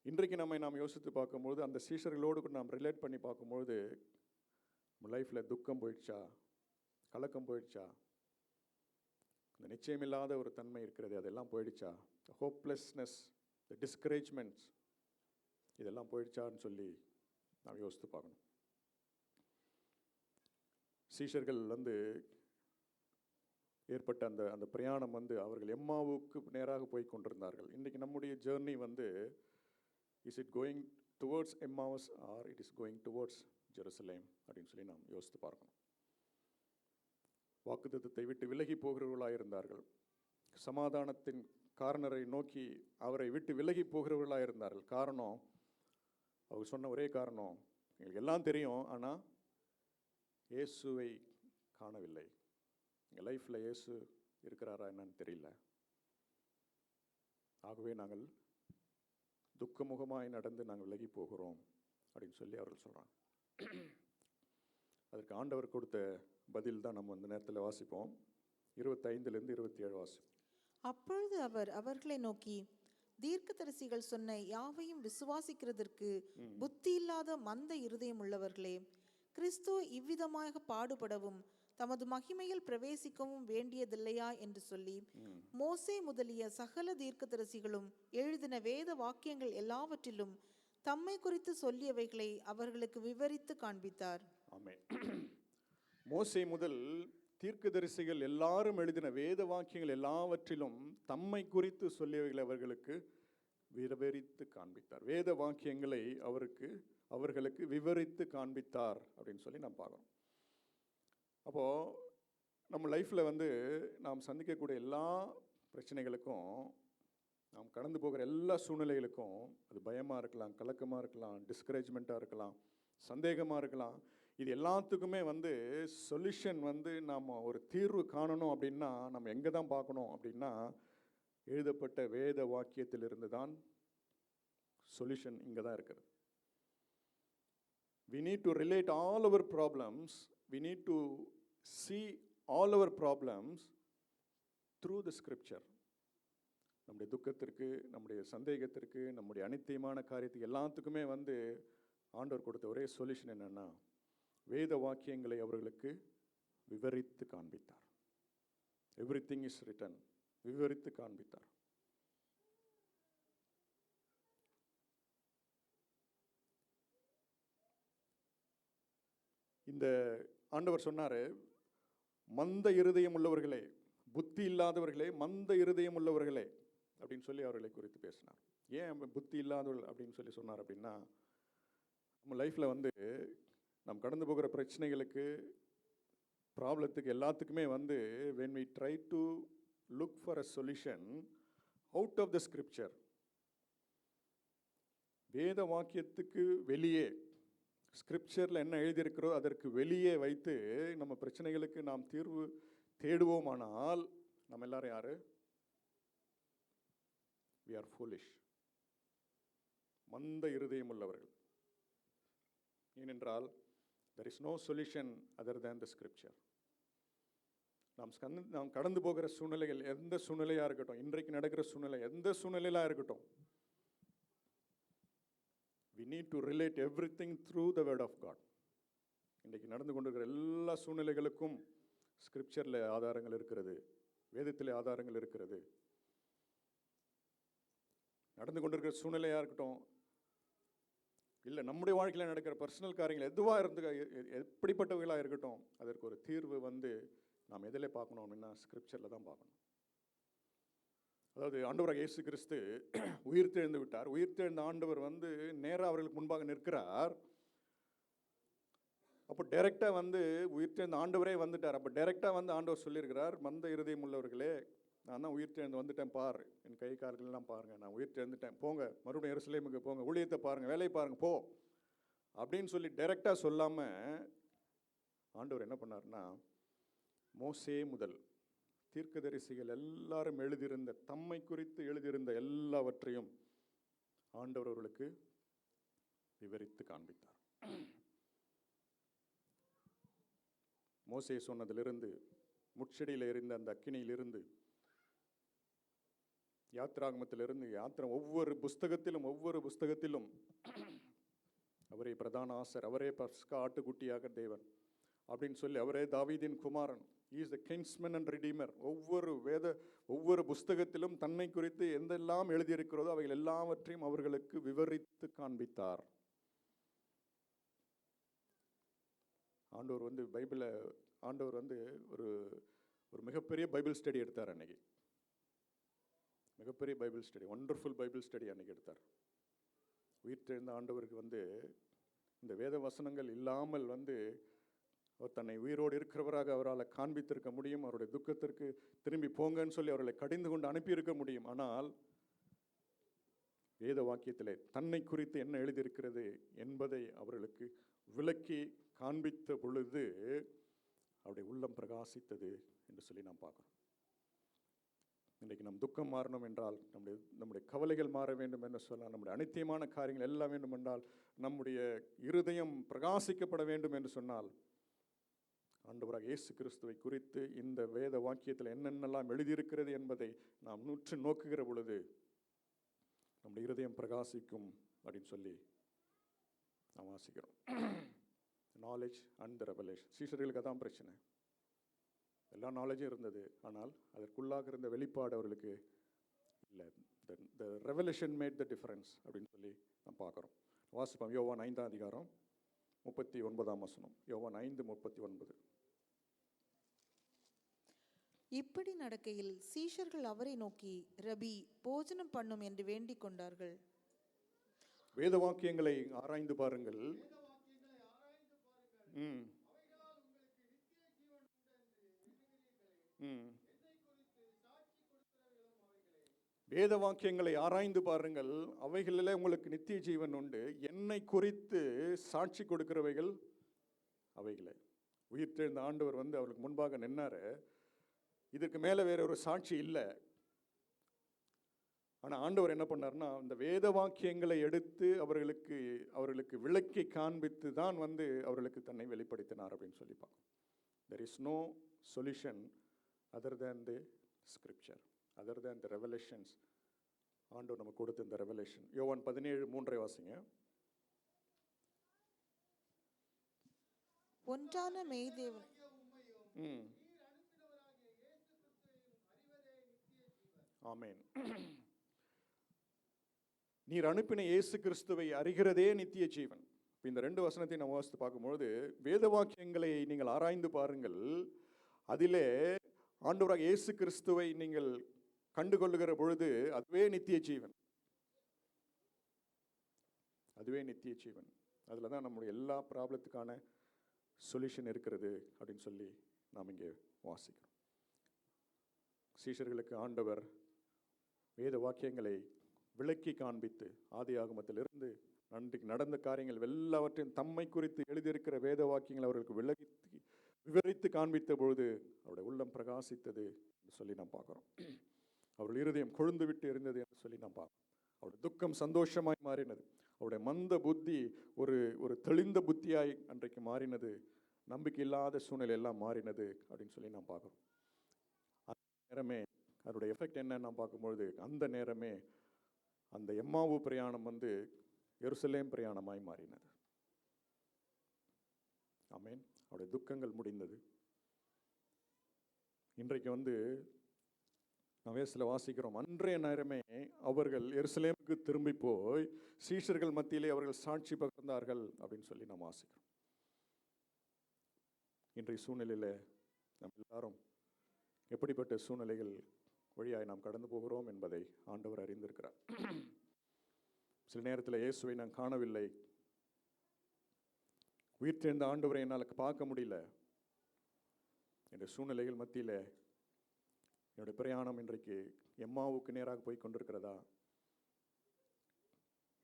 Speaker 4: இன்றைக்கு நாம் யோசித்து பார்க்கும்போது, அந்த சீஷர்களோடு நாம் ரிலேட் பண்ணி பார்க்கும்பொழுது, நம்ம லைஃப்பில் துக்கம் போயிடுச்சா, கலக்கம் போயிடுச்சா, இந்த நிச்சயமில்லாத ஒரு தன்மை இருக்கிறது அதெல்லாம் போயிடுச்சா, ஹோப்லெஸ்னஸ், டிஸ்கரேஜ்மெண்ட்ஸ் இதெல்லாம் போயிடுச்சான்னு சொல்லி நாம் யோசித்து பார்க்கணும். சீஷர்கள் ஏற்பட்ட அந்த பிரயாணம் அவர்கள் எம்மாவுக்கு நேராக போய் கொண்டிருந்தார்கள். இன்றைக்கி நம்முடைய journey is it going towards Emmaus or it is going towards Jerusalem அப்படின்னு சொல்லி நாம் யோசித்து பார்க்கணும். வாக்குத்தத்தத்தை விட்டு விலகி போகிறவர்களாக இருந்தார்கள். சமாதானத்தின் காரணரை நோக்கி அவரை விட்டு விலகி போகிறவர்களாக இருந்தார்கள். காரணம், அவர் சொன்ன ஒரே காரணம், எங்களுக்கு எல்லாம் தெரியும், ஆனால் இயேசுவை காணவில்லை. எங்கள் லைஃப்பில் இயேசு இருக்கிறாரா என்னன்னு தெரியல. ஆகவே நாங்கள் துக்கமுகமாய் நடந்து நாங்கள் விலகி போகிறோம் அப்படின்னு சொல்லி அவர்கள் சொல்கிறாங்க. அதற்கு ஆண்டவர் கொடுத்த பதில் தான் நம்ம இந்த நேரத்தில் வாசிப்போம். 25லேருந்து 27 வாசிப்போம்.
Speaker 5: அப்பொழுது அவர் அவர்களை நோக்கி, தீர்க்கதரிசிகள் சொன்ன யாவையும் விசுவாசிக்கிறதற்கு புத்தி இல்லாத மந்த இருதயம் உள்ளவர்களே, கிறிஸ்து இவ்விதமாக பாடுபடவும் தமது மகிமையில் பிரவேசிக்கவும் வேண்டியதில்லையா என்று சொல்லி, மோசே முதலிய சகல தீர்க்கதரிசிகளும் எழுதின வேத வாக்கியங்கள் எல்லாவற்றிலும் தம்மை குறித்து சொல்லியவைகளை அவர்களுக்கு விவரித்து காண்பித்தார்.
Speaker 4: ஆமென். மோசே முதல் தீர்க்கதரிசிகள் எல்லாரும் எழுதின வேத வாக்கியங்கள் எல்லாவற்றிலும் தம்மை குறித்து சொல்லியவைகளை அவர்களுக்கு விவரித்து காண்பித்தார். வேத வாக்கியங்களை அவர்களுக்கு விவரித்து காண்பித்தார் அப்படின்னு சொல்லி நாம் பார்க்குறோம். அப்போது நம்ம லைஃப்பில் நாம் சந்திக்கக்கூடிய எல்லா பிரச்சனைகளுக்கும், நாம் கடந்து போகிற எல்லா சூழ்நிலைகளுக்கும், அது பயமாக இருக்கலாம், கலக்கமாக இருக்கலாம், டிஸ்கரேஜ்மெண்ட்டாக இருக்கலாம், சந்தேகமாக இருக்கலாம், இது எல்லாத்துக்குமே சொல்யூஷன் நாம் ஒரு தீர்வு காணணும் அப்படின்னா நம்ம எங்கே தான் பார்க்கணும் அப்படின்னா, எழுதப்பட்ட வேத வாக்கியத்திலிருந்து தான் சொல்யூஷன் இங்கே தான் இருக்குது. We need to relate all our problems, we need to see all our problems through the scripture. நம்முடைய துக்கத்திற்கு, நம்முடைய சந்தேகத்திற்கு, நம்முடைய அனித்தியமான காரியத்துக்கு எல்லாத்துக்குமே ஆண்டவர் கொடுத்த ஒரே சொல்யூஷன் என்னன்னா, வேத வாக்கியங்களை அவர்களுக்கு விவரித்து காண்பித்தார். எவ்ரிதிங் இஸ் ரிட்டன், விவரித்து காண்பித்தார். இந்த ஆண்டவர் சொன்னார், மந்த இருதயம் உள்ளவர்களே, புத்தி இல்லாதவர்களே, மந்த இருதயம் உள்ளவர்களே அப்படின்னு சொல்லி அவர்களை குறித்து பேசினார். ஏன் புத்தி இல்லாதவர்கள் அப்படின்னு சொல்லி சொன்னார் அப்படின்னா, நம்ம லைஃப்பில் நாம் கடந்து போகிற பிரச்சனைகளுக்கு, ப்ராப்ளத்துக்கு எல்லாத்துக்குமே when we try to look for a solution out of the scripture, வேத வாக்கியத்துக்கு வெளியே, ஸ்கிரிப்சரில் என்ன எழுதியிருக்கிறோ அதற்கு வெளியே வைத்து நம்ம பிரச்சனைகளுக்கு நாம் தீர்வு தேடுவோமானால் நம்ம எல்லாரும் யாரு? we are foolish, மந்த இருதயம் உள்ளவர்கள். ஏனென்றால் There is no solution other than the scripture. நாம் கடந்து போகிற சூழ்நிலைகள் எந்த சூழ்நிலையாக இருக்கட்டும், இன்றைக்கு நடக்கிற சூழ்நிலை எந்த சூழ்நிலையாக இருக்கட்டும், we need to relate everything through the word of God. இன்றைக்கு நடந்து கொண்டிருக்கிற எல்லா சூழ்நிலைகளுக்கும் ஸ்கிரிப்சரில் ஆதாரங்கள் இருக்கிறது, வேதத்தில் ஆதாரங்கள் இருக்கிறது. நடந்து கொண்டிருக்கிற சூழ்நிலையாக இருக்கட்டும், இல்லை நம்முடைய வாழ்க்கையில் நடக்கிற பர்சனல் காரியங்கள் எதுவாக எப்படிப்பட்டவர்களாக இருக்கட்டும், அதற்கு ஒரு தீர்வு நாம் எதில் பார்க்கணும் அப்படின்னா ஸ்கிரிப்சரில் தான் பார்க்கணும். அதாவது ஆண்டவராக இயேசு கிறிஸ்து உயிர்த்தெழுந்து விட்டார். உயிர்த்தெழுந்த ஆண்டவர் நேராக அவர்களுக்கு முன்பாக நிற்கிறார். அப்போ டைரெக்டாக உயிர்த்தெழுந்த ஆண்டவரே வந்துட்டார். அப்போ டைரெக்டாக ஆண்டவர் சொல்லியிருக்கிறார், மந்த இருதயம் உள்ளவர்களே, நான் தான் உயிர்த்தெழுந்து வந்துட்டேன், பார் என் கை கால்கள்லாம் பாருங்கள், நான் உயிர்த்தெழுந்துட்டேன், போங்க மறுபடியும் எருசலேமுக்கு போங்க, ஊழியத்தை பாருங்கள், வேலையை பாருங்கள், போ அப்படின்னு சொல்லி டைரெக்டாக சொல்லாமல் ஆண்டவர் என்ன பண்ணார்னா, மோசே முதல் தீர்க்கதரிசிகள் எல்லாரும் எழுதியிருந்த, தம்மை குறித்து எழுதியிருந்த எல்லாவற்றையும் ஆண்டவர் அவர்களுக்கு விவரித்து காண்பித்தார். மோசே சொன்னதிலிருந்து, முட்செடியில் எறிந்த அந்த அக்கினியிலிருந்து, யாத்திராகமத்திலிருந்து, ஒவ்வொரு புஸ்தகத்திலும் அவரே பிரதான ஆசர், அவரே பஸ்கா ஆட்டுக்குட்டியாக தேவன் அப்படின்னு சொல்லி, அவரே தாவீதின் குமாரன், is the kinsman and redeemer. ஒவ்வொரு புஸ்தகத்திலும் தன்னை குறித்து எந்தெல்லாம் எழுதியிருக்கிறதோ அவைகள் எல்லாவற்றையும் அவர்களுக்கு விவரித்து காண்பித்தார். ஆண்டவர் ஒரு மிகப்பெரிய பைபிள் ஸ்டடி எடுத்தார் அன்னைக்கு. மிகப்பெரிய Bible study, wonderful Bible study அன்னைக்கு எடுத்தார். உயிர்த்தெழுந்த ஆண்டவருக்கு இந்த வேத வசனங்கள் இல்லாமல் அவர் தன்னை உயிரோடு இருக்கிறவராக அவரால் காண்பித்திருக்க முடியும். அவருடைய துக்கத்திற்கு திரும்பி போங்கன்னு சொல்லி அவர்களை கடிந்து கொண்டு அனுப்பியிருக்க முடியும். ஆனால் வேத வாக்கியத்திலே தன்னை குறித்து என்ன எழுதியிருக்கிறது என்பதை அவர்களுக்கு விளக்கி காண்பித்த பொழுது அவருடைய உள்ளம் பிரகாசித்தது என்று சொல்லி நாம் பார்க்கிறோம். இன்றைக்கு நம் துக்கம் மாறணும் என்றால், நம்முடைய கவலைகள் மாற வேண்டும் என்று சொன்னால், நம்முடைய அனித்தியமான காரியங்கள் எல்லாம் வேண்டும் என்றால், நம்முடைய இருதயம் பிரகாசிக்கப்பட வேண்டும் என்று சொன்னால், ஆண்டவராக இயேசு கிறிஸ்துவை குறித்து இந்த வேத வாக்கியத்தில் என்னென்னலாம் எழுதியிருக்கிறது என்பதை நாம் நூற்று நோக்குகிற பொழுது நம்முடைய இருதயம் பிரகாசிக்கும் அப்படின்னு சொல்லி நாம் வாசிக்கிறோம். Knowledge and the revelation. சீஷர்களுக்கு அதான் பிரச்சனை. எல்லா நாலேஜும் இருந்தது, ஆனால் அதற்குள்ளாக இருந்த வெளிப்பாடு அவர்களுக்கு இல்லை. த ரெவலேஷன் மேட் த டிஃபரன்ஸ் அப்படின்னு சொல்லி நாம் பார்க்குறோம். வாசிப்போம். யோவான் 5ஆம் அதிகாரம் 39ஆம் வசனம். யோவான் 5:39.
Speaker 5: இப்படி நடக்கையில் சீஷர்கள் அவரை நோக்கி, ரபி, போஜனம் பண்ணும் என்று வேண்டிக் கொண்டார்கள்.
Speaker 4: வேத வாக்கியங்களை ஆராய்ந்து பாருங்கள். வேத வாக்கியங்களை ஆராய்ந்து பாருங்கள், அவைகளிலே உங்களுக்கு நித்திய ஜீவன் உண்டு. என்னை குறித்து சாட்சி கொடுக்கிறவைகள் அவைகளே. உயிர்த்தெழுந்த ஆண்டவர் அவர்களுக்கு முன்பாக நின்னாரு. இதற்கு மேலே வேற ஒரு சாட்சி இல்லை. ஆனால் ஆண்டவர் என்ன பண்ணார்னா, அந்த வேத வாக்கியங்களை எடுத்து அவர்களுக்கு விளக்கி காண்பித்து தான் அவர்களுக்கு தன்னை வெளிப்படுத்தினார் அப்படின்னு சொல்லி பார்க்கணும். There is no solution other than the scripture, other than the revelations. ஆண்டவர் நமக்கு கொடுத்த இந்த ரெவலேஷன். யோவான் 17:3 வாசிங்க.
Speaker 5: ஒன்றான மெய்தேவன்
Speaker 4: ஆமென். நீர் அனுப்பின இயேசு கிறிஸ்துவை அறிகிறதே நித்திய ஜீவன். இந்த 2 வசனத்தை நம்ம வாசித்து பார்க்கும்பொழுது, வேத வாக்கியங்களை நீங்கள் ஆராய்ந்து பாருங்கள், அதிலே ஆண்டவராக இயேசு கிறிஸ்துவை நீங்கள் கண்டுகொள்ளுகிற பொழுது அதுவே நித்திய ஜீவன். அதுவே நித்திய ஜீவன். அதில் தான் நம்முடைய எல்லா ப்ராப்ளத்துக்கான சொல்யூஷன் இருக்கிறது அப்படின்னு சொல்லி நாம் இங்கே வாசிக்கிறோம். சீஷர்களுக்கு ஆண்டவர் வேத வாக்கியங்களை விளக்கி காண்பித்து, ஆதியாகமத்திலிருந்து அன்றைக்கு நடந்த காரியங்கள் எல்லாவற்றையும் தம்மை குறித்து எழுதியிருக்கிற வேத வாக்கியங்கள் அவர்களுக்கு விவரித்து காண்பித்த பொழுது அவருடைய உள்ளம் பிரகாசித்தது என்று சொல்லி நாம் பார்க்குறோம். அவருடைய இருதயம் கொழுந்து விட்டு எரிந்தது என்று சொல்லி நாம் பார்க்கிறோம். அவருடைய துக்கம் சந்தோஷமாய் மாறினது. அவருடைய மந்த புத்தி ஒரு ஒரு தெளிந்த புத்தியாய் அன்றைக்கு மாறினது. நம்பிக்கை இல்லாத சூழ்நிலை எல்லாம் மாறினது அப்படின்னு சொல்லி நாம் பார்க்குறோம். அந்த நேரமே அதோடைய எஃபெக்ட் என்னன்னு நாம் பார்க்கும்பொழுது, அந்த நேரமே அந்த எம்மாவு பிரயாணம் வந்து எருசலேம் பிரயாணமாய் மாறினது. ஆமென். அவருடைய துக்கங்கள் முடிந்தது. இன்றைக்கு வந்து நாம் வேதத்தில் வாசிக்கிறோம், அன்றைய நேரமே அவர்கள் எருசலேமுக்கு திரும்பி போய் சீஷர்கள் மத்தியிலே அவர்கள் சாட்சி பகிர்ந்தார்கள் அப்படின்னு சொல்லி நாம் வாசிக்கிறோம். இன்றைய சூழ்நிலையில் நாம் எல்லாரும் எப்படிப்பட்ட சூழ்நிலைகள் வழியாய் நாம் கடந்து போகிறோம் என்பதை ஆண்டவர் அறிந்திருக்கிறார். சில நேரத்தில் இயேசுவை நான் காணவில்லை, உயிர் தெழுந்த ஆண்டவரை என்னால் பார்க்க முடியல என்ற சூழ்நிலைகள் மத்தியில் என்னுடைய பிரயாணம் இன்றைக்கு எம்மாவுக்கு நேராக போய் கொண்டிருக்கிறதா,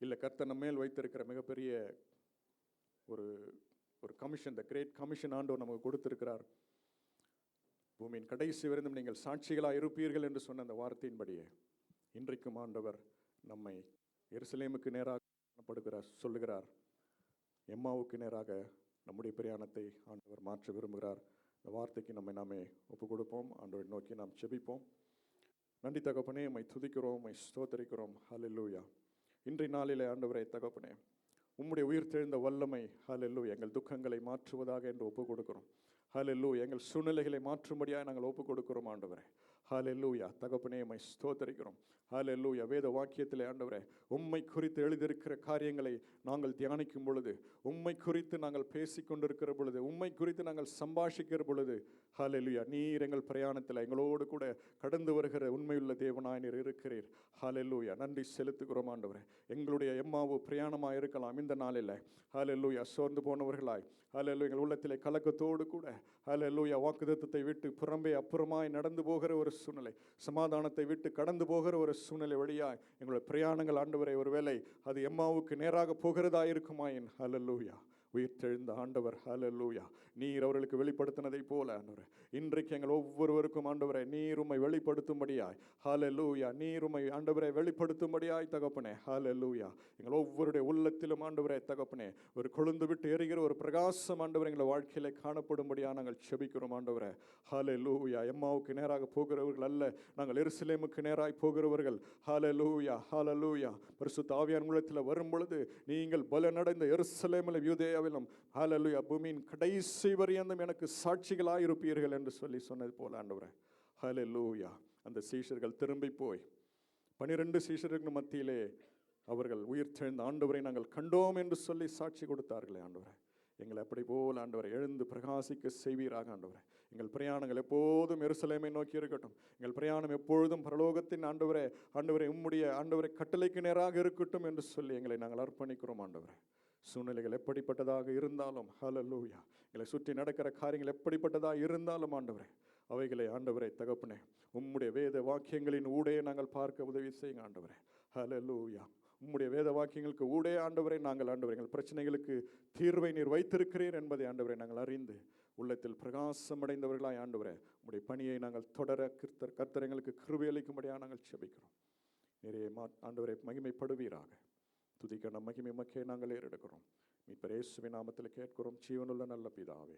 Speaker 4: இல்லை கர்த்தர் நம்ம மேல் வைத்திருக்கிற மிகப்பெரிய ஒரு ஒரு கமிஷன், த கிரேட் கமிஷன் ஆண்டவர் நமக்கு கொடுத்திருக்கிறார். பூமியின் கடைசி வரைந்தும் நீங்கள் சாட்சிகளாக இருப்பீர்கள் என்று சொன்ன அந்த வார்த்தையின்படியே இன்றைக்கும் ஆண்டவர் நம்மை எருசலேமுக்கு நேராக சொல்லுகிறார். எம்மாவுக்கு நேராக நம்முடைய பிரயாணத்தை ஆண்டவர் மாற்ற விரும்புகிறார். இந்த வார்த்தைக்கு நாமே ஒப்பு கொடுப்போம். ஆண்டவரை நோக்கி நாம் செபிப்போம். நன்றி தகப்பனே, உம்மை துதிக்கிறோம், உம்மை ஸ்தோத்தரிக்கிறோம். ஹல்லேலூயா. இன்றைய நாளிலே ஆண்டவரே தகப்பனே, உம்முடைய உயிர் தெழுந்த வல்லமை ஹல்லேலூயா எங்கள் துக்கங்களை மாற்றுவதாக என்று ஒப்பு கொடுக்கிறோம். ஹல்லேலூயா எங்கள் சூழ்நிலைகளை மாற்றும்படியாக நாங்கள் ஒப்பு கொடுக்கிறோம் ஆண்டவரே. ஹல்லேலூயா தகப்பனே, உம்மை ஸ்தோத்தரிக்கிறோம். ஹல்லேலூயா வேத வாக்கியத்திலே ஆண்டவரே உம்மை குறித்து எழுதியிருக்கிற காரியங்களை நாங்கள் தியானிக்கும் பொழுது, உம்மை குறித்து நாங்கள் பேசிக்கொண்டிருக்கிற பொழுது, உம்மை குறித்து நாங்கள் சம்பாஷிக்கிற பொழுது, ஹல்லேலூயா நீர் எங்கள் பிரயாணத்தில் எங்களோடு கூட கடந்து வருகிற உண்மையுள்ள தேவனாய் நீர் இருக்கிறீர். ஹல்லேலூயா நன்றி செலுத்துகிறோம் ஆண்டவரே. எங்களுடைய எம்மாவு பிரயாணமாக இருக்கலாம் இந்த நாளில். ஹல்லேலூயா சோர்ந்து போனவர்களாய், ஹல்லேலூயா எங்கள் உள்ளத்திலே கலக்கத்தோடு கூட ஹல்லேலூயா வாக்குத்தத்தத்தை விட்டு புறம்பே அப்புறமாய் நடந்து போகிற ஒரு சூழ்நிலை, சமாதானத்தை விட்டு கடந்து போகிற ஒரு சூழ்நிலை வழியாய் எங்களுடைய பிரயாணங்கள் ஆண்டவரை ஒருவேளை அது எம்மாவுக்கு நேராக போகிறதா இருக்குமாயின் ஹல்லேலூயா உயிர் தெழுந்த ஆண்டவர் ஹல்லேலூயா நீர் அவர்களுக்கு வெளிப்படுத்தினதை போல ஆண்டவரே இன்றைக்கு எங்கள் ஒவ்வொருவருக்கும் ஆண்டவரை நீர் உம்மை வெளிப்படுத்தும்படியாய் ஹல்லேலூயா நீர் உம்மை ஆண்டவரை வெளிப்படுத்தும்படியாய் தகப்பனே ஹல்லேலூயா எங்கள் ஒவ்வொருடைய உள்ளத்திலும் ஆண்டவரே தகப்பனே ஒரு கொழுந்து விட்டு எரிகிற ஒரு பிரகாசம் ஆண்டவர் எங்கள் வாழ்க்கையிலே காணப்படும்படியாக நாங்கள் செபிக்கிறோம் ஆண்டவரே. ஹல்லேலூயா எம்மாவுக்கு நேராக போகிறவர்கள் அல்ல, நாங்கள் எருசலேமுக்கு நேராய் போகிறவர்கள். ஹல்லேலூயா ஹல்லேலூயா பரிசுத்த ஆவியானவர் உள்ளத்தில் வரும் பொழுது நீங்கள் பலனடைந்த எருசலேமிலும் யூதேயாவிலும் ஹல்லேலூயா பூமியின் கடைசி வரையந்தும் எனக்கு சாட்சிகளாய் இருப்பீர்கள் என்று சொல்லி சொன்னது போல ஆண்டவரே. ஹல்லேலூயா அந்த சீஷர்கள் திரும்பி போய் 12 சீஷர்கள் மத்தியிலே அவர்கள் உயிர் தெழுந்த ஆண்டவரை நாங்கள் கண்டோம் என்று சொல்லி சாட்சி கொடுத்தார்களே ஆண்டவரே. எங்களை அப்படி போல் ஆண்டவரை எழுந்து பிரகாசிக்க செய்வீராக ஆண்டவரே. எங்கள் பிரயாணங்கள் எப்போதும் எருசலேமை நோக்கி இருக்கட்டும். எங்கள் பிரயாணம் எப்பொழுதும் பரலோகத்தின் ஆண்டவரே உம்முடைய ஆண்டவரை கட்டளைக்கு நேராக இருக்கட்டும் என்று சொல்லி எங்களை நாங்கள் அர்ப்பணிக்கிறோம் ஆண்டவரே. சூழ்நிலைகள் எப்படிப்பட்டதாக இருந்தாலும் ஹல்லேலூயா எங்களை சுற்றி நடக்கிற காரியங்கள் எப்படிப்பட்டதாக இருந்தாலும் ஆண்டவரே அவைகளை ஆண்டவரை தகப்பனே உம்முடைய வேத வாக்கியங்களின் ஊடே நாங்கள் பார்க்க உதவி செய்யுங்க ஆண்டவரே. ஹல்லேலூயா உம்முடைய வேத வாக்கியங்களுக்கு ஊடே ஆண்டவரை நாங்கள் ஆண்டவரை எங்கள் பிரச்சனைகளுக்கு தீர்வை நீர் வைத்திருக்கிறீர் என்பதை ஆண்டவரை நாங்கள் அறிந்து உள்ளத்தில் பிரகாசம் அடைந்தவர்களாய் ஆண்டவரே உம்முடைய பணியை நாங்கள் தொடர கர்த்தர் எங்களுக்கு கிருபை அளிக்கும்படியாக நாங்கள் செபிக்கிறோம். நிறைய ஆண்டவரை மகிமைப்படுவீராக. துதிக்க நம் மகிமை மக்கே நாங்கள் ஏறெடுக்கிறோம். மீட்பர் இயேசுவின் நாமத்தில் கேட்கிறோம் ஜீவனுள்ள நல்ல பிதாவே.